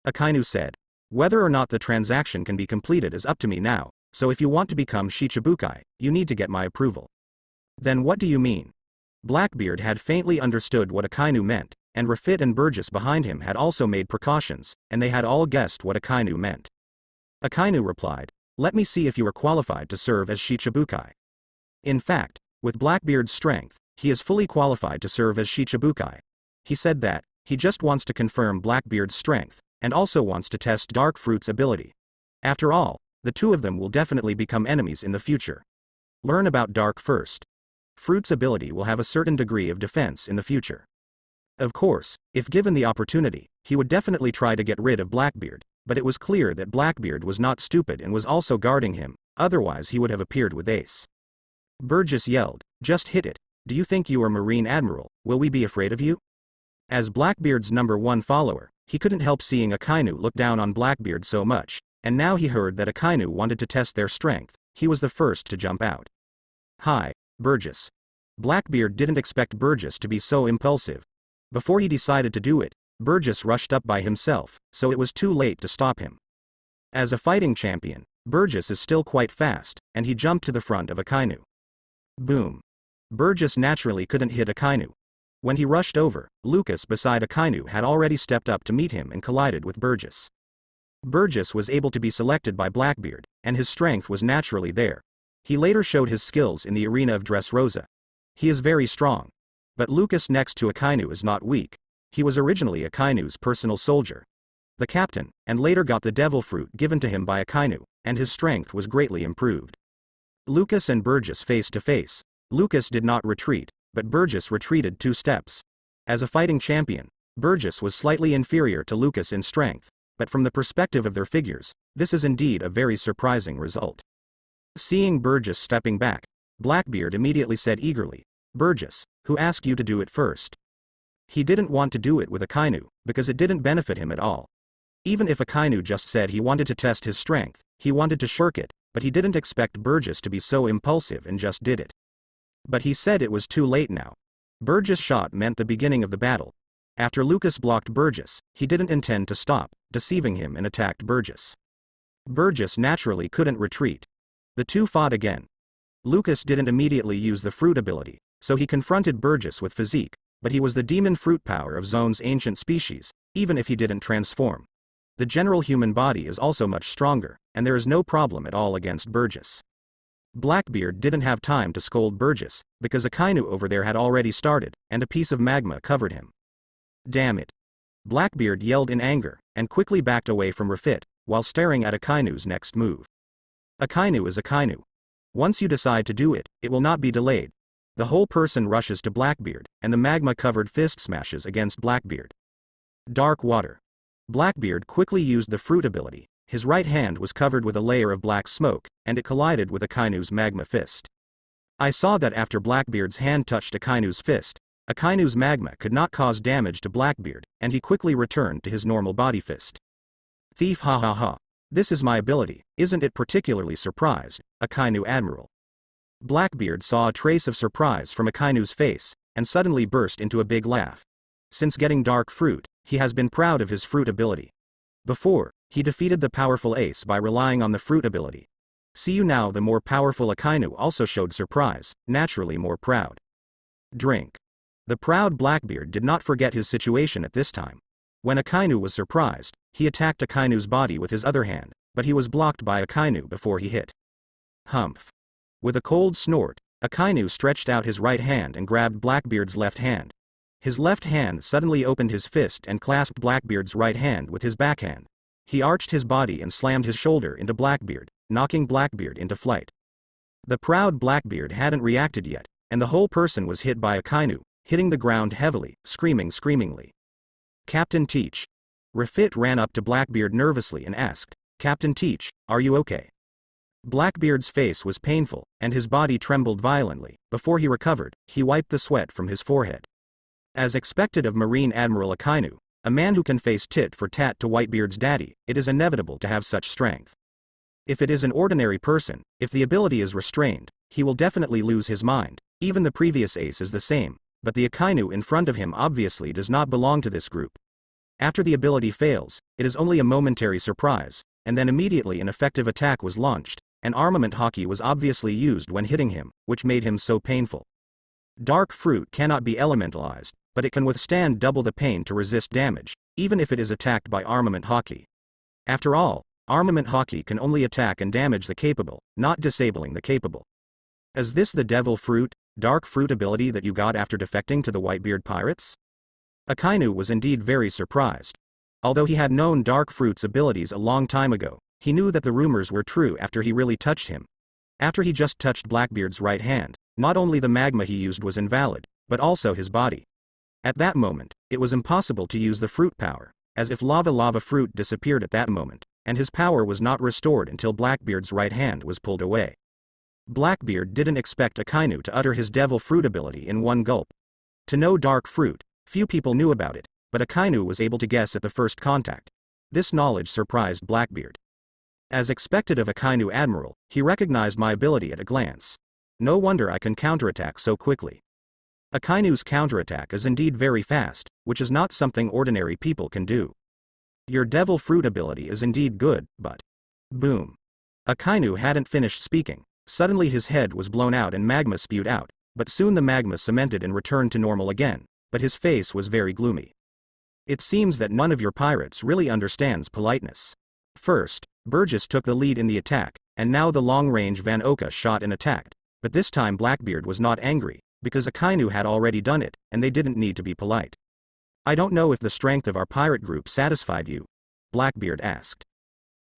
Akainu said, "Whether or not the transaction can be completed is up to me now, so if you want to become Shichibukai, you need to get my approval." "Then what do you mean?" Blackbeard had faintly understood what Akainu meant, and Rafit and Burgess behind him had also made precautions, and they had all guessed what Akainu meant. Akainu replied, "Let me see if you are qualified to serve as Shichibukai." In fact, with Blackbeard's strength, he is fully qualified to serve as Shichibukai. He said that, he just wants to confirm Blackbeard's strength, and also wants to test Dark Fruit's ability. After all, the two of them will definitely become enemies in the future. Learn about Dark first. Fruit's ability will have a certain degree of defense in the future. Of course, if given the opportunity, he would definitely try to get rid of Blackbeard, but it was clear that Blackbeard was not stupid and was also guarding him, otherwise he would have appeared with Ace. Burgess yelled, "Just hit it. Do you think you are Marine Admiral? Will we be afraid of you?" As Blackbeard's #1 follower, he couldn't help seeing Akainu look down on Blackbeard so much, and now he heard that Akainu wanted to test their strength. He was the first to jump out. "Hi, Burgess." Blackbeard didn't expect Burgess to be so impulsive. Before he decided to do it, Burgess rushed up by himself, so it was too late to stop him. As a fighting champion, Burgess is still quite fast, and he jumped to the front of Akainu. Boom. Burgess naturally couldn't hit Akainu. When he rushed over, Lucas beside Akainu had already stepped up to meet him and collided with Burgess. Burgess was able to be selected by Blackbeard, and his strength was naturally there. He later showed his skills in the arena of Dressrosa. He is very strong. But Lucas next to Akainu is not weak. He was originally Akainu's personal soldier. The captain, and later got the devil fruit given to him by Akainu, and his strength was greatly improved. Lucas and Burgess face to face. Lucas did not retreat, but Burgess retreated 2 steps. As a fighting champion, Burgess was slightly inferior to Lucas in strength, but from the perspective of their figures, this is indeed a very surprising result. Seeing Burgess stepping back, Blackbeard immediately said eagerly, "Burgess, who asked you to do it first?" He didn't want to do it with Akainu, because it didn't benefit him at all. Even if Akainu just said he wanted to test his strength, he wanted to shirk it, but he didn't expect Burgess to be so impulsive and just did it. But he said it was too late now. Burgess' shot meant the beginning of the battle. After Lucas blocked Burgess, he didn't intend to stop, deceiving him and attacked Burgess. Burgess naturally couldn't retreat. The two fought again. Lucas didn't immediately use the fruit ability, so he confronted Burgess with physique, but he was the demon fruit power of Zone's ancient species, even if he didn't transform. The general human body is also much stronger, and there is no problem at all against Burgess. Blackbeard didn't have time to scold Burgess, because Akainu over there had already started, and a piece of magma covered him. "Damn it." Blackbeard yelled in anger, and quickly backed away from Rafit, while staring at Akainu's next move. Akainu is Akainu. Once you decide to do it, it will not be delayed. The whole person rushes to Blackbeard, and the magma-covered fist smashes against Blackbeard. Dark water. Blackbeard quickly used the fruit ability. His right hand was covered with a layer of black smoke, and it collided with Akainu's magma fist. I saw that after Blackbeard's hand touched Akainu's fist, Akainu's magma could not cause damage to Blackbeard, and he quickly returned to his normal body fist. Thief, ha ha ha. This is my ability, isn't it particularly surprised, Akainu Admiral? Blackbeard saw a trace of surprise from Akainu's face, and suddenly burst into a big laugh. Since getting dark fruit, he has been proud of his fruit ability. Before, he defeated the powerful Ace by relying on the fruit ability. See you now. The more powerful Akainu also showed surprise, naturally more proud. Drink. The proud Blackbeard did not forget his situation at this time. When Akainu was surprised, he attacked Akainu's body with his other hand, but he was blocked by Akainu before he hit. Humph. With a cold snort, Akainu stretched out his right hand and grabbed Blackbeard's left hand. His left hand suddenly opened his fist and clasped Blackbeard's right hand with his backhand. He arched his body and slammed his shoulder into Blackbeard, knocking Blackbeard into flight. The proud Blackbeard hadn't reacted yet, and the whole person was hit by Akainu, hitting the ground heavily, screaming screamingly. Captain Teach. Rafit ran up to Blackbeard nervously and asked, "Captain Teach, are you okay?" Blackbeard's face was painful, and his body trembled violently. Before he recovered, he wiped the sweat from his forehead. As expected of Marine Admiral Akainu, a man who can face tit for tat to Whitebeard's daddy, it is inevitable to have such strength. If it is an ordinary person, if the ability is restrained, he will definitely lose his mind. Even the previous ace is the same, but the Akainu in front of him obviously does not belong to this group. After the ability fails, it is only a momentary surprise, and then immediately an effective attack was launched, and armament hockey was obviously used when hitting him, which made him so painful. Dark fruit cannot be elementalized, but it can withstand double the pain to resist damage, even if it is attacked by armament hockey. After all, armament hockey can only attack and damage the capable, not disabling the capable. Is this the devil fruit, dark fruit ability that you got after defecting to the Whitebeard pirates? Akainu was indeed very surprised. Although he had known dark fruit's abilities a long time ago, he knew that the rumors were true after he really touched him. After he just touched Blackbeard's right hand, not only the magma he used was invalid, but also his body. At that moment, it was impossible to use the fruit power, as if lava fruit disappeared at that moment, and his power was not restored until Blackbeard's right hand was pulled away. Blackbeard didn't expect Akainu to utter his devil fruit ability in one gulp. To know dark fruit, few people knew about it, but Akainu was able to guess at the first contact. This knowledge surprised Blackbeard. As expected of Akainu Admiral, he recognized my ability at a glance. No wonder I can counterattack so quickly. Akainu's counterattack is indeed very fast, which is not something ordinary people can do. Your devil fruit ability is indeed good, but... Boom. Akainu hadn't finished speaking. Suddenly his head was blown out and magma spewed out, but soon the magma cemented and returned to normal again, but his face was very gloomy. It seems that none of your pirates really understands politeness. First, Burgess took the lead in the attack, and now the long-range Van Oka shot and attacked, but this time Blackbeard was not angry, because Akainu had already done it, and they didn't need to be polite. I don't know if the strength of our pirate group satisfied you, Blackbeard asked.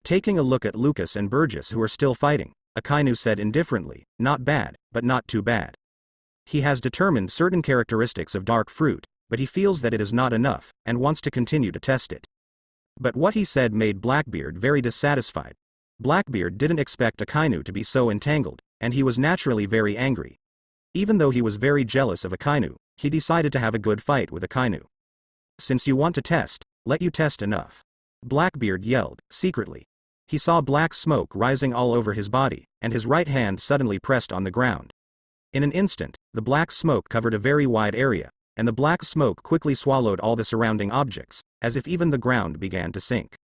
Taking a look at Lucas and Burgess who are still fighting, Akainu said indifferently, not bad, but not too bad. He has determined certain characteristics of dark fruit, but he feels that it is not enough, and wants to continue to test it. But what he said made Blackbeard very dissatisfied. Blackbeard didn't expect Akainu to be so entangled, and he was naturally very angry. Even though he was very jealous of Akainu, he decided to have a good fight with Akainu. Since you want to test, let you test enough. Blackbeard yelled, secretly. He saw black smoke rising all over his body, and his right hand suddenly pressed on the ground. In an instant, the black smoke covered a very wide area, and the black smoke quickly swallowed all the surrounding objects, as if even the ground began to sink.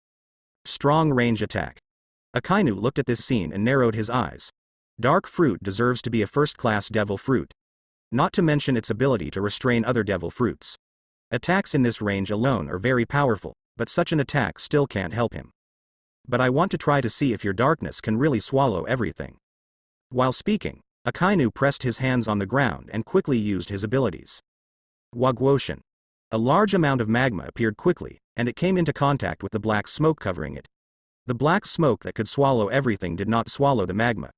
Strong range attack. Akainu looked at this scene and narrowed his eyes. Dark fruit deserves to be a first-class devil fruit. Not to mention its ability to restrain other devil fruits. Attacks in this range alone are very powerful, but such an attack still can't help him. But I want to try to see if your darkness can really swallow everything. While speaking, Akainu pressed his hands on the ground and quickly used his abilities. Wagwoshin. A large amount of magma appeared quickly, and it came into contact with the black smoke covering it. The black smoke that could swallow everything did not swallow the magma.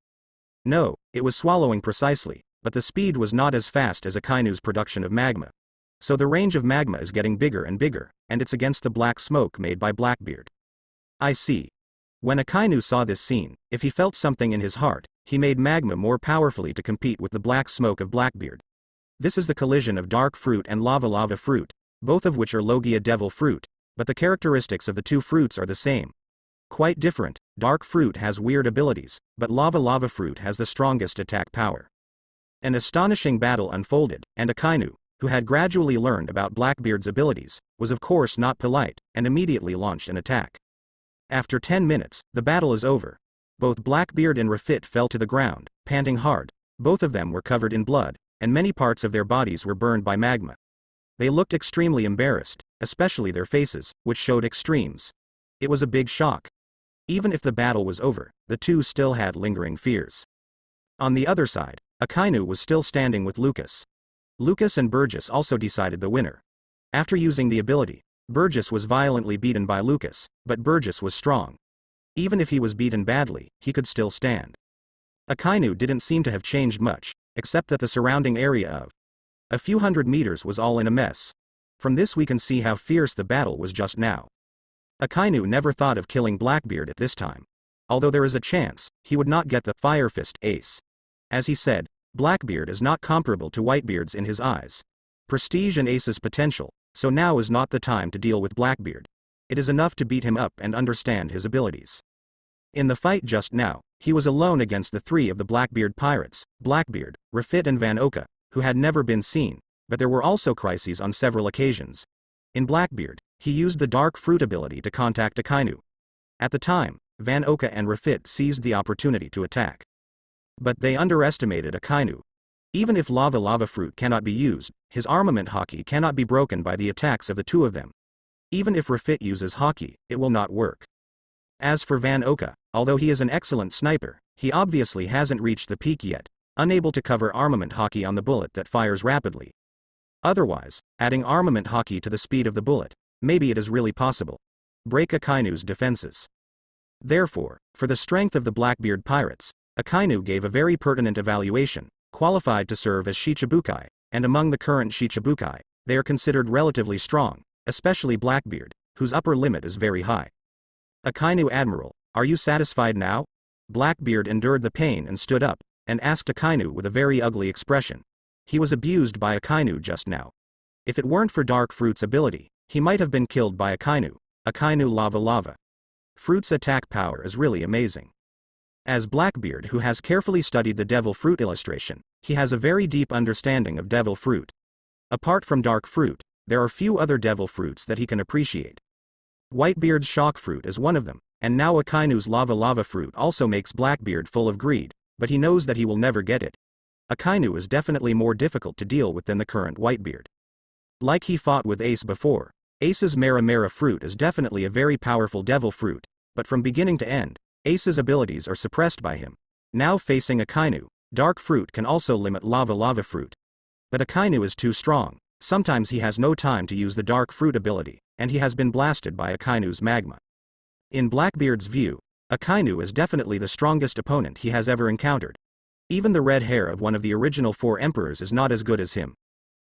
No, it was swallowing precisely, but the speed was not as fast as Akainu's production of magma. So the range of magma is getting bigger and bigger, and it's against the black smoke made by Blackbeard. I see. When Akainu saw this scene, if he felt something in his heart, he made magma more powerfully to compete with the black smoke of Blackbeard. This is the collision of dark fruit and lava fruit, both of which are Logia devil fruit, but the characteristics of the two fruits are the same. Quite different. Dark fruit has weird abilities, but lava fruit has the strongest attack power. An astonishing battle unfolded, and Akainu, who had gradually learned about Blackbeard's abilities, was of course not polite, and immediately launched an attack. After 10 minutes, the battle is over. Both Blackbeard and Rafit fell to the ground, panting hard. Both of them were covered in blood, and many parts of their bodies were burned by magma. They looked extremely embarrassed, especially their faces, which showed extremes. It was a big shock. Even if the battle was over, the two still had lingering fears. On the other side, Akainu was still standing with Lucas. Lucas and Burgess also decided the winner. After using the ability, Burgess was violently beaten by Lucas, but Burgess was strong. Even if he was beaten badly, he could still stand. Akainu didn't seem to have changed much, except that the surrounding area of a few hundred meters was all in a mess. From this we can see how fierce the battle was just now. Akainu never thought of killing Blackbeard at this time. Although there is a chance, he would not get the Fire Fist ace. As he said, Blackbeard is not comparable to Whitebeard's in his eyes. Prestige and Ace's potential, so now is not the time to deal with Blackbeard. It is enough to beat him up and understand his abilities. In the fight just now, he was alone against the three of the Blackbeard pirates, Blackbeard, Rafit and Van Oka, who had never been seen, but there were also crises on several occasions. In Blackbeard, he used the dark fruit ability to contact Akainu. At the time, Van Oka and Rafit seized the opportunity to attack. But they underestimated Akainu. Even if lava fruit cannot be used, his armament hockey cannot be broken by the attacks of the two of them. Even if Rafit uses hockey, it will not work. As for Van Oka, although he is an excellent sniper, he obviously hasn't reached the peak yet, unable to cover armament hockey on the bullet that fires rapidly. Otherwise, adding armament hockey to the speed of the bullet, maybe it is really possible. Break Akainu's defenses. Therefore, for the strength of the Blackbeard pirates, Akainu gave a very pertinent evaluation, qualified to serve as Shichibukai, and among the current Shichibukai, they are considered relatively strong, especially Blackbeard, whose upper limit is very high. Akainu Admiral, are you satisfied now? Blackbeard endured the pain and stood up, and asked Akainu with a very ugly expression. He was abused by Akainu just now. If it weren't for Dark Fruit's ability, he might have been killed by Akainu. Akainu lava. Fruit's attack power is really amazing. As Blackbeard, who has carefully studied the Devil Fruit illustration, he has a very deep understanding of Devil Fruit. Apart from Dark Fruit, there are few other Devil Fruits that he can appreciate. Whitebeard's Shock Fruit is one of them, and now Akainu's lava fruit also makes Blackbeard full of greed, but he knows that he will never get it. Akainu is definitely more difficult to deal with than the current Whitebeard. Like he fought with Ace before, Ace's Mera fruit is definitely a very powerful Devil Fruit, but from beginning to end, Ace's abilities are suppressed by him. Now facing Akainu, Dark Fruit can also limit lava fruit. But Akainu is too strong, sometimes he has no time to use the Dark Fruit ability, and he has been blasted by Akainu's magma. In Blackbeard's view, Akainu is definitely the strongest opponent he has ever encountered. Even the red hair of one of the original 4 emperors is not as good as him.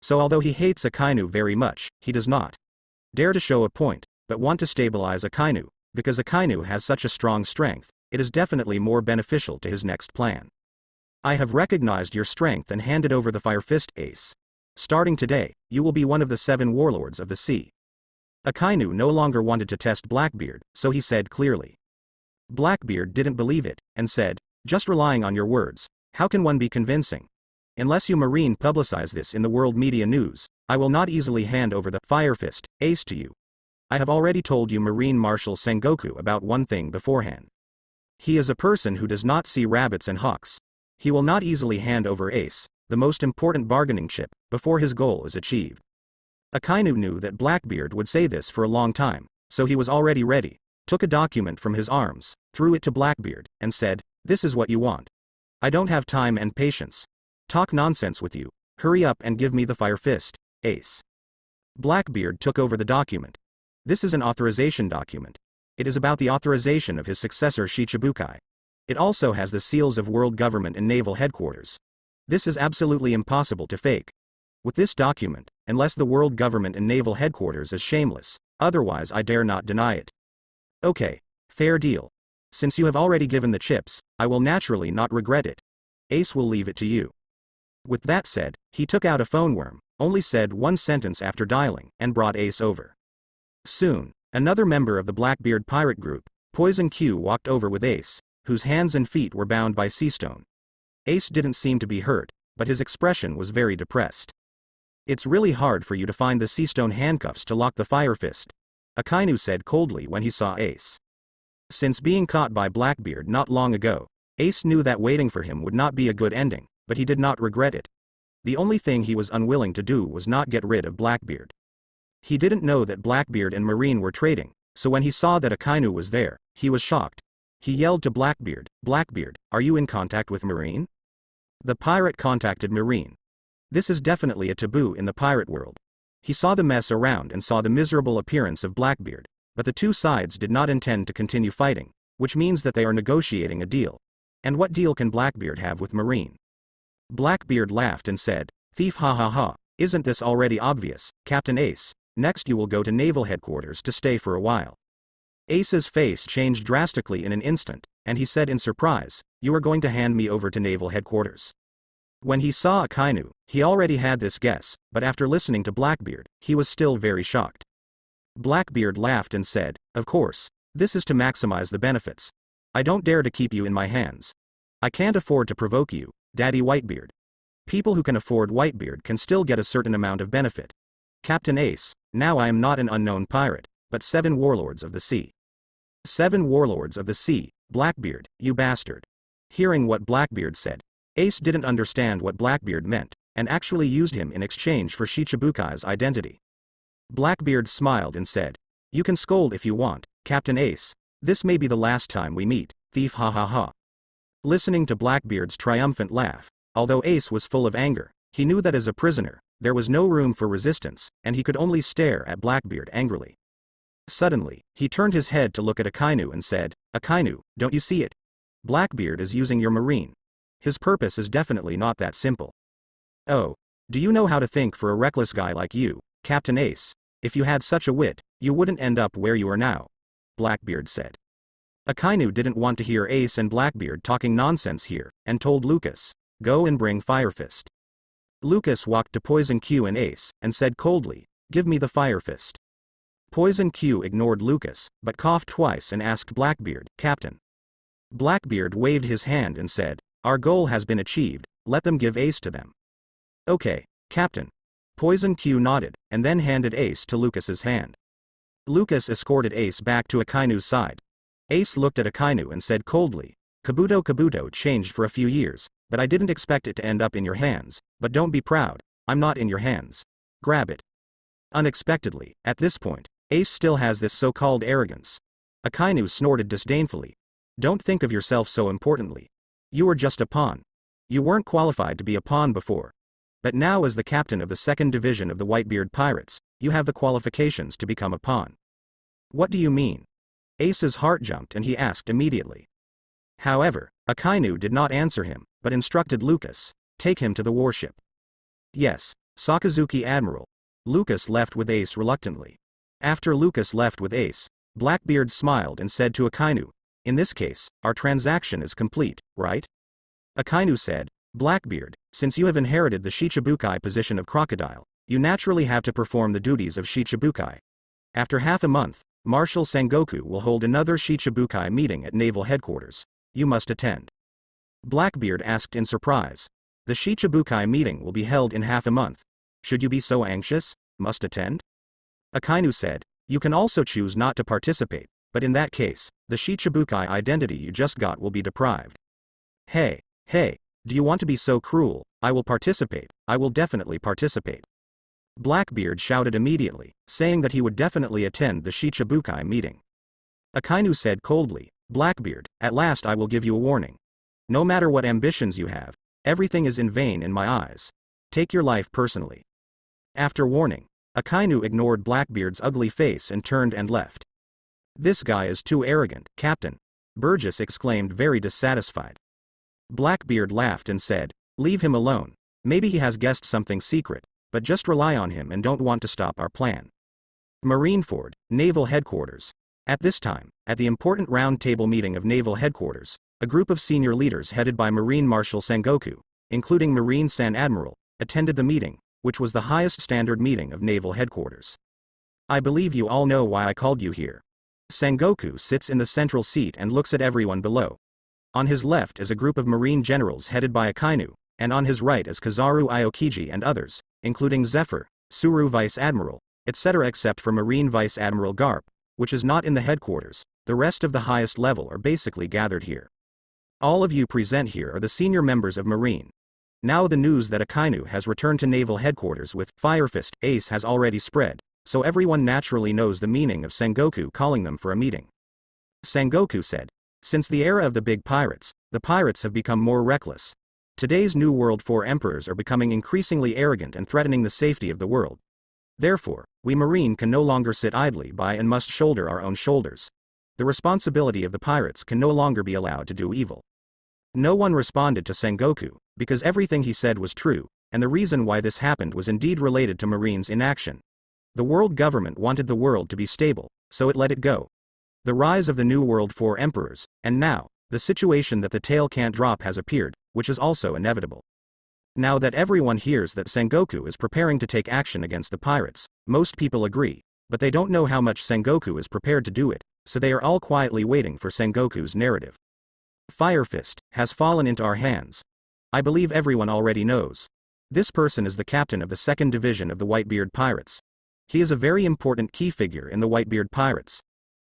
So although he hates Akainu very much, he does not dare to show a point, but want to stabilize Akainu, because Akainu has such a strong strength, it is definitely more beneficial to his next plan. I have recognized your strength and handed over the Fire Fist, Ace. Starting today, you will be one of the 7 warlords of the sea. Akainu no longer wanted to test Blackbeard, so he said clearly. Blackbeard didn't believe it, and said, just relying on your words, how can one be convincing? Unless you Marine publicize this in the world media news, I will not easily hand over the Fire Fist, Ace to you. I have already told you Marine Marshal Sengoku about one thing beforehand. He is a person who does not see rabbits and hawks. He will not easily hand over Ace, the most important bargaining chip, before his goal is achieved. Akainu knew that Blackbeard would say this for a long time, so he was already ready, took a document from his arms, threw it to Blackbeard, and said, this is what you want. I don't have time and patience. Talk nonsense with you. Hurry up and give me the Fire Fist, Ace. Blackbeard took over the document. This is an authorization document. It is about the authorization of his successor Shichibukai. It also has the seals of World Government and Naval Headquarters. This is absolutely impossible to fake. With this document, unless the World Government and Naval Headquarters is shameless, otherwise I dare not deny it. Okay, fair deal. Since you have already given the chips, I will naturally not regret it. Ace will leave it to you. With that said, he took out a phone worm, only said one sentence after dialing, and brought Ace over. Soon, another member of the Blackbeard pirate group, Poison Q, walked over with Ace, whose hands and feet were bound by sea stone. Ace didn't seem to be hurt, but his expression was very depressed. It's really hard for you to find the sea stone handcuffs to lock the Fire Fist, Akainu said coldly when he saw Ace. Since being caught by Blackbeard not long ago, Ace knew that waiting for him would not be a good ending, but he did not regret it. The only thing he was unwilling to do was not get rid of Blackbeard. He didn't know that Blackbeard and Marine were trading, so when he saw that Akainu was there, he was shocked. He yelled to Blackbeard, Blackbeard, are you in contact with Marine? The pirate contacted Marine. This is definitely a taboo in the pirate world. He saw the mess around and saw the miserable appearance of Blackbeard, but the two sides did not intend to continue fighting, which means that they are negotiating a deal. And what deal can Blackbeard have with Marine? Blackbeard laughed and said, thief, ha ha ha, isn't this already obvious, Captain Ace? Next you will go to Naval Headquarters to stay for a while. Ace's face changed drastically in an instant, and he said in surprise, you are going to hand me over to Naval Headquarters. When he saw Akainu, he already had this guess, but after listening to Blackbeard, he was still very shocked. Blackbeard laughed and said, of course, this is to maximize the benefits. I don't dare to keep you in my hands. I can't afford to provoke you, Daddy Whitebeard. People who can afford Whitebeard can still get a certain amount of benefit. Captain Ace, now I am not an unknown pirate, but 7 warlords of the sea. 7 warlords of the sea, Blackbeard, you bastard. Hearing what Blackbeard said, Ace didn't understand what Blackbeard meant, and actually used him in exchange for Shichibukai's identity. Blackbeard smiled and said, "You can scold if you want, Captain Ace. This may be the last time we meet, thief, ha ha ha." Listening to Blackbeard's triumphant laugh, although Ace was full of anger, he knew that as a prisoner, there was no room for resistance, and he could only stare at Blackbeard angrily. Suddenly, he turned his head to look at Akainu and said, "Akainu, don't you see it? Blackbeard is using your marine. His purpose is definitely not that simple." "Oh, do you know how to think for a reckless guy like you, Captain Ace? If you had such a wit, you wouldn't end up where you are now," Blackbeard said. Akainu didn't want to hear Ace and Blackbeard talking nonsense here, and told Lucas, "Go and bring Firefist." Lucas walked to Poison Q and Ace, and said coldly, "Give me the Firefist." Poison Q ignored Lucas, but coughed twice and asked Blackbeard, "Captain." Blackbeard waved his hand and said, "Our goal has been achieved, let them give Ace to them." "Okay, Captain." Poison Q nodded, and then handed Ace to Lucas's hand. Lucas escorted Ace back to Akainu's side. Ace looked at Akainu and said coldly, Kabuto changed for a few years, but I didn't expect it to end up in your hands, but don't be proud, I'm not in your hands. Grab it." Unexpectedly, at this point, Ace still has this so-called arrogance. Akainu snorted disdainfully. "Don't think of yourself so importantly. You were just a pawn. You weren't qualified to be a pawn before. But now as the captain of the 2nd Division of the Whitebeard Pirates, you have the qualifications to become a pawn." "What do you mean?" Ace's heart jumped and he asked immediately. However, Akainu did not answer him, but instructed Lucas, "Take him to the warship." "Yes, Sakazuki Admiral." Lucas left with Ace reluctantly. After Lucas left with Ace, Blackbeard smiled and said to Akainu, "In this case, our transaction is complete, right?" Akainu said, "Blackbeard, since you have inherited the Shichibukai position of Crocodile, you naturally have to perform the duties of Shichibukai. After half a month, Marshal Sengoku will hold another Shichibukai meeting at Naval Headquarters. You must attend." Blackbeard asked in surprise, "The Shichibukai meeting will be held in half a month. Should you be so anxious, must attend?" Akainu said, "You can also choose not to participate, but in that case, the Shichibukai identity you just got will be deprived." Hey, do you want to be so cruel? I will participate, I will definitely participate." Blackbeard shouted immediately, saying that he would definitely attend the Shichibukai meeting. Akainu said coldly, "Blackbeard, at last I will give you a warning. No matter what ambitions you have, everything is in vain in my eyes. Take your life personally." After warning, Akainu ignored Blackbeard's ugly face and turned and left. "This guy is too arrogant, Captain," Burgess exclaimed very dissatisfied. Blackbeard laughed and said, "Leave him alone. Maybe he has guessed something secret, but just rely on him and don't want to stop our plan." Marineford, Naval Headquarters. At this time, at the important round-table meeting of Naval Headquarters, a group of senior leaders headed by Marine Marshal Sengoku, including Marine San Admiral, attended the meeting, which was the highest standard meeting of Naval Headquarters. "I believe you all know why I called you here." Sengoku sits in the central seat and looks at everyone below. On his left is a group of Marine generals headed by Akainu, and on his right is Kizaru Aokiji and others, including Zephyr, Suru Vice Admiral, etc. Except for Marine Vice Admiral Garp, which is not in the headquarters, the rest of the highest level are basically gathered here. All of you present here are the senior members of Marine. Now the news that Akainu has returned to Naval Headquarters with Firefist Ace has already spread, so everyone naturally knows the meaning of Sengoku calling them for a meeting. Sengoku said, "Since the era of the big pirates, the pirates have become more reckless. Today's New World 4 emperors are becoming increasingly arrogant and threatening the safety of the world. Therefore, we Marine can no longer sit idly by and must shoulder our own shoulders. The responsibility of the pirates can no longer be allowed to do evil." No one responded to Sengoku, because everything he said was true, and the reason why this happened was indeed related to Marines' inaction. The world government wanted the world to be stable, so it let it go. The rise of the New World 4 emperors, and now, the situation that the tail can't drop has appeared, which is also inevitable. Now that everyone hears that Sengoku is preparing to take action against the pirates, most people agree, but they don't know how much Sengoku is prepared to do it, so they are all quietly waiting for Sengoku's narrative. Fire Fist has fallen into our hands. I believe everyone already knows. This person is the captain of the 2nd Division of the Whitebeard Pirates. He is a very important key figure in the Whitebeard Pirates.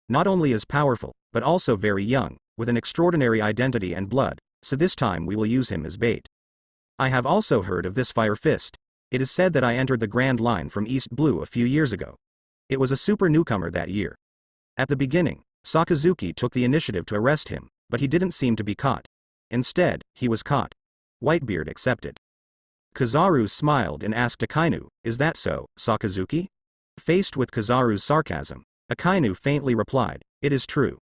Not only is powerful, but also very young, with an extraordinary identity and blood, so this time we will use him as bait. I have also heard of this Fire Fist. It is said that I entered the Grand Line from East Blue a few years ago. It was a super newcomer that year. At the beginning, Sakazuki took the initiative to arrest him, but he didn't seem to be caught. Instead, he was caught. Whitebeard accepted. Kizaru smiled and asked Akainu, "Is that so, Sakazuki?" Faced with Kizaru's sarcasm, Akainu faintly replied, "It is true."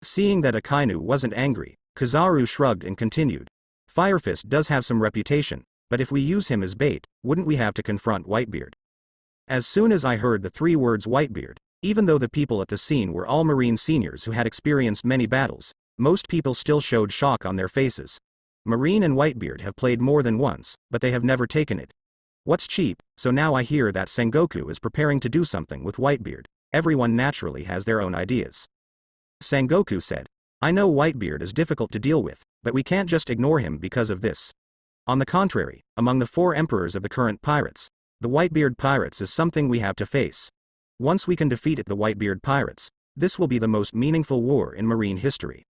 Seeing that Akainu wasn't angry, Kizaru shrugged and continued, "Fire Fist does have some reputation, but if we use him as bait, wouldn't we have to confront Whitebeard?" As soon as I heard the 3 words Whitebeard, even though the people at the scene were all Marine seniors who had experienced many battles, most people still showed shock on their faces. Marine and Whitebeard have played more than once, but they have never taken it. What's cheap? So now I hear that Sengoku is preparing to do something with Whitebeard. Everyone naturally has their own ideas. Sengoku said, "I know Whitebeard is difficult to deal with, but we can't just ignore him because of this. On the contrary, among the 4 emperors of the current pirates, the Whitebeard Pirates is something we have to face. Once we can defeat the Whitebeard Pirates, this will be the most meaningful war in Marine history."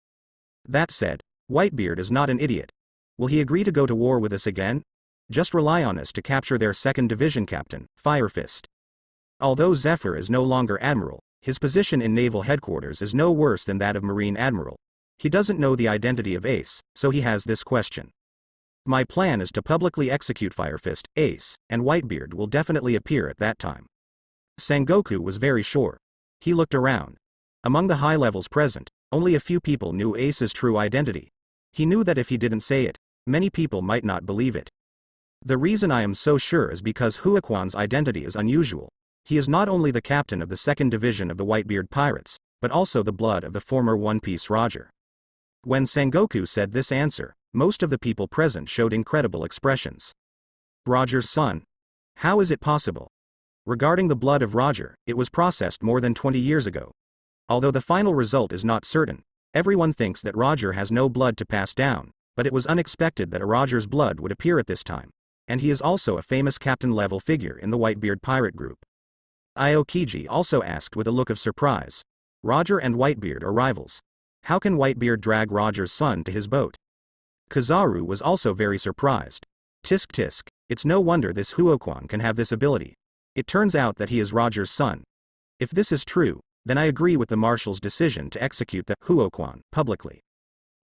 That said, Whitebeard is not an idiot. Will he agree to go to war with us again? Just rely on us to capture their 2nd Division captain, Fire Fist. Although Zephyr is no longer admiral, his position in naval headquarters is no worse than that of Marine admiral. He doesn't know the identity of Ace, so he has this question. My plan is to publicly execute Fire Fist, Ace, and Whitebeard will definitely appear at that time. Sengoku was very sure. He looked around. Among the high levels present, only a few people knew Ace's true identity. He knew that if he didn't say it, many people might not believe it. The reason I am so sure is because Huaquan's identity is unusual. He is not only the captain of the 2nd Division of the Whitebeard Pirates, but also the blood of the former One Piece Roger. When Sengoku said this answer, most of the people present showed incredible expressions. Roger's son? How is it possible? Regarding the blood of Roger, it was processed more than 20 years ago. Although the final result is not certain, everyone thinks that Roger has no blood to pass down, but it was unexpected that a Roger's blood would appear at this time. And he is also a famous captain-level figure in the Whitebeard pirate group. Aokiji also asked with a look of surprise. Roger and Whitebeard are rivals. How can Whitebeard drag Roger's son to his boat? Kizaru was also very surprised. Tisk tisk, it's no wonder this Huaquan can have this ability. It turns out that he is Roger's son. If this is true, then I agree with the marshal's decision to execute the Huaquan publicly.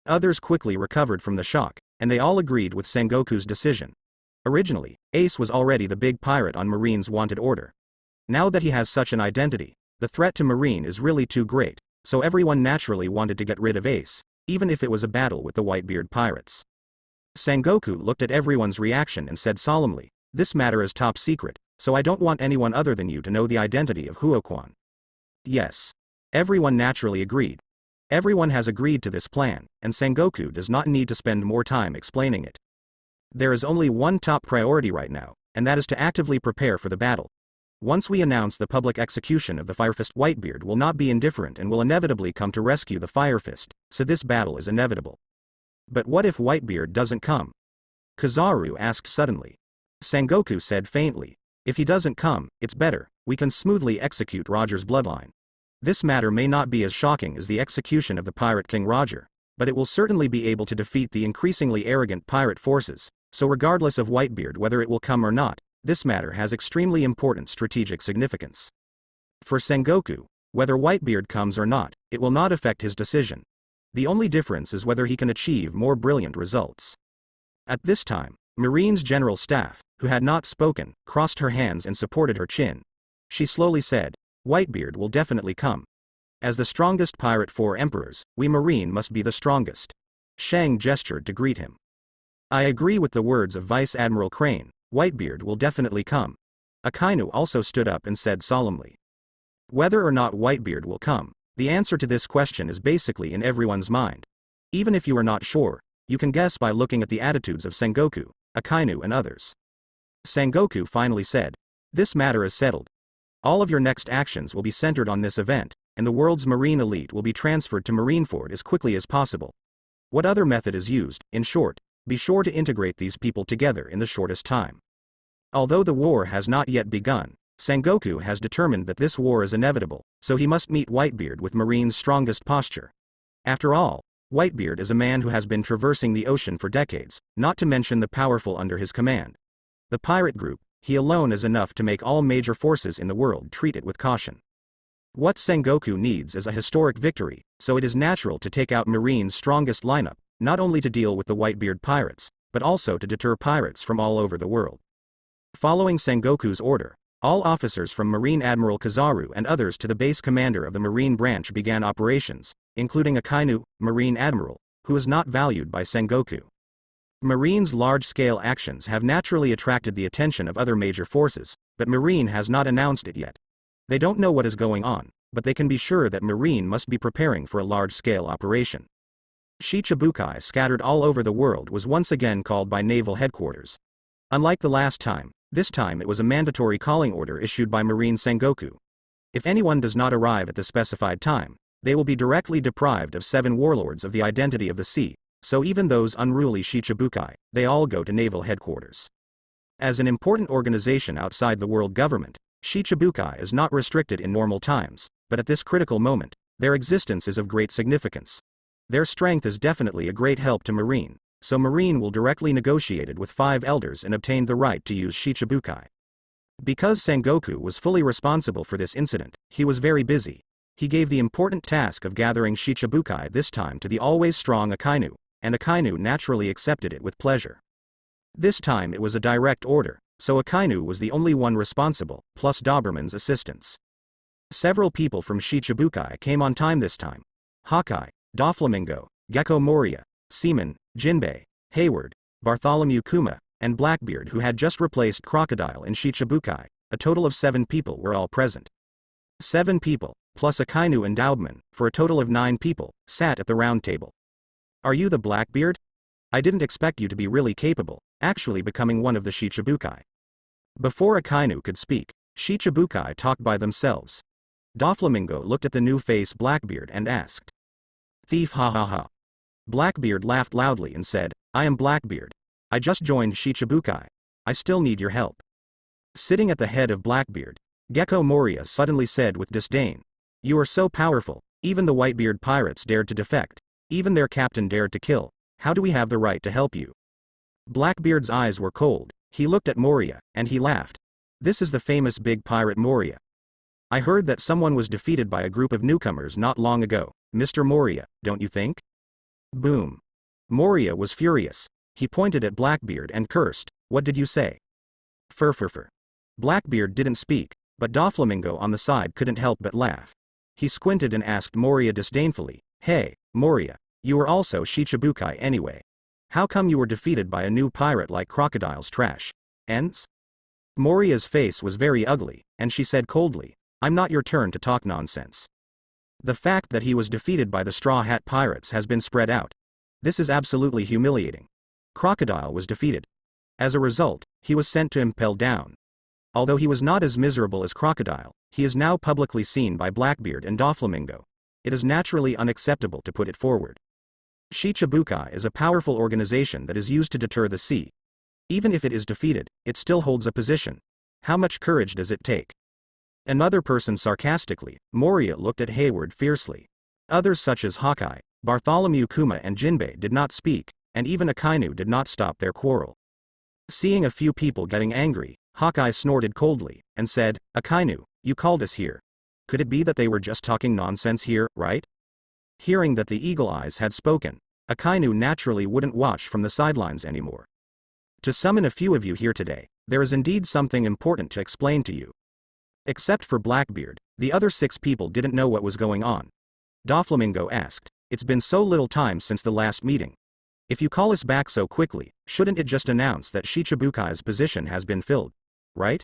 Others quickly recovered from the shock, and they all agreed with Sengoku's decision. Originally, Ace was already the big pirate on Marine's wanted order. Now that he has such an identity, the threat to Marine is really too great, so everyone naturally wanted to get rid of Ace, even if it was a battle with the Whitebeard Pirates. Sengoku looked at everyone's reaction and said solemnly, "This matter is top secret, so I don't want anyone other than you to know the identity of Huaquan." Yes. Everyone naturally agreed. Everyone has agreed to this plan, and Sengoku does not need to spend more time explaining it. There is only one top priority right now, and that is to actively prepare for the battle. Once we announce the public execution of the Fire Fist, Whitebeard will not be indifferent and will inevitably come to rescue the Fire Fist, so this battle is inevitable. But what if Whitebeard doesn't come? Kizaru asked suddenly. Sengoku said faintly, "If he doesn't come, it's better, we can smoothly execute Roger's bloodline. This matter may not be as shocking as the execution of the Pirate King Roger, but it will certainly be able to defeat the increasingly arrogant pirate forces, so regardless of Whitebeard whether it will come or not, this matter has extremely important strategic significance. For Sengoku, whether Whitebeard comes or not, it will not affect his decision. The only difference is whether he can achieve more brilliant results." At this time, Marine's general staff, who had not spoken, crossed her hands and supported her chin. She slowly said, "Whitebeard will definitely come. As the strongest pirate 4 emperors, we Marine must be the strongest." Shang gestured to greet him. "I agree with the words of Vice Admiral Crane, Whitebeard will definitely come." Akainu also stood up and said solemnly. Whether or not Whitebeard will come, the answer to this question is basically in everyone's mind. Even if you are not sure, you can guess by looking at the attitudes of Sengoku, Akainu and others. Sengoku finally said, "This matter is settled. All of your next actions will be centered on this event, and the world's marine elite will be transferred to Marineford as quickly as possible. What other method is used? In short, be sure to integrate these people together in the shortest time. Although the war has not yet begun, Sengoku has determined that this war is inevitable, so he must meet Whitebeard with Marine's strongest posture. After all, Whitebeard is a man who has been traversing the ocean for decades, not to mention the powerful under his command. The pirate group, he alone is enough to make all major forces in the world treat it with caution. What Sengoku needs is a historic victory, so it is natural to take out Marine's strongest lineup, not only to deal with the Whitebeard pirates, but also to deter pirates from all over the world. Following Sengoku's order, all officers from Marine Admiral Kizaru and others to the base commander of the Marine branch began operations, including Akainu, Marine Admiral, who is not valued by Sengoku. Marine's large-scale actions have naturally attracted the attention of other major forces, but Marine has not announced it yet. They don't know what is going on, but they can be sure that Marine must be preparing for a large-scale operation. Shichibukai scattered all over the world was once again called by naval headquarters. Unlike the last time, this time it was a mandatory calling order issued by Marine Sengoku. If anyone does not arrive at the specified time, they will be directly deprived of 7 warlords of the identity of the sea, so even those unruly Shichibukai, they all go to naval headquarters. As an important organization outside the world government, Shichibukai is not restricted in normal times, but at this critical moment, their existence is of great significance. Their strength is definitely a great help to Marine, so Marine will directly negotiate it with 5 elders and obtain the right to use Shichibukai. Because Sengoku was fully responsible for this incident, he was very busy. He gave the important task of gathering Shichibukai this time to the always strong Akainu, and Akainu naturally accepted it with pleasure. This time it was a direct order, so Akainu was the only one responsible, plus Doberman's assistants. Several people from Shichibukai came on time this time. Hawkeye, Doflamingo, Gecko Moria, Seaman, Jinbei, Hayward, Bartholomew Kuma, and Blackbeard, who had just replaced Crocodile in Shichibukai. A total of 7 people were all present. 7 people, plus Akainu and Doubtman, for a total of 9 people, sat at the round table. Are you the Blackbeard? I didn't expect you to be really capable, actually becoming one of the Shichibukai. Before Akainu could speak, Shichibukai talked by themselves. Doflamingo looked at the new face Blackbeard and asked. Thief, ha ha ha. Blackbeard laughed loudly and said, I am Blackbeard. I just joined Shichibukai. I still need your help. Sitting at the head of Blackbeard, Gecko Moria suddenly said with disdain. You are so powerful, even the Whitebeard pirates dared to defect. Even their captain dared to kill. How do we have the right to help you? Blackbeard's eyes were cold. He looked at Moria, and he laughed. This is the famous big pirate Moria. I heard that someone was defeated by a group of newcomers not long ago, Mr. Moria, don't you think? Boom. Moria was furious. He pointed at Blackbeard and cursed. What did you say? Fur. Blackbeard didn't speak, but Doflamingo on the side couldn't help but laugh. He squinted and asked Moria disdainfully, Hey, Moria, you were also Shichibukai anyway. How come you were defeated by a new pirate like Crocodile's trash? Ents? Moria's face was very ugly, and she said coldly, I'm not your turn to talk nonsense. The fact that he was defeated by the Straw Hat Pirates has been spread out. This is absolutely humiliating. Crocodile was defeated. As a result, he was sent to Impel Down. Although he was not as miserable as Crocodile, he is now publicly seen by Blackbeard and Doflamingo. It is naturally unacceptable to put it forward. Shichibukai is a powerful organization that is used to deter the sea. Even if it is defeated, it still holds a position. How much courage does it take? Another person sarcastically, Moria looked at Hayward fiercely. Others such as Hawkeye, Bartholomew Kuma and Jinbei did not speak, and even Akainu did not stop their quarrel. Seeing a few people getting angry, Hawkeye snorted coldly, and said, Akainu, you called us here. Could it be that they were just talking nonsense here, right? Hearing that the Eagle Eyes had spoken, Akainu naturally wouldn't watch from the sidelines anymore. To summon a few of you here today, there is indeed something important to explain to you. Except for Blackbeard, the other 6 people didn't know what was going on. Doflamingo asked, It's been so little time since the last meeting. If you call us back so quickly, shouldn't it just announce that Shichibukai's position has been filled, right?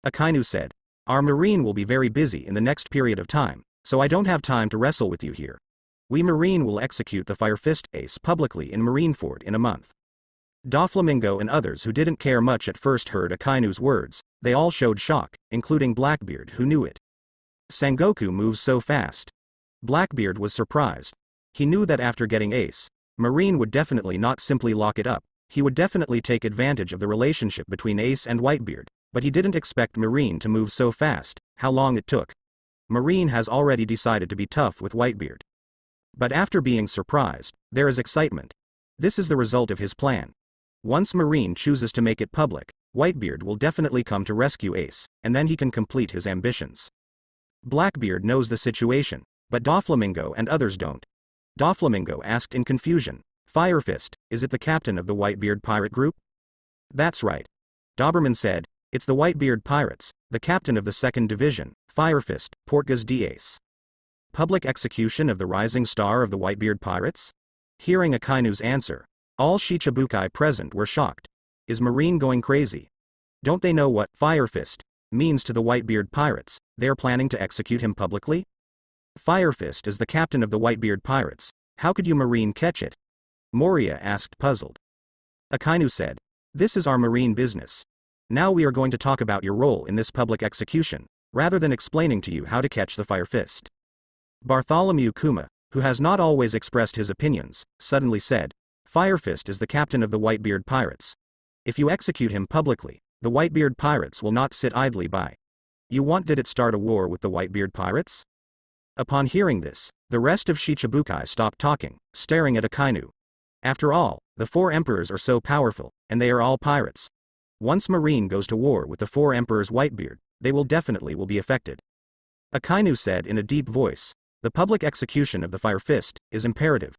Akainu said, Our Marine will be very busy in the next period of time, so I don't have time to wrestle with you here. We Marine will execute the Fire Fist Ace publicly in Marineford in a month. Doflamingo and others who didn't care much at first heard Akainu's words. They all showed shock, including Blackbeard who knew it. Sengoku moves so fast. Blackbeard was surprised. He knew that after getting Ace, Marine would definitely not simply lock it up, he would definitely take advantage of the relationship between Ace and Whitebeard, but he didn't expect Marine to move so fast. How long it took. Marine has already decided to be tough with Whitebeard. But after being surprised, there is excitement. This is the result of his plan. Once Marine chooses to make it public, Whitebeard will definitely come to rescue Ace, and then he can complete his ambitions. Blackbeard knows the situation, but Doflamingo and others don't. Doflamingo asked in confusion, Firefist, is it the captain of the Whitebeard pirate group? That's right. Doberman said, it's the Whitebeard pirates, the captain of the 2nd Division, Firefist, Portgas d'Ace. Public execution of the rising star of the Whitebeard pirates? Hearing Akainu's answer, all Shichibukai present were shocked. Is Marine going crazy? Don't they know what Firefist means to the Whitebeard pirates? They are planning to execute him publicly? Firefist is the captain of the Whitebeard pirates. How could you Marine catch it? Moria asked puzzled. Akainu said, this is our Marine business. Now we are going to talk about your role in this public execution, rather than explaining to you how to catch the Firefist. Bartholomew Kuma, who has not always expressed his opinions, suddenly said, Firefist is the captain of the Whitebeard pirates. If you execute him publicly, the Whitebeard pirates will not sit idly by. You want did it start a war with the Whitebeard pirates? Upon hearing this, the rest of Shichibukai stopped talking, staring at Akainu. After all, the 4 emperors are so powerful, and they are all pirates. Once Marine goes to war with the 4 emperors Whitebeard, they will definitely be affected. Akainu said in a deep voice, the public execution of the Firefist is imperative.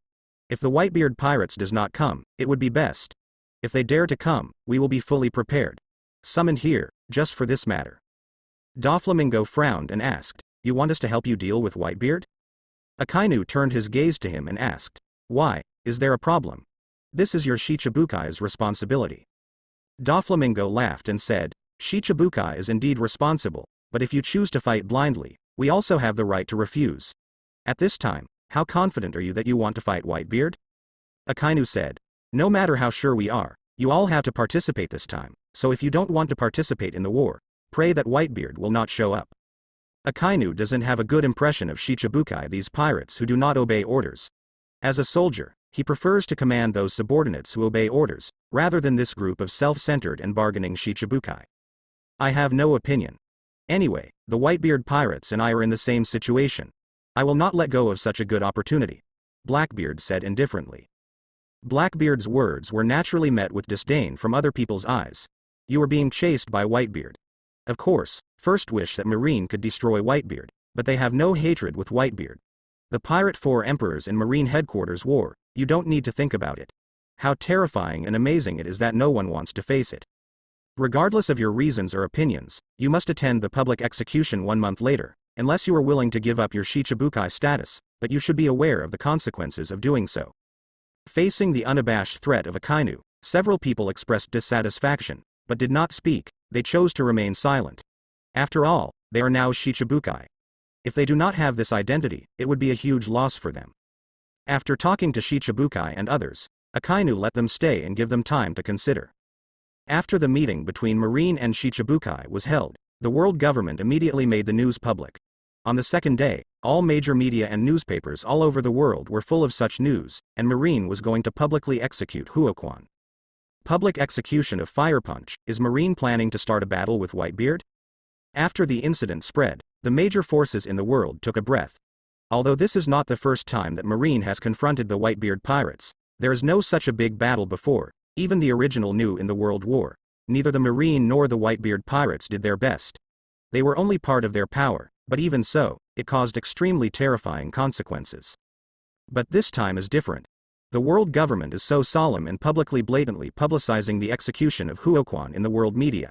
If the Whitebeard pirates does not come, it would be best. If they dare to come, we will be fully prepared. Summoned here, just for this matter. Doflamingo frowned and asked, you want us to help you deal with Whitebeard? Akainu turned his gaze to him and asked, why, is there a problem? This is your Shichibukai's responsibility. Doflamingo laughed and said, Shichibukai is indeed responsible, but if you choose to fight blindly, we also have the right to refuse. At this time, how confident are you that you want to fight Whitebeard? Akainu said, no matter how sure we are, you all have to participate this time, so if you don't want to participate in the war, pray that Whitebeard will not show up. Akainu doesn't have a good impression of Shichibukai, these pirates who do not obey orders. As a soldier, he prefers to command those subordinates who obey orders, rather than this group of self-centered and bargaining Shichibukai. I have no opinion. Anyway, the Whitebeard pirates and I are in the same situation. I will not let go of such a good opportunity, Blackbeard said indifferently. Blackbeard's words were naturally met with disdain from other people's eyes. You are being chased by Whitebeard. Of course, first wish that Marine could destroy Whitebeard, but they have no hatred with Whitebeard. The pirate 4 emperors in Marine headquarters war, you don't need to think about it. How terrifying and amazing it is that no one wants to face it. Regardless of your reasons or opinions, you must attend the public execution 1 month later, unless you are willing to give up your Shichibukai status, but you should be aware of the consequences of doing so. Facing the unabashed threat of Akainu, several people expressed dissatisfaction, but did not speak. They chose to remain silent. After all, they are now Shichibukai. If they do not have this identity, it would be a huge loss for them. After talking to Shichibukai and others, Akainu let them stay and give them time to consider. After the meeting between Marine and Shichibukai was held, the world government immediately made the news public. On the second day, all major media and newspapers all over the world were full of such news, and Marine was going to publicly execute Huoquan. Public execution of Fire Punch. Is Marine planning to start a battle with Whitebeard? After the incident spread, the major forces in the world took a breath. Although this is not the first time that Marine has confronted the Whitebeard pirates, there is no such a big battle before, even the original New in the World War. Neither the Marine nor the Whitebeard pirates did their best. They were only part of their power, but even so, it caused extremely terrifying consequences. But this time is different. The world government is so solemn and publicly blatantly publicizing the execution of Huoquan in the world media.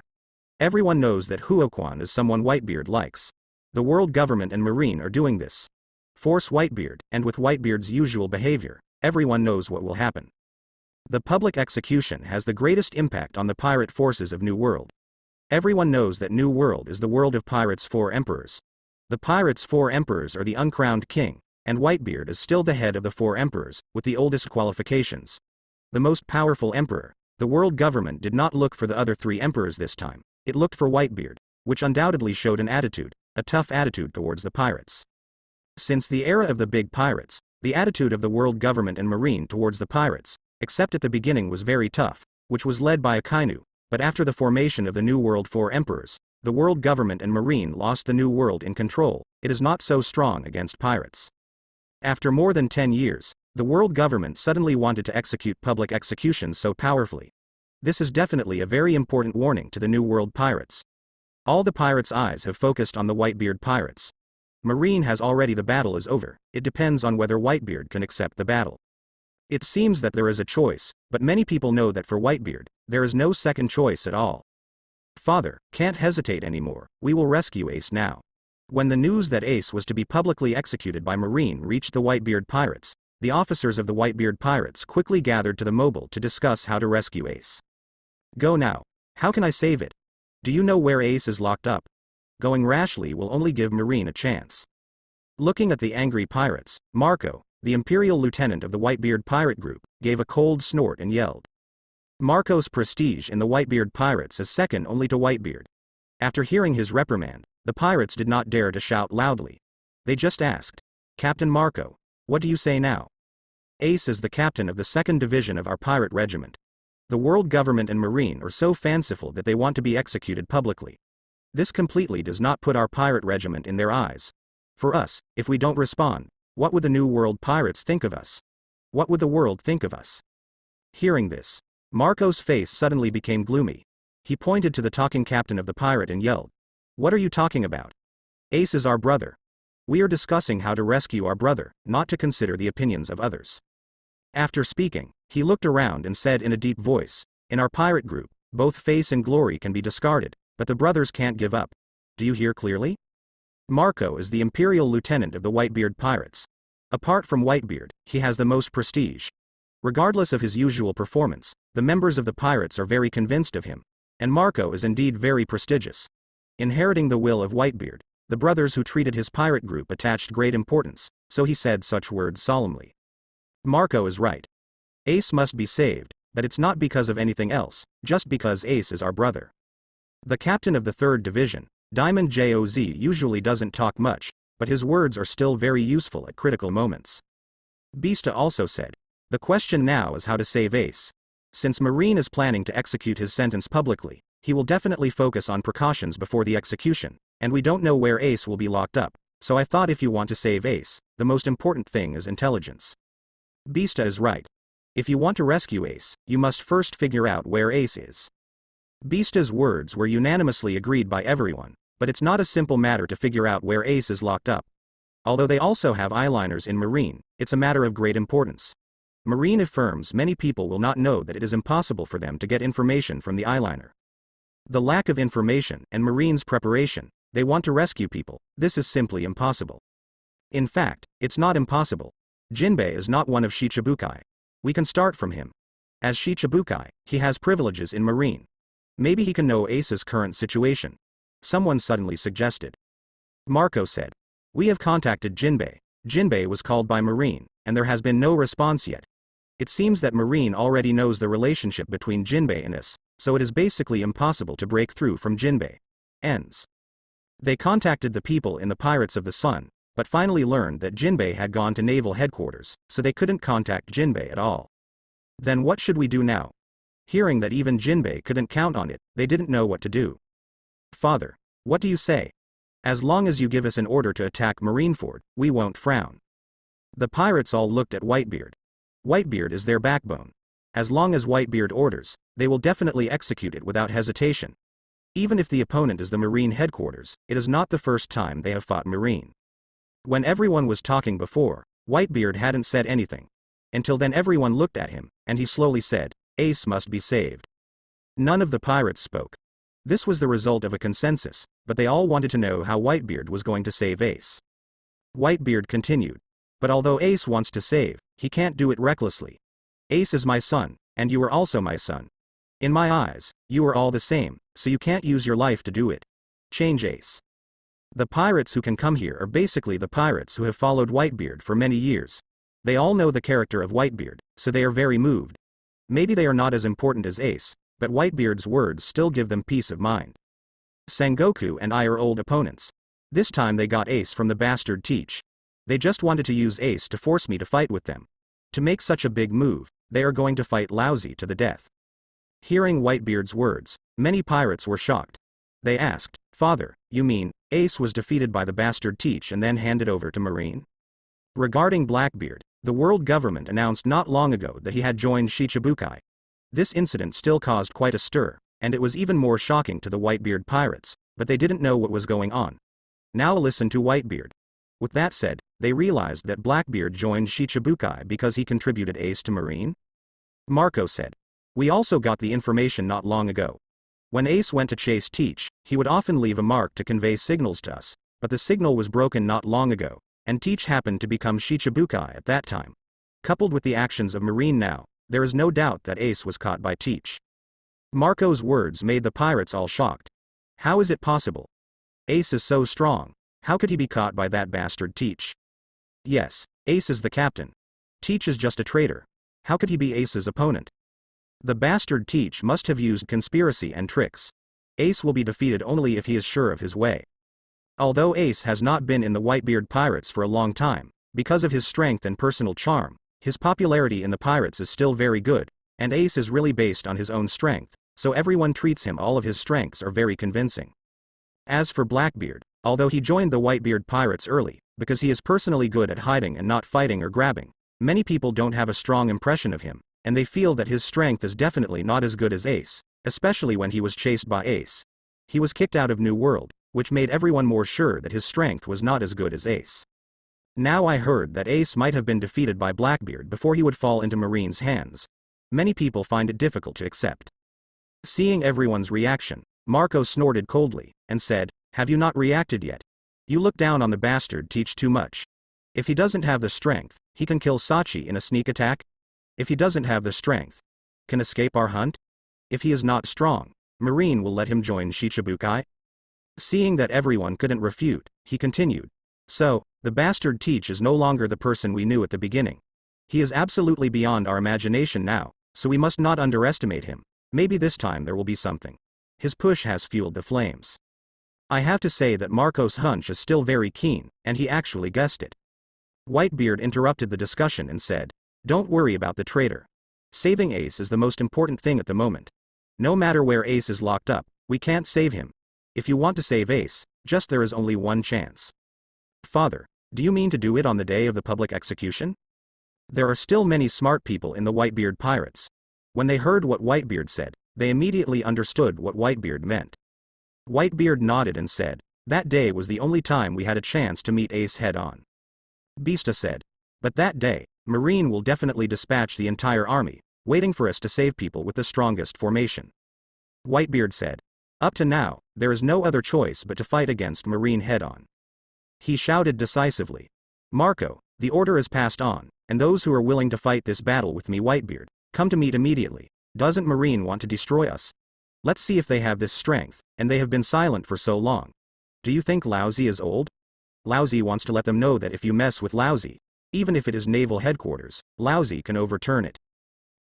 Everyone knows that Huoquan is someone Whitebeard likes. The world government and Marine are doing this. Force Whitebeard, and with Whitebeard's usual behavior, everyone knows what will happen. The public execution has the greatest impact on the pirate forces of New World. Everyone knows that New World is the world of Pirates' 4 emperors. The Pirates' 4 emperors are the uncrowned king, and Whitebeard is still the head of the 4 emperors, with the oldest qualifications. The most powerful emperor. The world government did not look for the other 3 emperors this time, it looked for Whitebeard, which undoubtedly showed an attitude, a tough attitude towards the pirates. Since the era of the big pirates, The attitude of the world government and marine towards the pirates, except at the beginning, was very tough, which was led by Akainu, but after the formation of the New World 4 emperors, the world government and marine lost the New World in control. It is not so strong against pirates. After more than 10 years, the world government suddenly wanted to execute public executions so powerfully. This is definitely a very important warning to the New World pirates. All the pirates' eyes have focused on the Whitebeard pirates. Marine has already, the battle is over, it depends on whether Whitebeard can accept the battle. It seems that there is a choice, but many people know that for Whitebeard, there is no second choice at all. Father, can't hesitate anymore, we will rescue Ace now. When the news that Ace was to be publicly executed by Marine reached the Whitebeard pirates, the officers of the Whitebeard pirates quickly gathered to the mobile to discuss how to rescue Ace. Go now. How can I save it? Do you know where Ace is locked up? Going rashly will only give Marine a chance. Looking at the angry pirates, Marco, the Imperial Lieutenant of the Whitebeard pirate group, gave a cold snort and yelled. Marco's prestige in the Whitebeard pirates is second only to Whitebeard. After hearing his reprimand, the pirates did not dare to shout loudly. They just asked, Captain Marco, what do you say now? Ace is the captain of the 2nd Division of our pirate regiment. The world government and marine are so fanciful that they want to be executed publicly. This completely does not put our pirate regiment in their eyes. For us, if we don't respond, what would the New World pirates think of us? What would the world think of us? Hearing this, Marco's face suddenly became gloomy. He pointed to the talking captain of the pirate and yelled, What are you talking about? Ace is our brother. We are discussing how to rescue our brother, not to consider the opinions of others. After speaking, he looked around and said in a deep voice, In our pirate group, both face and glory can be discarded, but the brothers can't give up. Do you hear clearly? Marco is the Imperial Lieutenant of the Whitebeard pirates. Apart from Whitebeard, he has the most prestige. Regardless of his usual performance, the members of the pirates are very convinced of him, and Marco is indeed very prestigious. Inheriting the will of Whitebeard, the brothers who treated his pirate group attached great importance, so he said such words solemnly. Marco is right. Ace must be saved, but it's not because of anything else, just because Ace is our brother. The captain of the 3rd Division, Diamond Joz, usually doesn't talk much, but his words are still very useful at critical moments. Beasta also said, The question now is how to save Ace. Since Marine is planning to execute his sentence publicly, he will definitely focus on precautions before the execution, and we don't know where Ace will be locked up, so I thought if you want to save Ace, the most important thing is intelligence. Beasta is right. If you want to rescue Ace, you must first figure out where Ace is. Beasta's words were unanimously agreed by everyone, but it's not a simple matter to figure out where Ace is locked up. Although they also have eyeliners in Marine, it's a matter of great importance. Marine affirms many people will not know that it is impossible for them to get information from the eyeliner. The lack of information and Marine's preparation, they want to rescue people, this is simply impossible. In fact, it's not impossible. Jinbei is not one of Shichibukai. We can start from him. As Shichibukai, he has privileges in Marine. Maybe he can know Ace's current situation. Someone suddenly suggested. Marco said. We have contacted Jinbei. Jinbei was called by Marine, and there has been no response yet. It seems that Marine already knows the relationship between Jinbei and us, so it is basically impossible to break through from Jinbei. Ends. They contacted the people in the Pirates of the Sun, but finally learned that Jinbei had gone to naval headquarters, so they couldn't contact Jinbei at all. Then what should we do now? Hearing that even Jinbei couldn't count on it, they didn't know what to do. Father, what do you say? As long as you give us an order to attack Marineford, we won't frown. The pirates all looked at Whitebeard. Whitebeard is their backbone. As long as Whitebeard orders, they will definitely execute it without hesitation. Even if the opponent is the Marine headquarters, it is not the first time they have fought Marine. When everyone was talking before, Whitebeard hadn't said anything. Until then everyone looked at him, and he slowly said, Ace must be saved. None of the pirates spoke. This was the result of a consensus, but they all wanted to know how Whitebeard was going to save Ace. Whitebeard continued. But although Ace wants to save, he can't do it recklessly. Ace is my son, and you are also my son. In my eyes, you are all the same, so you can't use your life to do it. Change Ace. The pirates who can come here are basically the pirates who have followed Whitebeard for many years. They all know the character of Whitebeard, so they are very moved. Maybe they are not as important as Ace, but Whitebeard's words still give them peace of mind. Sengoku and I are old opponents. This time they got Ace from the bastard Teach. They just wanted to use Ace to force me to fight with them. To make such a big move, they are going to fight lousy to the death." Hearing Whitebeard's words, many pirates were shocked. They asked, "Father, you mean, Ace was defeated by the bastard Teach and then handed over to Marine?" Regarding Blackbeard, the world government announced not long ago that he had joined Shichibukai. This incident still caused quite a stir, and it was even more shocking to the Whitebeard pirates, but they didn't know what was going on. Now listen to Whitebeard. With that said, they realized that Blackbeard joined Shichibukai because he contributed Ace to Marine? Marco said. "We also got the information not long ago. When Ace went to chase Teach, he would often leave a mark to convey signals to us, but the signal was broken not long ago, and Teach happened to become Shichibukai at that time. Coupled with the actions of Marine now, there is no doubt that Ace was caught by Teach." Marco's words made the pirates all shocked. How is it possible? Ace is so strong. How could he be caught by that bastard Teach? Yes, Ace is the captain. Teach is just a traitor. How could he be Ace's opponent? The bastard Teach must have used conspiracy and tricks. Ace will be defeated only if he is sure of his way. Although Ace has not been in the Whitebeard pirates for a long time, because of his strength and personal charm, his popularity in the pirates is still very good, and Ace is really based on his own strength, so everyone treats him all of his strengths are very convincing. As for Blackbeard, although he joined the Whitebeard pirates early, because he is personally good at hiding and not fighting or grabbing, many people don't have a strong impression of him, and they feel that his strength is definitely not as good as Ace, especially when he was chased by Ace. He was kicked out of New World, which made everyone more sure that his strength was not as good as Ace. Now I heard that Ace might have been defeated by Blackbeard before he would fall into Marine's hands. Many people find it difficult to accept. Seeing everyone's reaction, Marco snorted coldly, and said, "Have you not reacted yet? You look down on the bastard Teach too much. If he doesn't have the strength, he can kill Sachi in a sneak attack? If he doesn't have the strength, can escape our hunt? If he is not strong, Marine will let him join Shichibukai?" Seeing that everyone couldn't refute, he continued. "So, the bastard Teach is no longer the person we knew at the beginning. He is absolutely beyond our imagination now, so we must not underestimate him. Maybe this time there will be something. His push has fueled the flames." I have to say that Marco's hunch is still very keen, and he actually guessed it. Whitebeard interrupted the discussion and said, "Don't worry about the traitor. Saving Ace is the most important thing at the moment. No matter where Ace is locked up, we can't save him. If you want to save Ace, just there is only one chance." "Father, do you mean to do it on the day of the public execution?" There are still many smart people in the Whitebeard pirates. When they heard what Whitebeard said, they immediately understood what Whitebeard meant. Whitebeard nodded and said, "That day was the only time we had a chance to meet Ace head-on." Beasta said, "But that day, Marine will definitely dispatch the entire army, waiting for us to save people with the strongest formation." Whitebeard said, "Up to now, there is no other choice but to fight against Marine head-on." He shouted decisively, "Marco, the order is passed on, and those who are willing to fight this battle with me, Whitebeard, come to meet immediately. Doesn't Marine want to destroy us? Let's see if they have this strength, and they have been silent for so long. Do you think Lousy is old? Lousy wants to let them know that if you mess with Lousy, even if it is naval headquarters, Lousy can overturn it."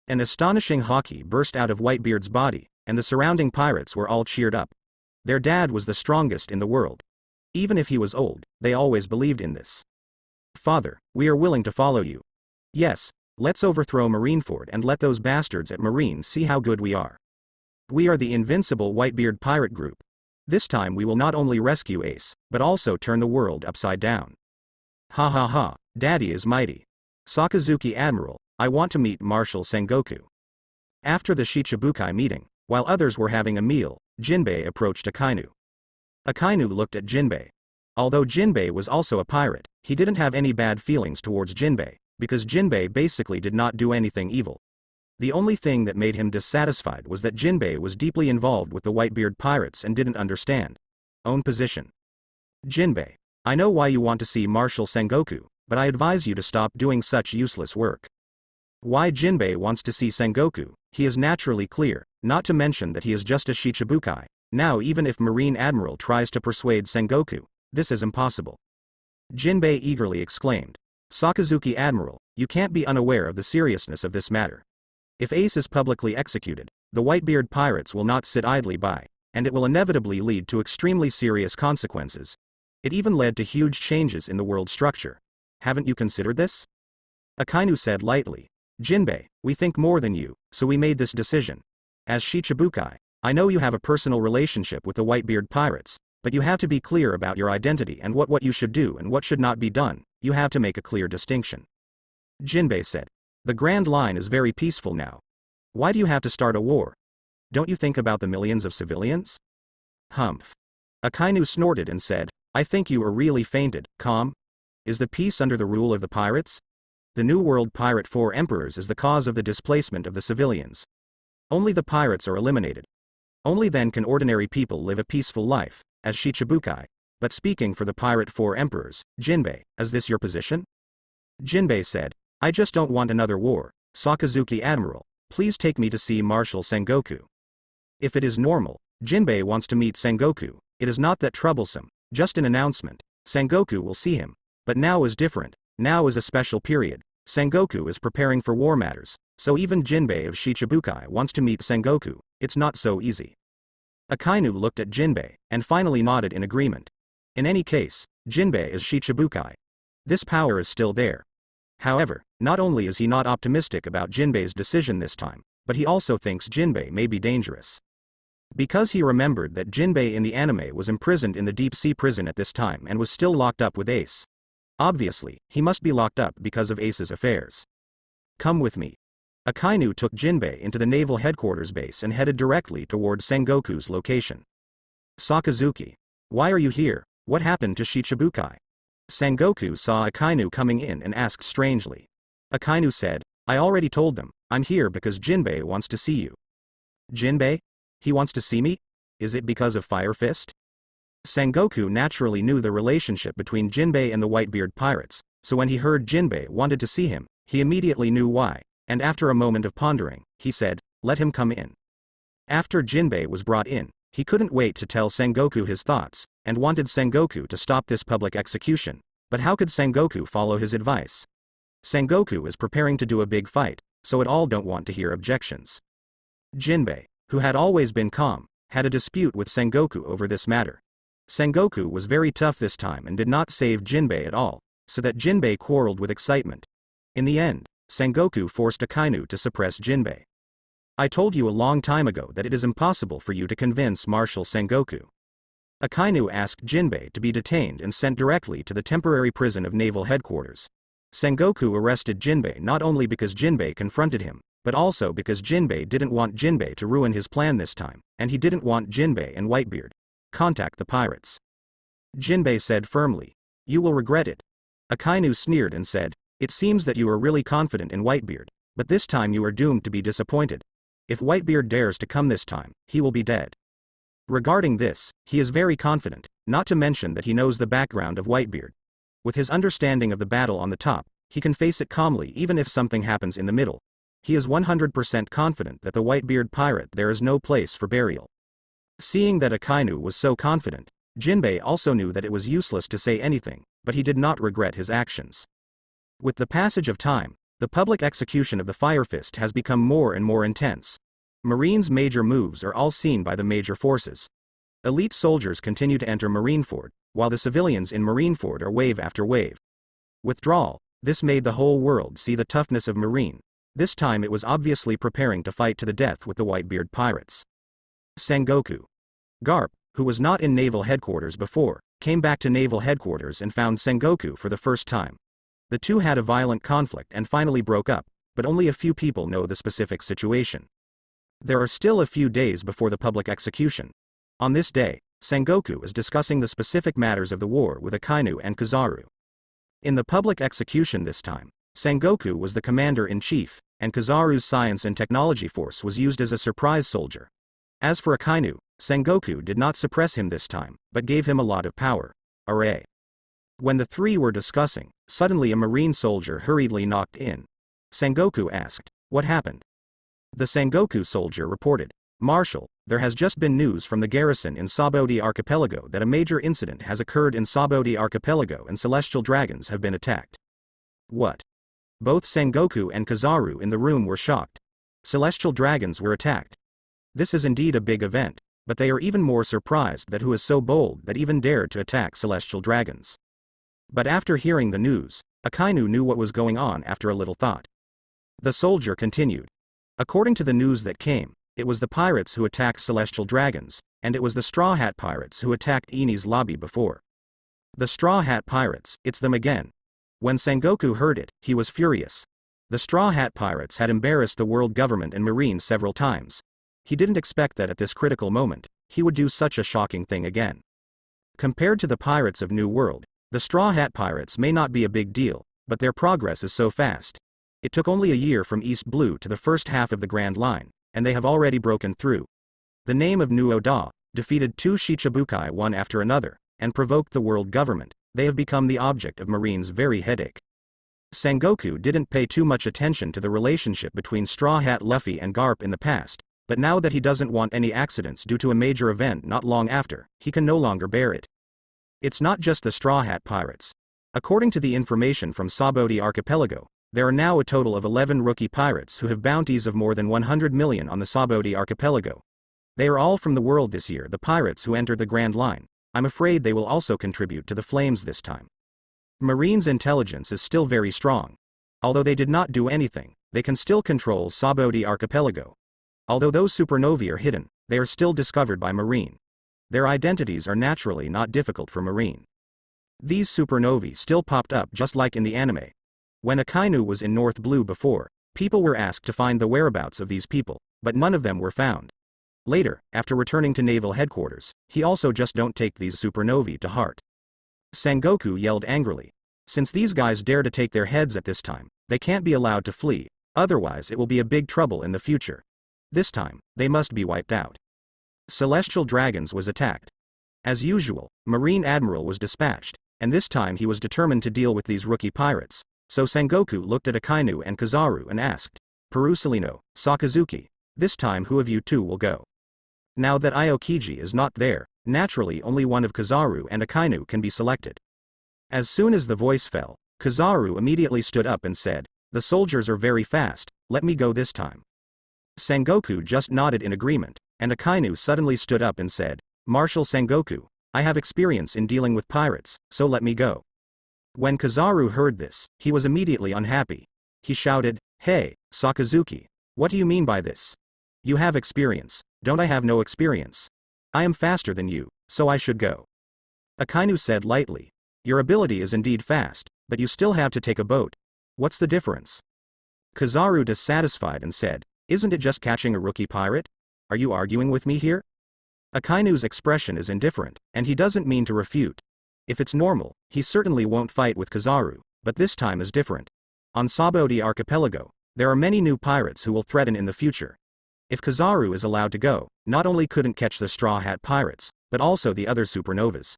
An astonishing hockey burst out of Whitebeard's body, and the surrounding pirates were all cheered up. Their dad was the strongest in the world. Even if he was old, they always believed in this. "Father, we are willing to follow you. Yes, let's overthrow Marineford and let those bastards at Marine see how good we are. We are the invincible Whitebeard pirate group. This time we will not only rescue Ace, but also turn the world upside down. Ha ha ha, Daddy is mighty. Sakazuki Admiral, I want to meet Marshal Sengoku." After the Shichibukai meeting, while others were having a meal, Jinbei approached Akainu. Akainu looked at Jinbei. Although Jinbei was also a pirate, he didn't have any bad feelings towards Jinbei, because Jinbei basically did not do anything evil. The only thing that made him dissatisfied was that Jinbei was deeply involved with the Whitebeard pirates and didn't understand own position. "Jinbei, I know why you want to see Marshal Sengoku, but I advise you to stop doing such useless work." Why Jinbei wants to see Sengoku, he is naturally clear, not to mention that he is just a Shichibukai. Now even if Marine Admiral tries to persuade Sengoku, this is impossible. Jinbei eagerly exclaimed, "Sakazuki Admiral, you can't be unaware of the seriousness of this matter. If Ace is publicly executed, the Whitebeard pirates will not sit idly by, and it will inevitably lead to extremely serious consequences. It even led to huge changes in the world structure. haven't you considered this? Akainu said lightly. Jinbei, we think more than you, so we made this decision. As Shichibukai, I know you have a personal relationship with the Whitebeard pirates, but you have to be clear about your identity and what you should do and what should not be done. You have to make a clear distinction. Jinbei said. The Grand Line is very peaceful now. Why do you have to start a war? Don't you think about the millions of civilians? Humph. Akainu snorted and said, I think you are really fainted, calm. Is the peace under the rule of the pirates? The New World Pirate 4 Emperors is the cause of the displacement of the civilians. Only the pirates are eliminated. Only then can ordinary people live a peaceful life, as Shichibukai. But speaking for the Pirate 4 Emperors, Jinbei, is this your position? Jinbei said, I just don't want another war. Sakazuki Admiral, please take me to see Marshal Sengoku. If it is normal, Jinbei wants to meet Sengoku. It is not that troublesome, just an announcement. Sengoku will see him. But now is different. Now is a special period. Sengoku is preparing for war matters, so even Jinbei of Shichibukai wants to meet Sengoku. It's not so easy. Akainu looked at Jinbei, and finally nodded in agreement. In any case, Jinbei is Shichibukai. This power is still there. However, not only is he not optimistic about Jinbei's decision this time, but he also thinks Jinbei may be dangerous. Because he remembered that Jinbei in the anime was imprisoned in the deep sea prison at this time and was still locked up with Ace. Obviously, he must be locked up because of Ace's affairs. Come with me. Akainu took Jinbei into the naval headquarters base and headed directly toward Sengoku's location. Sakazuki. Why are you here? What happened to Shichibukai? Sengoku saw Akainu coming in and asked strangely. Akainu said, I already told them, I'm here because Jinbei wants to see you. Jinbei? He wants to see me? Is it because of Fire Fist? Sengoku naturally knew the relationship between Jinbei and the Whitebeard pirates, so when he heard Jinbei wanted to see him, he immediately knew why, and after a moment of pondering, he said, let him come in. After Jinbei was brought in, he couldn't wait to tell Sengoku his thoughts, and wanted Sengoku to stop this public execution, but how could Sengoku follow his advice? Sengoku is preparing to do a big fight, so it all don't want to hear objections. Jinbei, who had always been calm, had a dispute with Sengoku over this matter. Sengoku was very tough this time and did not save Jinbei at all, so that Jinbei quarreled with excitement. In the end, Sengoku forced Akainu to suppress Jinbei. I told you a long time ago that it is impossible for you to convince Marshal Sengoku. Akainu asked Jinbei to be detained and sent directly to the temporary prison of naval headquarters. Sengoku arrested Jinbei not only because Jinbei confronted him, but also because Jinbei didn't want Jinbei to ruin his plan this time, and he didn't want Jinbei and Whitebeard contact the pirates. Jinbei said firmly, you will regret it. Akainu sneered and said, it seems that you are really confident in Whitebeard, but this time you are doomed to be disappointed. If Whitebeard dares to come this time, he will be dead. Regarding this, he is very confident, not to mention that he knows the background of Whitebeard. With his understanding of the battle on the top, he can face it calmly even if something happens in the middle. He is 100% confident that the Whitebeard pirate there is no place for burial. Seeing that Akainu was so confident, Jinbei also knew that it was useless to say anything, but he did not regret his actions. With the passage of time, the public execution of the Fire Fist has become more and more intense. Marine's major moves are all seen by the major forces. Elite soldiers continue to enter Marineford, while the civilians in Marineford are wave after wave. Withdrawal, this made the whole world see the toughness of Marine. This time it was obviously preparing to fight to the death with the Whitebeard pirates. Sengoku. Garp, who was not in naval headquarters before, came back to naval headquarters and found Sengoku for the first time. The two had a violent conflict and finally broke up, but only a few people know the specific situation. There are still a few days before the public execution. On this day, Sengoku is discussing the specific matters of the war with Akainu and Kizaru. In the public execution this time, Sengoku was the commander-in-chief, and Kizaru's science and technology force was used as a surprise soldier. As for Akainu, Sengoku did not suppress him this time, but gave him a lot of power. Array. When the three were discussing, suddenly a marine soldier hurriedly knocked in. Sengoku asked, what happened? The Sengoku soldier reported, Marshal, there has just been news from the garrison in Sabodi Archipelago that a major incident has occurred in Sabodi Archipelago and celestial dragons have been attacked. What? Both Sengoku and Kizaru in the room were shocked. Celestial dragons were attacked. This is indeed a big event, but they are even more surprised that who is so bold that even dared to attack celestial dragons. But after hearing the news, Akainu knew what was going on after a little thought. The soldier continued. According to the news that came, it was the pirates who attacked celestial dragons, and it was the Straw Hat Pirates who attacked Eni's lobby before. The Straw Hat Pirates, it's them again. When Sengoku heard it, he was furious. The Straw Hat Pirates had embarrassed the world government and marine several times. He didn't expect that at this critical moment, he would do such a shocking thing again. Compared to the pirates of New World, the Straw Hat Pirates may not be a big deal, but their progress is so fast. It took only a year from East Blue to the first half of the Grand Line, and they have already broken through. The name of New Oda defeated 2 Shichibukai one after another, and provoked the world government. They have become the object of Marine's very headache. Sengoku didn't pay too much attention to the relationship between Straw Hat Luffy and Garp in the past, but now that he doesn't want any accidents due to a major event not long after, he can no longer bear it. It's not just the Straw Hat Pirates. According to the information from Sabaody Archipelago, there are now a total of 11 rookie pirates who have bounties of more than 100 million on the Sabaody Archipelago. They are all from the world this year, the pirates who entered the Grand Line. I'm afraid they will also contribute to the flames this time. Marine's intelligence is still very strong. Although they did not do anything, they can still control Sabaody Archipelago. Although those supernovae are hidden, they are still discovered by Marine. Their identities are naturally not difficult for Marine. These supernovae still popped up just like in the anime. When Akainu was in North Blue before, people were asked to find the whereabouts of these people, but none of them were found. Later, after returning to naval headquarters, he also just don't take these supernovae to heart. Sengoku yelled angrily. Since these guys dare to take their heads at this time, they can't be allowed to flee, otherwise it will be a big trouble in the future. This time, they must be wiped out. Celestial Dragons was attacked. As usual, Marine Admiral was dispatched, and this time he was determined to deal with these rookie pirates. So Sengoku looked at Akainu and Kizaru and asked, Perusalino, Sakazuki, this time who of you two will go? Now that Aokiji is not there, naturally only one of Kizaru and Akainu can be selected. As soon as the voice fell, Kizaru immediately stood up and said, the soldiers are very fast, let me go this time. Sengoku just nodded in agreement, and Akainu suddenly stood up and said, Marshal Sengoku, I have experience in dealing with pirates, so let me go. When Kizaru heard this, he was immediately unhappy. He shouted, Hey, Sakazuki, what do you mean by this? You have experience, don't I have no experience? I am faster than you, so I should go. Akainu said lightly, your ability is indeed fast, but you still have to take a boat. What's the difference? Kizaru dissatisfied and said, isn't it just catching a rookie pirate? Are you arguing with me here? Akainu's expression is indifferent, and he doesn't mean to refute. If it's normal, he certainly won't fight with Kizaru, but this time is different. On Sabaody Archipelago, there are many new pirates who will threaten in the future. If Kizaru is allowed to go, not only couldn't catch the Straw Hat Pirates, but also the other supernovas.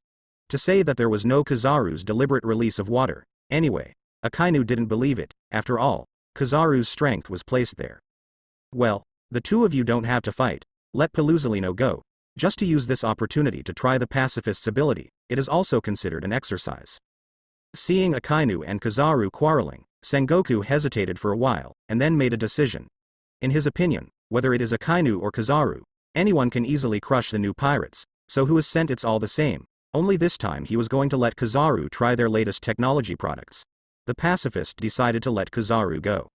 To say that there was no Kizaru's deliberate release of water, anyway, Akainu didn't believe it. After all, Kizaru's strength was placed there. Well, the two of you don't have to fight, let Pelusalino go, just to use this opportunity to try the pacifist's ability. It is also considered an exercise. Seeing Akainu and Kizaru quarreling, Sengoku hesitated for a while, and then made a decision. In his opinion, whether it is Akainu or Kizaru, anyone can easily crush the new pirates, so who is sent it's all the same. Only this time he was going to let Kizaru try their latest technology products. The pacifist decided to let Kizaru go.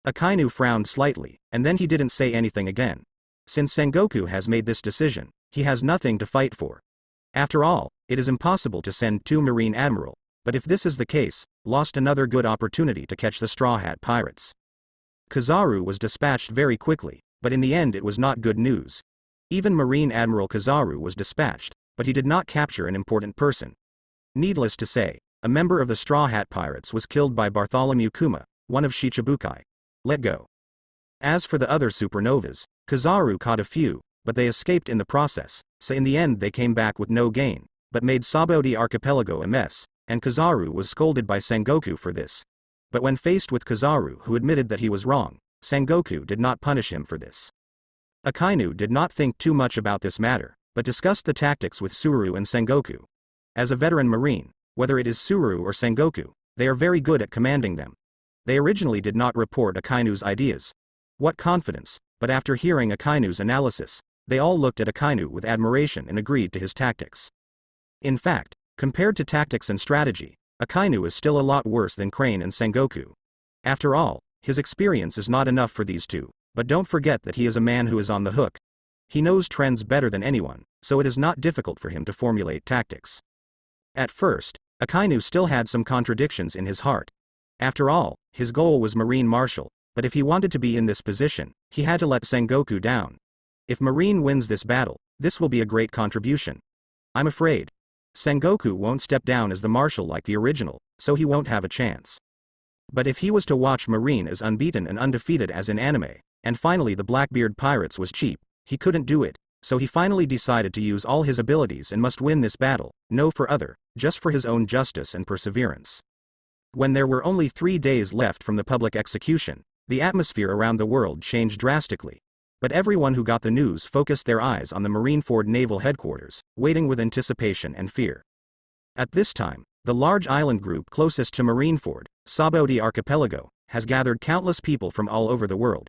Akainu frowned slightly, and then he didn't say anything again. Since Sengoku has made this decision, he has nothing to fight for. After all, it is impossible to send 2 Marine Admiral, but if this is the case, lost another good opportunity to catch the Straw Hat Pirates. Kizaru was dispatched very quickly, but in the end it was not good news. Even Marine Admiral Kizaru was dispatched, but he did not capture an important person. Needless to say, a member of the Straw Hat Pirates was killed by Bartholomew Kuma, one of Shichibukai. Let go. As for the other supernovas, Kizaru caught a few, but they escaped in the process, so in the end they came back with no gain, but made Sabaody Archipelago a mess, and Kizaru was scolded by Sengoku for this. But when faced with Kizaru who admitted that he was wrong, Sengoku did not punish him for this. Akainu did not think too much about this matter, but discussed the tactics with Suru and Sengoku. As a veteran Marine, whether it is Suru or Sengoku, they are very good at commanding them. They originally did not report Akainu's ideas. What confidence, but after hearing Akainu's analysis, they all looked at Akainu with admiration and agreed to his tactics. In fact, compared to tactics and strategy, Akainu is still a lot worse than Crane and Sengoku. After all, his experience is not enough for these two, but don't forget that he is a man who is on the hook. He knows trends better than anyone, so it is not difficult for him to formulate tactics. At first, Akainu still had some contradictions in his heart. After all, his goal was Marine Marshal, but if he wanted to be in this position, he had to let Sengoku down. If Marine wins this battle, this will be a great contribution. I'm afraid Sengoku won't step down as the Marshal like the original, so he won't have a chance. But if he was to watch Marine as unbeaten and undefeated as in anime, and finally the Blackbeard Pirates was cheap, he couldn't do it, so he finally decided to use all his abilities and must win this battle, no for other, just for his own justice and perseverance. When there were only 3 days left from the public execution, the atmosphere around the world changed drastically. But everyone who got the news focused their eyes on the Marineford Naval Headquarters, waiting with anticipation and fear. At this time, the large island group closest to Marineford, Saboti Archipelago, has gathered countless people from all over the world.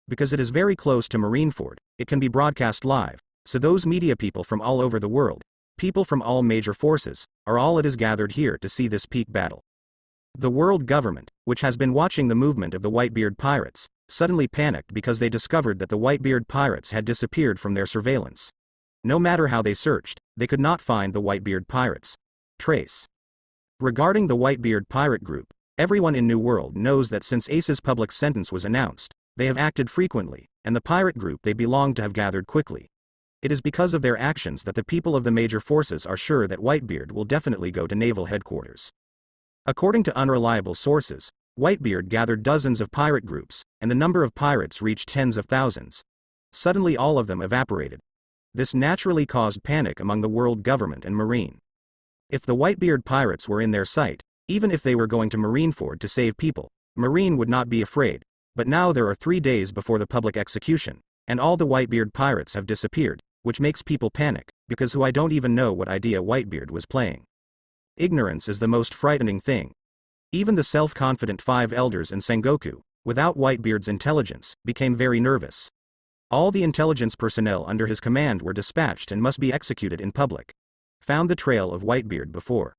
Because it is very close to Marineford, it can be broadcast live, so those media people from all over the world, people from all major forces, are all it is gathered here to see this peak battle. The world government, which has been watching the movement of the Whitebeard Pirates, suddenly panicked because they discovered that the Whitebeard Pirates had disappeared from their surveillance. No matter how they searched, they could not find the Whitebeard Pirates' trace. Regarding the Whitebeard Pirate Group, everyone in New World knows that since Ace's public sentence was announced, they have acted frequently, and the pirate group they belong to have gathered quickly. It is because of their actions that the people of the major forces are sure that Whitebeard will definitely go to naval headquarters. According to unreliable sources, Whitebeard gathered dozens of pirate groups, and the number of pirates reached tens of thousands. Suddenly all of them evaporated. This naturally caused panic among the world government and Marine. If the Whitebeard Pirates were in their sight, even if they were going to Marineford to save people, Marine would not be afraid, but now there are 3 days before the public execution, and all the Whitebeard Pirates have disappeared, which makes people panic, because I don't even know what idea Whitebeard was playing. Ignorance is the most frightening thing. Even the self-confident 5 elders and Sengoku, without Whitebeard's intelligence, became very nervous. All the intelligence personnel under his command were dispatched and must be executed in public. Found the trail of Whitebeard before.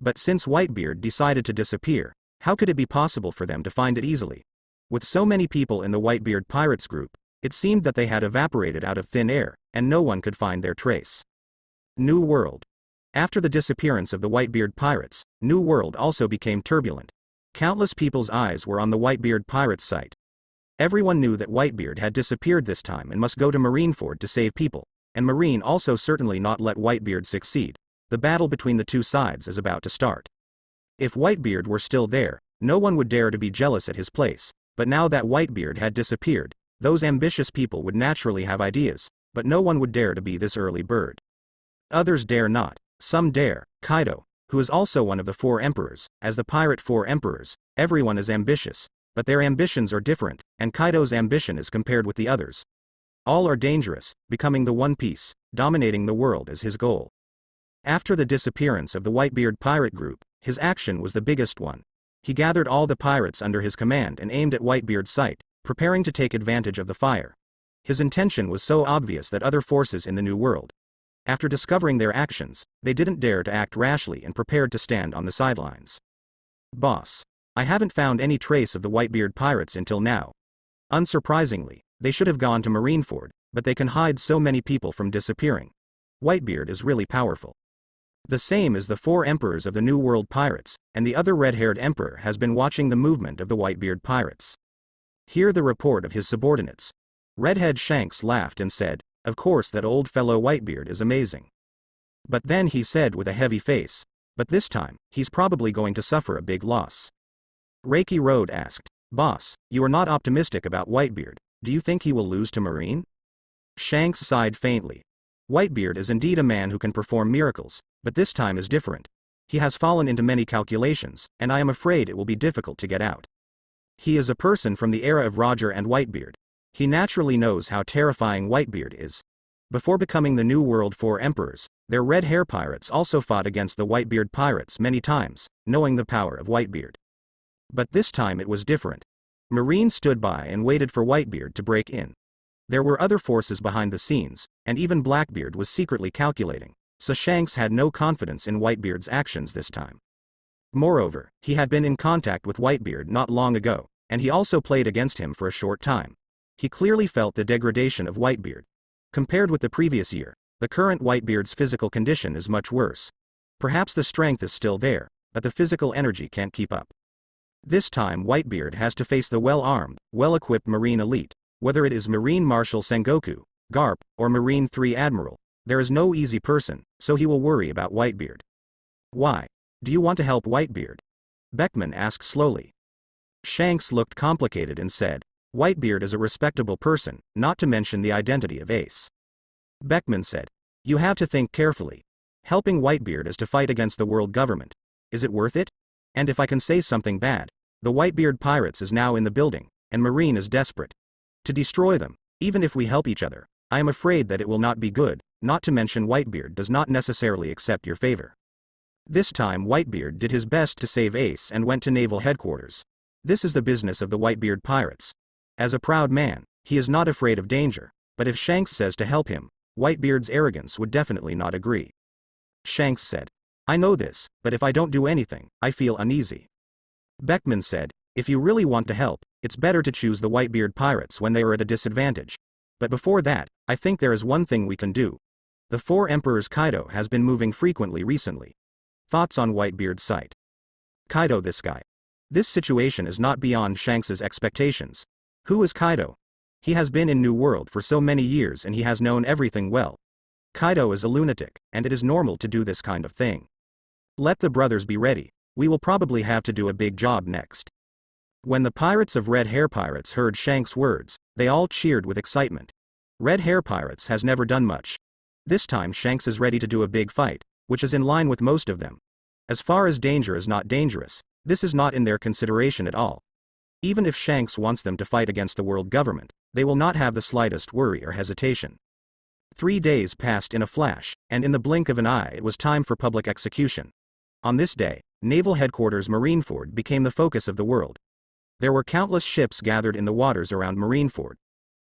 But since Whitebeard decided to disappear, how could it be possible for them to find it easily? With so many people in the Whitebeard Pirates group, it seemed that they had evaporated out of thin air, and no one could find their trace. New World. After the disappearance of the Whitebeard Pirates, New World also became turbulent. Countless people's eyes were on the Whitebeard Pirates site. Everyone knew that Whitebeard had disappeared this time and must go to Marineford to save people, and Marine also certainly not let Whitebeard succeed. The battle between the two sides is about to start. If Whitebeard were still there, no one would dare to be jealous at his place, but now that Whitebeard had disappeared, those ambitious people would naturally have ideas, but no one would dare to be this early bird. Others dare not. Some dare. Kaido, who is also one of the 4 emperors, as the pirate 4 emperors, everyone is ambitious, but their ambitions are different, and Kaido's ambition is compared with the others. All are dangerous, becoming the One Piece, dominating the world as his goal. After the disappearance of the Whitebeard pirate group, his action was the biggest one. He gathered all the pirates under his command and aimed at Whitebeard's site, preparing to take advantage of the fire. His intention was so obvious that other forces in the New World, after discovering their actions, they didn't dare to act rashly and prepared to stand on the sidelines. Boss. I haven't found any trace of the Whitebeard Pirates until now. Unsurprisingly, they should have gone to Marineford, but they can hide so many people from disappearing. Whitebeard is really powerful. The same as the 4 emperors of the New World Pirates, and the other red-haired emperor has been watching the movement of the Whitebeard Pirates. Hear the report of his subordinates. Redhead Shanks laughed and said, "Of course that old fellow Whitebeard is amazing." But then he said with a heavy face, "But this time, he's probably going to suffer a big loss." Reiki Road asked, "Boss, you are not optimistic about Whitebeard, do you think he will lose to Marine?" Shanks sighed faintly. Whitebeard is indeed a man who can perform miracles, but this time is different. He has fallen into many calculations, and I am afraid it will be difficult to get out. He is a person from the era of Roger and Whitebeard. He naturally knows how terrifying Whitebeard is. Before becoming the New World 4 emperors, their red hair pirates also fought against the Whitebeard pirates many times, knowing the power of Whitebeard. But this time it was different. Marine stood by and waited for Whitebeard to break in. There were other forces behind the scenes, and even Blackbeard was secretly calculating, so Shanks had no confidence in Whitebeard's actions this time. Moreover, he had been in contact with Whitebeard not long ago, and he also played against him for a short time. He clearly felt the degradation of Whitebeard. Compared with the previous year, the current Whitebeard's physical condition is much worse. Perhaps the strength is still there, but the physical energy can't keep up. This time Whitebeard has to face the well-armed, well-equipped Marine elite, whether it is Marine Marshal Sengoku, Garp, or Marine 3 Admiral. There is no easy person, so he will worry about Whitebeard. Why? Do you want to help Whitebeard? Beckman asked slowly. Shanks looked complicated and said, Whitebeard is a respectable person, not to mention the identity of Ace. Beckman said, you have to think carefully. Helping Whitebeard is to fight against the world government. Is it worth it? And if I can say something bad, the Whitebeard pirates is now in the building, and Marine is desperate to destroy them. Even if we help each other, I am afraid that it will not be good, not to mention Whitebeard does not necessarily accept your favor. This time Whitebeard did his best to save Ace and went to naval headquarters. This is the business of the Whitebeard pirates. As a proud man, he is not afraid of danger, but if Shanks says to help him, Whitebeard's arrogance would definitely not agree. Shanks said, I know this, but if I don't do anything, I feel uneasy. Beckman said, if you really want to help, it's better to choose the Whitebeard pirates when they are at a disadvantage. But before that, I think there is one thing we can do. The Four Emperors Kaido has been moving frequently recently. Thoughts on Whitebeard's sight? Kaido, this guy. This situation is not beyond Shanks's expectations. Who is Kaido? He has been in New World for so many years and he has known everything well. Kaido is a lunatic, and it is normal to do this kind of thing. Let the brothers be ready. We will probably have to do a big job next. When the pirates of Red Hair Pirates heard Shanks' words, they all cheered with excitement. Red Hair Pirates has never done much. This time Shanks is ready to do a big fight, which is in line with most of them. As far as danger is not dangerous, this is not in their consideration at all. Even if Shanks wants them to fight against the world government, they will not have the slightest worry or hesitation. 3 days passed in a flash, and in the blink of an eye it was time for public execution. On this day, Naval Headquarters Marineford became the focus of the world. There were countless ships gathered in the waters around Marineford.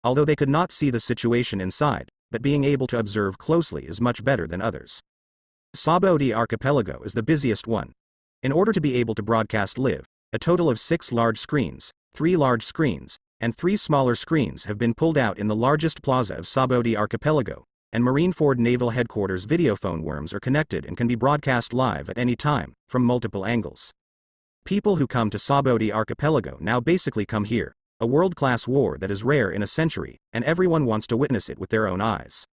Although they could not see the situation inside, but being able to observe closely is much better than others. Sabaody Archipelago is the busiest one. In order to be able to broadcast live, a total of 6 large screens, 3 large screens, and 3 smaller screens have been pulled out in the largest plaza of Sabaody Archipelago, and Marineford Naval Headquarters videophone worms are connected and can be broadcast live at any time, from multiple angles. People who come to Sabaody Archipelago now basically come here, a world-class war that is rare in a century, and everyone wants to witness it with their own eyes.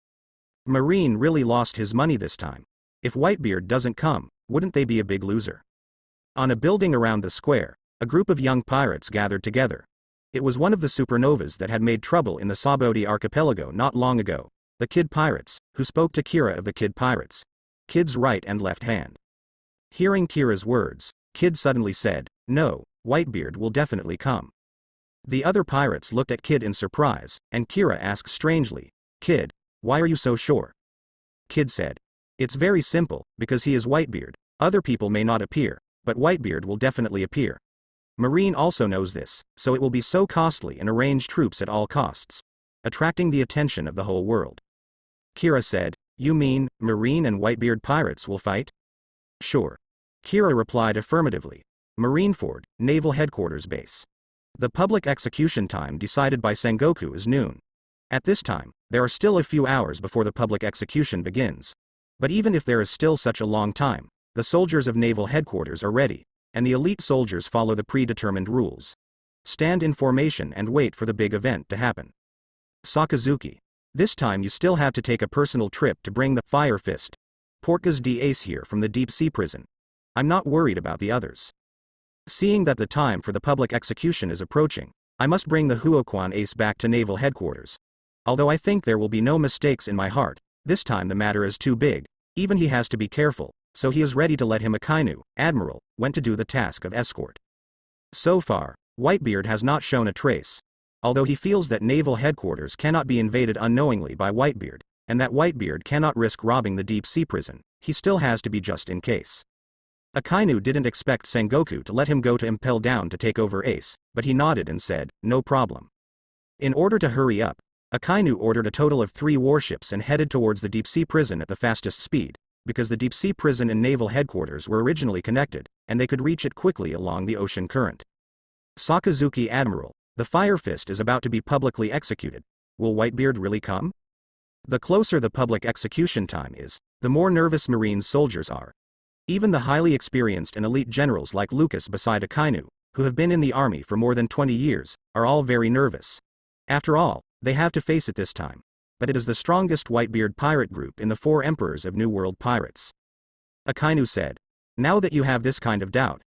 Marine really lost his money this time. If Whitebeard doesn't come, wouldn't they be a big loser? On a building around the square, a group of young pirates gathered together. It was one of the supernovas that had made trouble in the Sabaody Archipelago not long ago, the Kid Pirates, who spoke to Kira of the Kid Pirates. Kid's right and left hand. Hearing Kira's words, Kid suddenly said, no, Whitebeard will definitely come. The other pirates looked at Kid in surprise, and Kira asked strangely, Kid, why are you so sure? Kid said, it's very simple, because he is Whitebeard. Other people may not appear, but Whitebeard will definitely appear. Marine also knows this, so it will be so costly and arrange troops at all costs, attracting the attention of the whole world. Kira said, you mean, Marine and Whitebeard pirates will fight? Sure. Kira replied affirmatively. Marineford, Naval Headquarters Base. The public execution time decided by Sengoku is noon. At this time, there are still a few hours before the public execution begins. But even if there is still such a long time, the soldiers of Naval Headquarters are ready, and the elite soldiers follow the predetermined rules. Stand in formation and wait for the big event to happen. Sakazuki. This time you still have to take a personal trip to bring the Fire Fist Portgas D. Ace here from the deep sea prison. I'm not worried about the others. Seeing that the time for the public execution is approaching, I must bring the Huoquan Ace back to Naval Headquarters. Although I think there will be no mistakes in my heart, this time the matter is too big, even he has to be careful, so he is ready to let him Akainu, Admiral, went to do the task of escort. So far, Whitebeard has not shown a trace. Although he feels that Naval Headquarters cannot be invaded unknowingly by Whitebeard, and that Whitebeard cannot risk robbing the deep sea prison, he still has to be just in case. Akainu didn't expect Sengoku to let him go to Impel Down to take over Ace, but he nodded and said, no problem. In order to hurry up, Akainu ordered a total of 3 warships and headed towards the deep sea prison at the fastest speed, because the deep sea prison and Naval Headquarters were originally connected, and they could reach it quickly along the ocean current. Sakazuki Admiral, the Fire Fist is about to be publicly executed. Will Whitebeard really come? The closer the public execution time is, the more nervous Marine soldiers are. Even the highly experienced and elite generals like Lucas beside Akainu, who have been in the army for more than 20 years, are all very nervous. After all, they have to face it this time. But it is the strongest Whitebeard pirate group in the 4 emperors of New World pirates. Akainu said, now that you have this kind of doubt,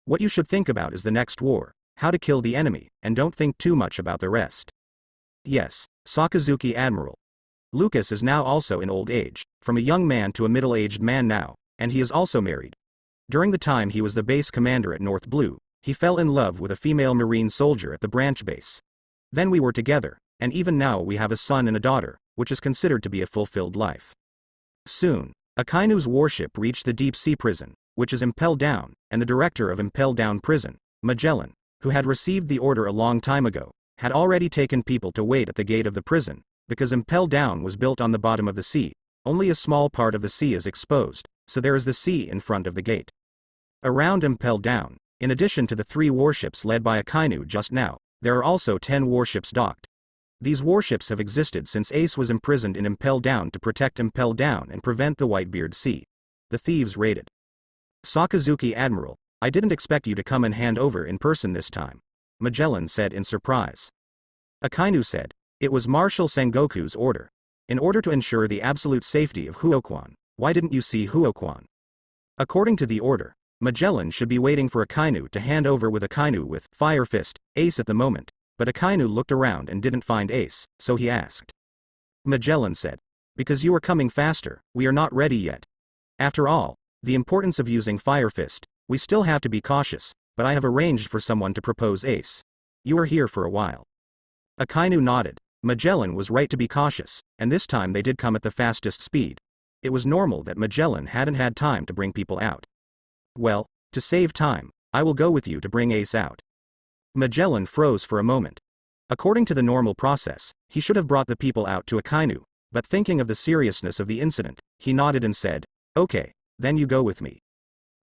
what you should think about is the next war, how to kill the enemy, and don't think too much about the rest. Yes, Sakazuki Admiral. Lucas is now also in old age, from a young man to a middle-aged man now, and he is also married. During the time he was the base commander at North Blue, he fell in love with a female Marine soldier at the branch base. Then we were together, and even now we have a son and a daughter, which is considered to be a fulfilled life. Soon, Akainu's warship reached the deep-sea prison, which is Impel Down, and the director of Impel Down Prison, Magellan, who had received the order a long time ago, had already taken people to wait at the gate of the prison, because Impel Down was built on the bottom of the sea. Only a small part of the sea is exposed, so there is the sea in front of the gate. Around Impel Down, in addition to the 3 warships led by Akainu just now, there are also 10 warships docked. These warships have existed since Ace was imprisoned in Impel Down to protect Impel Down and prevent the Whitebeard Sea. The thieves raided. Sakazuki Admiral, I didn't expect you to come and hand over in person this time, Magellan said in surprise. Akainu said, it was Marshal Sengoku's order. In order to ensure the absolute safety of Huoquan, why didn't you see Huoquan? According to the order, Magellan should be waiting for Akainu to hand over with Akainu with Fire Fist, Ace at the moment, but Akainu looked around and didn't find Ace, so he asked. Magellan said, because you are coming faster, we are not ready yet. After all, the importance of using Fire Fist, we still have to be cautious, but I have arranged for someone to propose Ace. You are here for a while. Akainu nodded. Magellan was right to be cautious, and this time they did come at the fastest speed. It was normal that Magellan hadn't had time to bring people out. Well, to save time, I will go with you to bring Ace out. Magellan froze for a moment. According to the normal process, he should have brought the people out to Akainu, but thinking of the seriousness of the incident, he nodded and said, okay, then you go with me.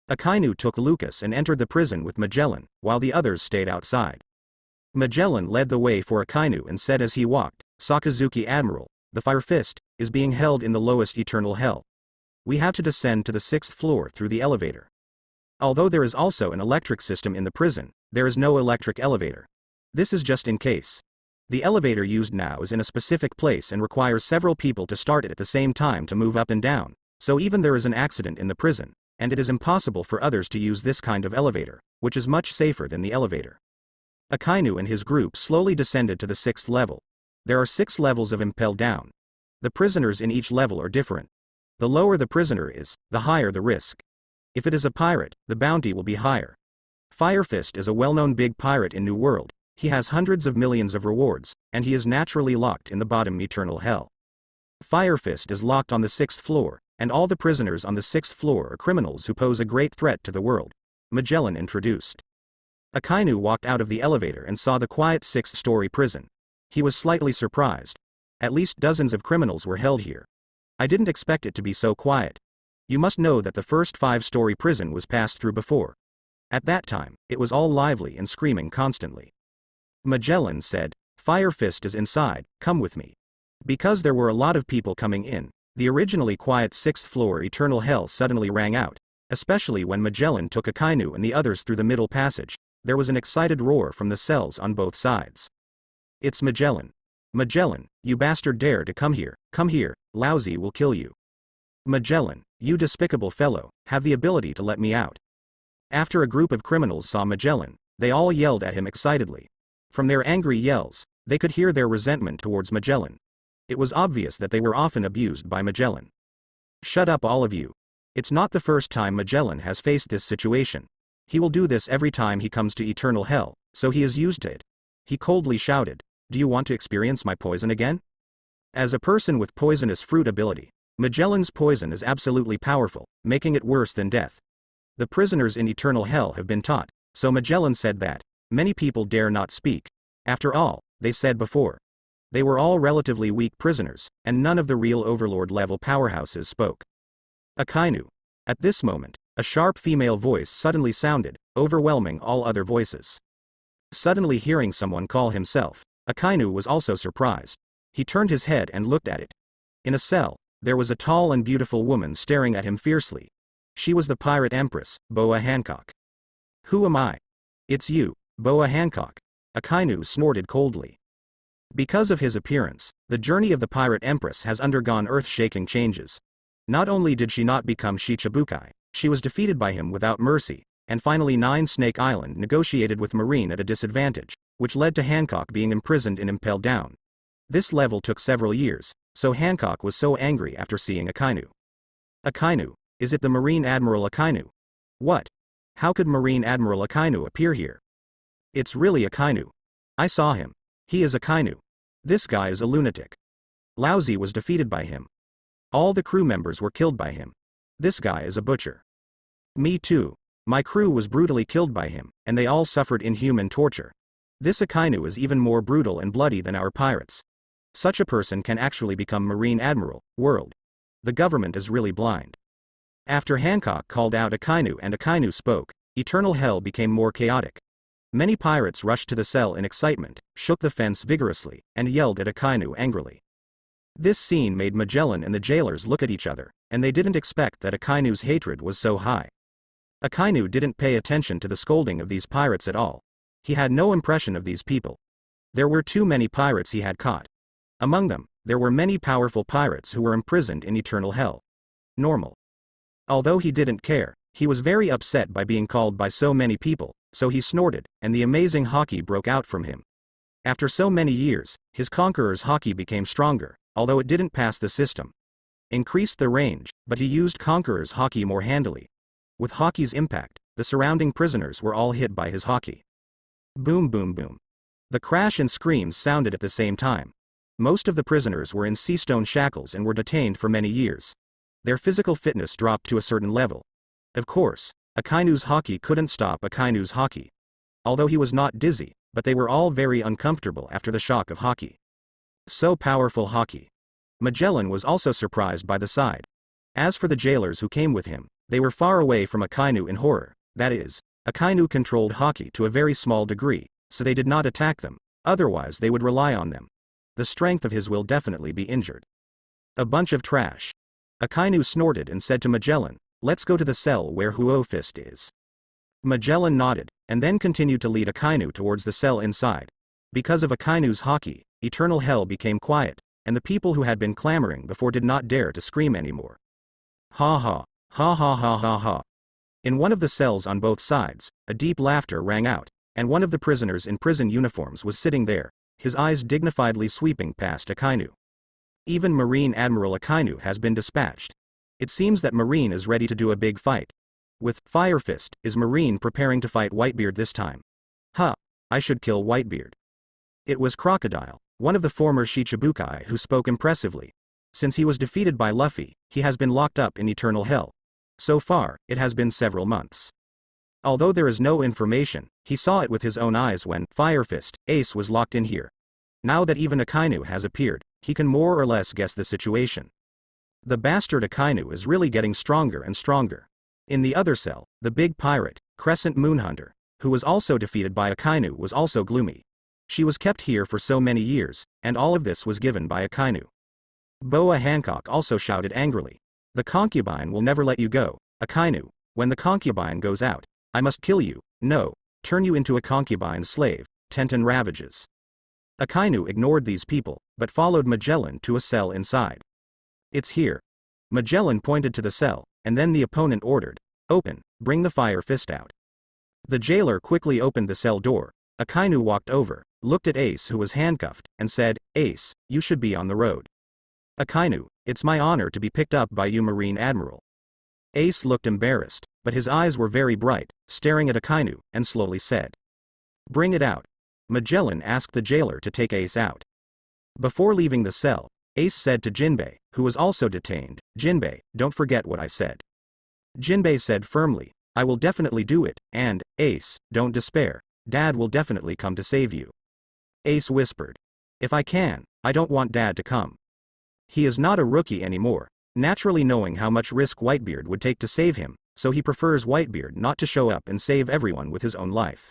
Akainu took Lucas and entered the prison with Magellan, while the others stayed outside. Magellan led the way for Akainu and said as he walked, Sakazuki Admiral, the Fire Fist, is being held in the lowest eternal hell. We have to descend to the 6th floor through the elevator. Although there is also an electric system in the prison, there is no electric elevator. This is just in case. The elevator used now is in a specific place and requires several people to start it at the same time to move up and down, so even there is an accident in the prison, and it is impossible for others to use this kind of elevator, which is much safer than the elevator. Akainu and his group slowly descended to the 6th level. There are 6 levels of Impel Down. The prisoners in each level are different. The lower the prisoner is, the higher the risk. If it is a pirate, the bounty will be higher. Fire Fist is a well-known big pirate in New World. He has hundreds of millions of rewards, and he is naturally locked in the bottom eternal hell. Fire Fist is locked on the 6th floor, and all the prisoners on the 6th floor are criminals who pose a great threat to the world. Magellan introduced. Akainu walked out of the elevator and saw the quiet 6th-story prison. He was slightly surprised. At least dozens of criminals were held here. I didn't expect it to be so quiet. You must know that the first 5-story prison was passed through before. At that time, it was all lively and screaming constantly. Magellan said, Fire Fist is inside, come with me. Because there were a lot of people coming in, the originally quiet 6th-floor eternal hell suddenly rang out, especially when Magellan took Akainu and the others through the middle passage. There was an excited roar from the cells on both sides. It's Magellan. Magellan, you bastard dare to come here, Lousy will kill you. Magellan, you despicable fellow, have the ability to let me out. After a group of criminals saw Magellan, they all yelled at him excitedly. From their angry yells, they could hear their resentment towards Magellan. It was obvious that they were often abused by Magellan. Shut up all of you. It's not the first time Magellan has faced this situation. He will do this every time he comes to eternal hell, so he is used to it. He coldly shouted, do you want to experience my poison again? As a person with poisonous fruit ability, Magellan's poison is absolutely powerful, making it worse than death. The prisoners in eternal hell have been taught, so Magellan said that, many people dare not speak. After all, they said before. They were all relatively weak prisoners, and none of the real overlord-level powerhouses spoke. Akainu. At this moment, A sharp female voice suddenly sounded, overwhelming all other voices. Suddenly hearing someone call himself, Akainu was also surprised. He turned his head and looked at it. In a cell, there was a tall and beautiful woman staring at him fiercely. She was the pirate empress, Boa Hancock. Who am I? It's you, Boa Hancock. Akainu snorted coldly. Because of his appearance, the journey of the pirate empress has undergone earth-shaking changes. Not only did she not become Shichibukai, she was defeated by him without mercy, and finally Snake Island negotiated with Marine at a disadvantage, which led to Hancock being imprisoned and impaled down. This level took several years, so Hancock was so angry after seeing Akainu. Akainu, is it the Marine Admiral Akainu? What? How could Marine Admiral Akainu appear here? It's really Akainu. I saw him. He is Akainu. This guy is a lunatic. Laozi was defeated by him. All the crew members were killed by him. This guy is a butcher. Me too. My crew was brutally killed by him, and they all suffered inhuman torture. This Akainu is even more brutal and bloody than our pirates. Such a person can actually become Marine Admiral, world. The government is really blind. After Hancock called out Akainu and Akainu spoke, eternal hell became more chaotic. Many pirates rushed to the cell in excitement, shook the fence vigorously, and yelled at Akainu angrily. This scene made Magellan and the jailers look at each other, and they didn't expect that Akainu's hatred was so high. Akainu didn't pay attention to the scolding of these pirates at all. He had no impression of these people. There were too many pirates he had caught. Among them, there were many powerful pirates who were imprisoned in eternal hell. Normal. Although he didn't care, he was very upset by being called by so many people, so he snorted, and the amazing haki broke out from him. After so many years, his conqueror's haki became stronger, although it didn't pass the system. Increased the range, but he used conqueror's haki more handily. With haki's impact, the surrounding prisoners were all hit by his haki. Boom boom boom. The crash and screams sounded at the same time. Most of the prisoners were in sea-stone shackles and were detained for many years. Their physical fitness dropped to a certain level. Of course, Akainu's haki couldn't stop Akainu's haki. Although he was not dizzy, but they were all very uncomfortable after the shock of haki. So powerful haki. Magellan was also surprised by the sight. As for the jailers who came with him, they were far away from Akainu in horror. That is, Akainu controlled haki to a very small degree, so they did not attack them, otherwise they would rely on them. The strength of his will definitely be injured. A bunch of trash. Akainu snorted and said to Magellan, "Let's go to the cell where Huo Fist is." Magellan nodded, and then continued to lead Akainu towards the cell inside. Because of Akainu's haki, eternal hell became quiet, and the people who had been clamoring before did not dare to scream anymore. Ha ha, ha ha ha ha ha. In one of the cells on both sides, a deep laughter rang out, and one of the prisoners in prison uniforms was sitting there, his eyes dignifiedly sweeping past Akainu. Even Marine Admiral Akainu has been dispatched. It seems that Marine is ready to do a big fight. With Fire Fist, is Marine preparing to fight Whitebeard this time? Huh, I should kill Whitebeard. It was Crocodile, one of the former Shichibukai, who spoke impressively. Since he was defeated by Luffy, he has been locked up in eternal hell. So far, it has been several months. Although there is no information, he saw it with his own eyes when Fire Fist, Ace was locked in here. Now that even Akainu has appeared, he can more or less guess the situation. The bastard Akainu is really getting stronger and stronger. In the other cell, the big pirate, Crescent Moonhunter, who was also defeated by Akainu, was also gloomy. She was kept here for so many years, and all of this was given by Akainu. Boa Hancock also shouted angrily. The concubine will never let you go, Akainu. When the concubine goes out, I must kill you, no, turn you into a concubine slave, Tenten ravages. Akainu ignored these people, but followed Magellan to a cell inside. It's here. Magellan pointed to the cell, and then the opponent ordered, "Open, bring the Fire Fist out." The jailer quickly opened the cell door. Akainu walked over, looked at Ace, who was handcuffed, and said, "Ace, you should be on the road." Akainu, it's my honor to be picked up by you, Marine Admiral. Ace looked embarrassed, but his eyes were very bright, staring at Akainu, and slowly said, "Bring it out." Magellan asked the jailer to take Ace out. Before leaving the cell, Ace said to Jinbei, who was also detained, "Jinbei, don't forget what I said." Jinbei said firmly, "I will definitely do it, and, Ace, don't despair, Dad will definitely come to save you." Ace whispered, "If I can, I don't want Dad to come." He is not a rookie anymore, naturally knowing how much risk Whitebeard would take to save him, so he prefers Whitebeard not to show up and save everyone with his own life.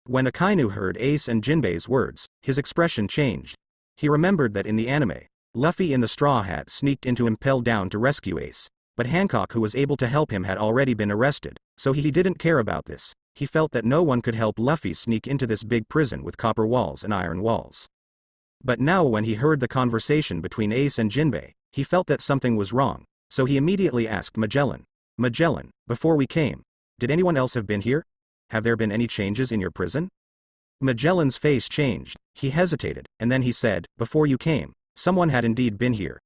When Akainu heard Ace and Jinbei's words, his expression changed. He remembered that in the anime, Luffy in the Straw Hat sneaked into Impel Down to rescue Ace, but Hancock, who was able to help him, had already been arrested, so he didn't care about this. He felt that no one could help Luffy sneak into this big prison with copper walls and iron walls. But now when he heard the conversation between Ace and Jinbei, he felt that something was wrong, so he immediately asked Magellan, "Magellan, before we came, did anyone else have been here? Have there been any changes in your prison?" Magellan's face changed, he hesitated, and then he said, "Before you came, someone had indeed been here.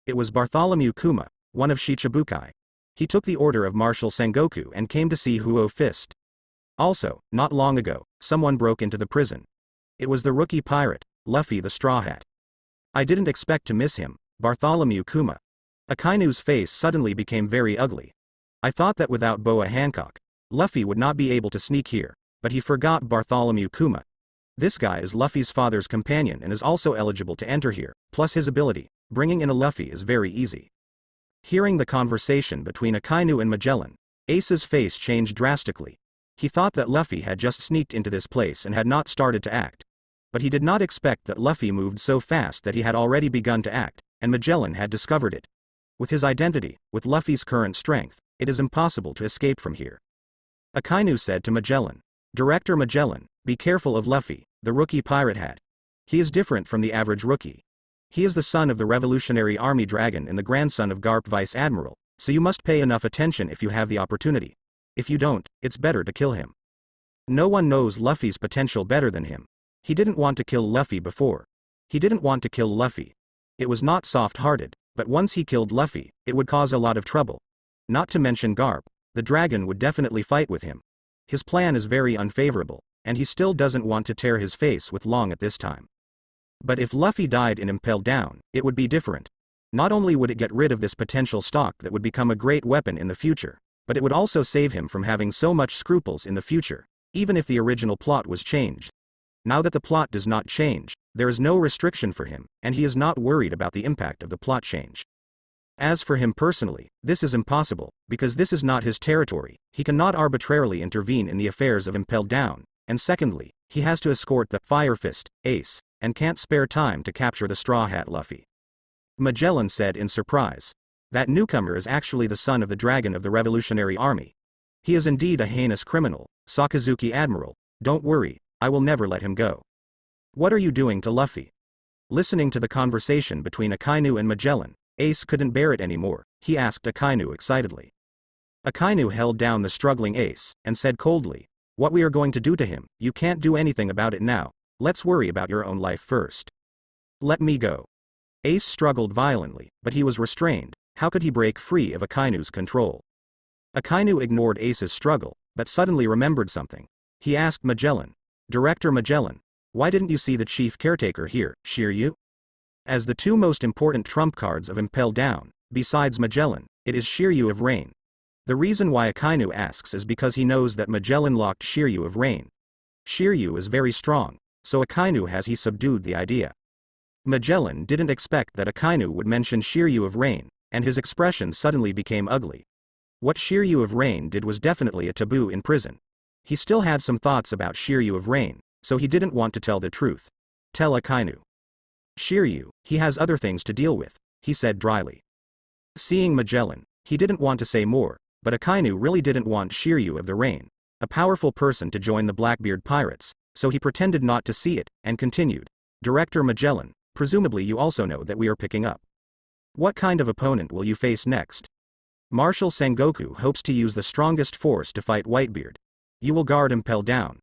It was Bartholomew Kuma, one of Shichibukai. He took the order of Marshal Sengoku and came to see Huo Fist. Also, not long ago, someone broke into the prison. It was the rookie pirate, Luffy the Straw Hat. I didn't expect to miss him, Bartholomew Kuma." Akainu's face suddenly became very ugly. I thought that without Boa Hancock, Luffy would not be able to sneak here, but he forgot Bartholomew Kuma. This guy is Luffy's father's companion and is also eligible to enter here, plus his ability, bringing in a Luffy, is very easy. Hearing the conversation between Akainu and Magellan, Ace's face changed drastically. He thought that Luffy had just sneaked into this place and had not started to act. But he did not expect that Luffy moved so fast that he had already begun to act, and Magellan had discovered it. With his identity, with Luffy's current strength, it is impossible to escape from here. Akainu said to Magellan, "Director Magellan, be careful of Luffy, the rookie pirate hat. He is different from the average rookie. He is the son of the Revolutionary Army Dragon and the grandson of Garp Vice Admiral, so you must pay enough attention if you have the opportunity. If you don't, it's better to kill him. No one knows Luffy's potential better than him. He didn't want to kill Luffy before. He didn't want to kill Luffy. It was not soft-hearted, but once he killed Luffy, it would cause a lot of trouble. Not to mention Garp, the dragon would definitely fight with him. His plan is very unfavorable, and he still doesn't want to tear his face with Long at this time. But if Luffy died in Impel Down, it would be different. Not only would it get rid of this potential stock that would become a great weapon in the future, but it would also save him from having so much scruples in the future, even if the original plot was changed. Now that the plot does not change, there is no restriction for him, and he is not worried about the impact of the plot change. As for him personally, this is impossible, because this is not his territory. He cannot arbitrarily intervene in the affairs of Impel Down, and secondly, he has to escort the Fire Fist, Ace, and can't spare time to capture the Straw Hat Luffy. Magellan said in surprise. That newcomer is actually the son of the dragon of the Revolutionary Army. He is indeed a heinous criminal, Sakazuki Admiral. Don't worry, I will never let him go. What are you doing to Luffy? Listening to the conversation between Akainu and Magellan, Ace couldn't bear it anymore. He asked Akainu excitedly. Akainu held down the struggling Ace, and said coldly, "What we are going to do to him, you can't do anything about it now. Let's worry about your own life first. Let me go." Ace struggled violently, but he was restrained. How could he break free of Akainu's control? Akainu ignored Ace's struggle, but suddenly remembered something. He asked Magellan, "Director Magellan, why didn't you see the chief caretaker here, Shiryu?" As the two most important trump cards of Impel Down, besides Magellan, it is Shiryu of Rain. The reason why Akainu asks is because he knows that Magellan locked Shiryu of Rain. Shiryu is very strong, so Akainu has subdued the idea. Magellan didn't expect that Akainu would mention Shiryu of Rain, and his expression suddenly became ugly. What Shiryu of Rain did was definitely a taboo in prison. He still had some thoughts about Shiryu of Rain, so he didn't want to tell the truth. Tell Akainu. Shiryu, he has other things to deal with, he said dryly. Seeing Magellan, he didn't want to say more, but Akainu really didn't want Shiryu of the Rain, a powerful person, to join the Blackbeard pirates, so he pretended not to see it, and continued. Director Magellan, presumably you also know that we are picking up. What kind of opponent will you face next? Marshal Sengoku hopes to use the strongest force to fight Whitebeard. You will guard Impel Down.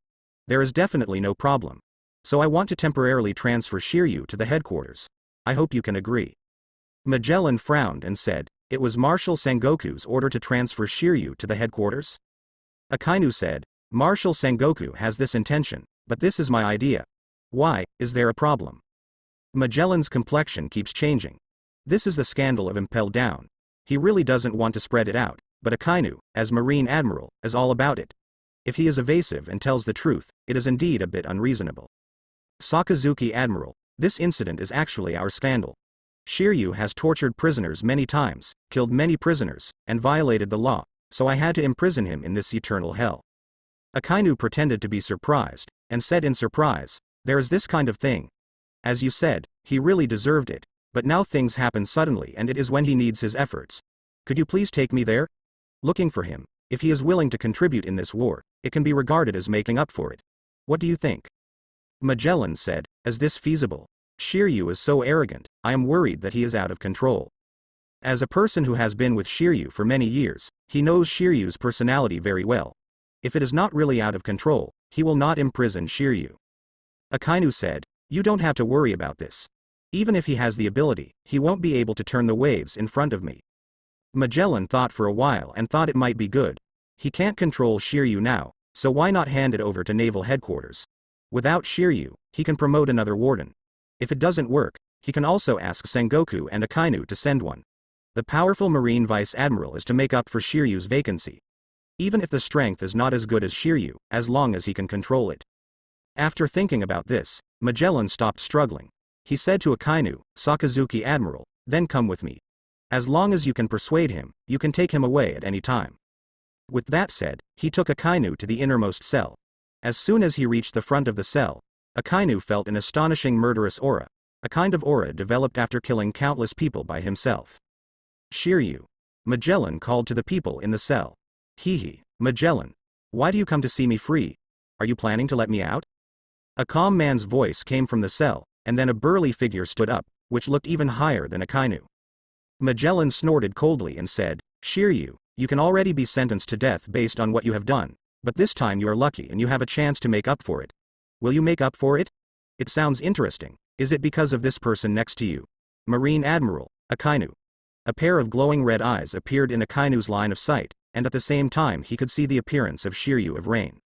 There is definitely no problem. So I want to temporarily transfer Shiryu to the headquarters. I hope you can agree. Magellan frowned and said, it was Marshal Sengoku's order to transfer Shiryu to the headquarters? Akainu said, Marshal Sengoku has this intention, but this is my idea. Why, is there a problem? Magellan's complexion keeps changing. This is the scandal of Impel Down. He really doesn't want to spread it out, but Akainu, as Marine Admiral, is all about it. If he is evasive and tells the truth, it is indeed a bit unreasonable. Sakazuki Admiral, this incident is actually our scandal. Shiryu has tortured prisoners many times, killed many prisoners, and violated the law, so I had to imprison him in this eternal hell. Akainu pretended to be surprised, and said in surprise, "There is this kind of thing. As you said, he really deserved it, but now things happen suddenly and it is when he needs his efforts. Could you please take me there? Looking for him. If he is willing to contribute in this war, it can be regarded as making up for it. What do you think?" Magellan said, "Is this feasible? Shiryu is so arrogant, I am worried that he is out of control." As a person who has been with Shiryu for many years, he knows Shiryu's personality very well. If it is not really out of control, he will not imprison Shiryu. Akainu said, "You don't have to worry about this. Even if he has the ability, he won't be able to turn the waves in front of me." Magellan thought for a while and thought it might be good. He can't control Shiryu now, so why not hand it over to naval headquarters? Without Shiryu, he can promote another warden. If it doesn't work, he can also ask Sengoku and Akainu to send one. The powerful Marine Vice Admiral is to make up for Shiryu's vacancy. Even if the strength is not as good as Shiryu, as long as he can control it. After thinking about this, Magellan stopped struggling. He said to Akainu, "Sakazuki Admiral, then come with me. As long as you can persuade him, you can take him away at any time." With that said, he took Akainu to the innermost cell. As soon as he reached the front of the cell, Akainu felt an astonishing murderous aura, a kind of aura developed after killing countless people by himself. "Shiryu." Magellan called to the people in the cell. "Hee, Magellan. Why do you come to see me free? Are you planning to let me out?" A calm man's voice came from the cell, and then a burly figure stood up, which looked even higher than Akainu. Magellan snorted coldly and said, "Shiryu, you can already be sentenced to death based on what you have done, but this time you are lucky and you have a chance to make up for it. Will you make up for it? It sounds interesting. Is it because of this person next to you? Marine Admiral, Akainu." A pair of glowing red eyes appeared in Akainu's line of sight, and at the same time he could see the appearance of Shiryu of Rain.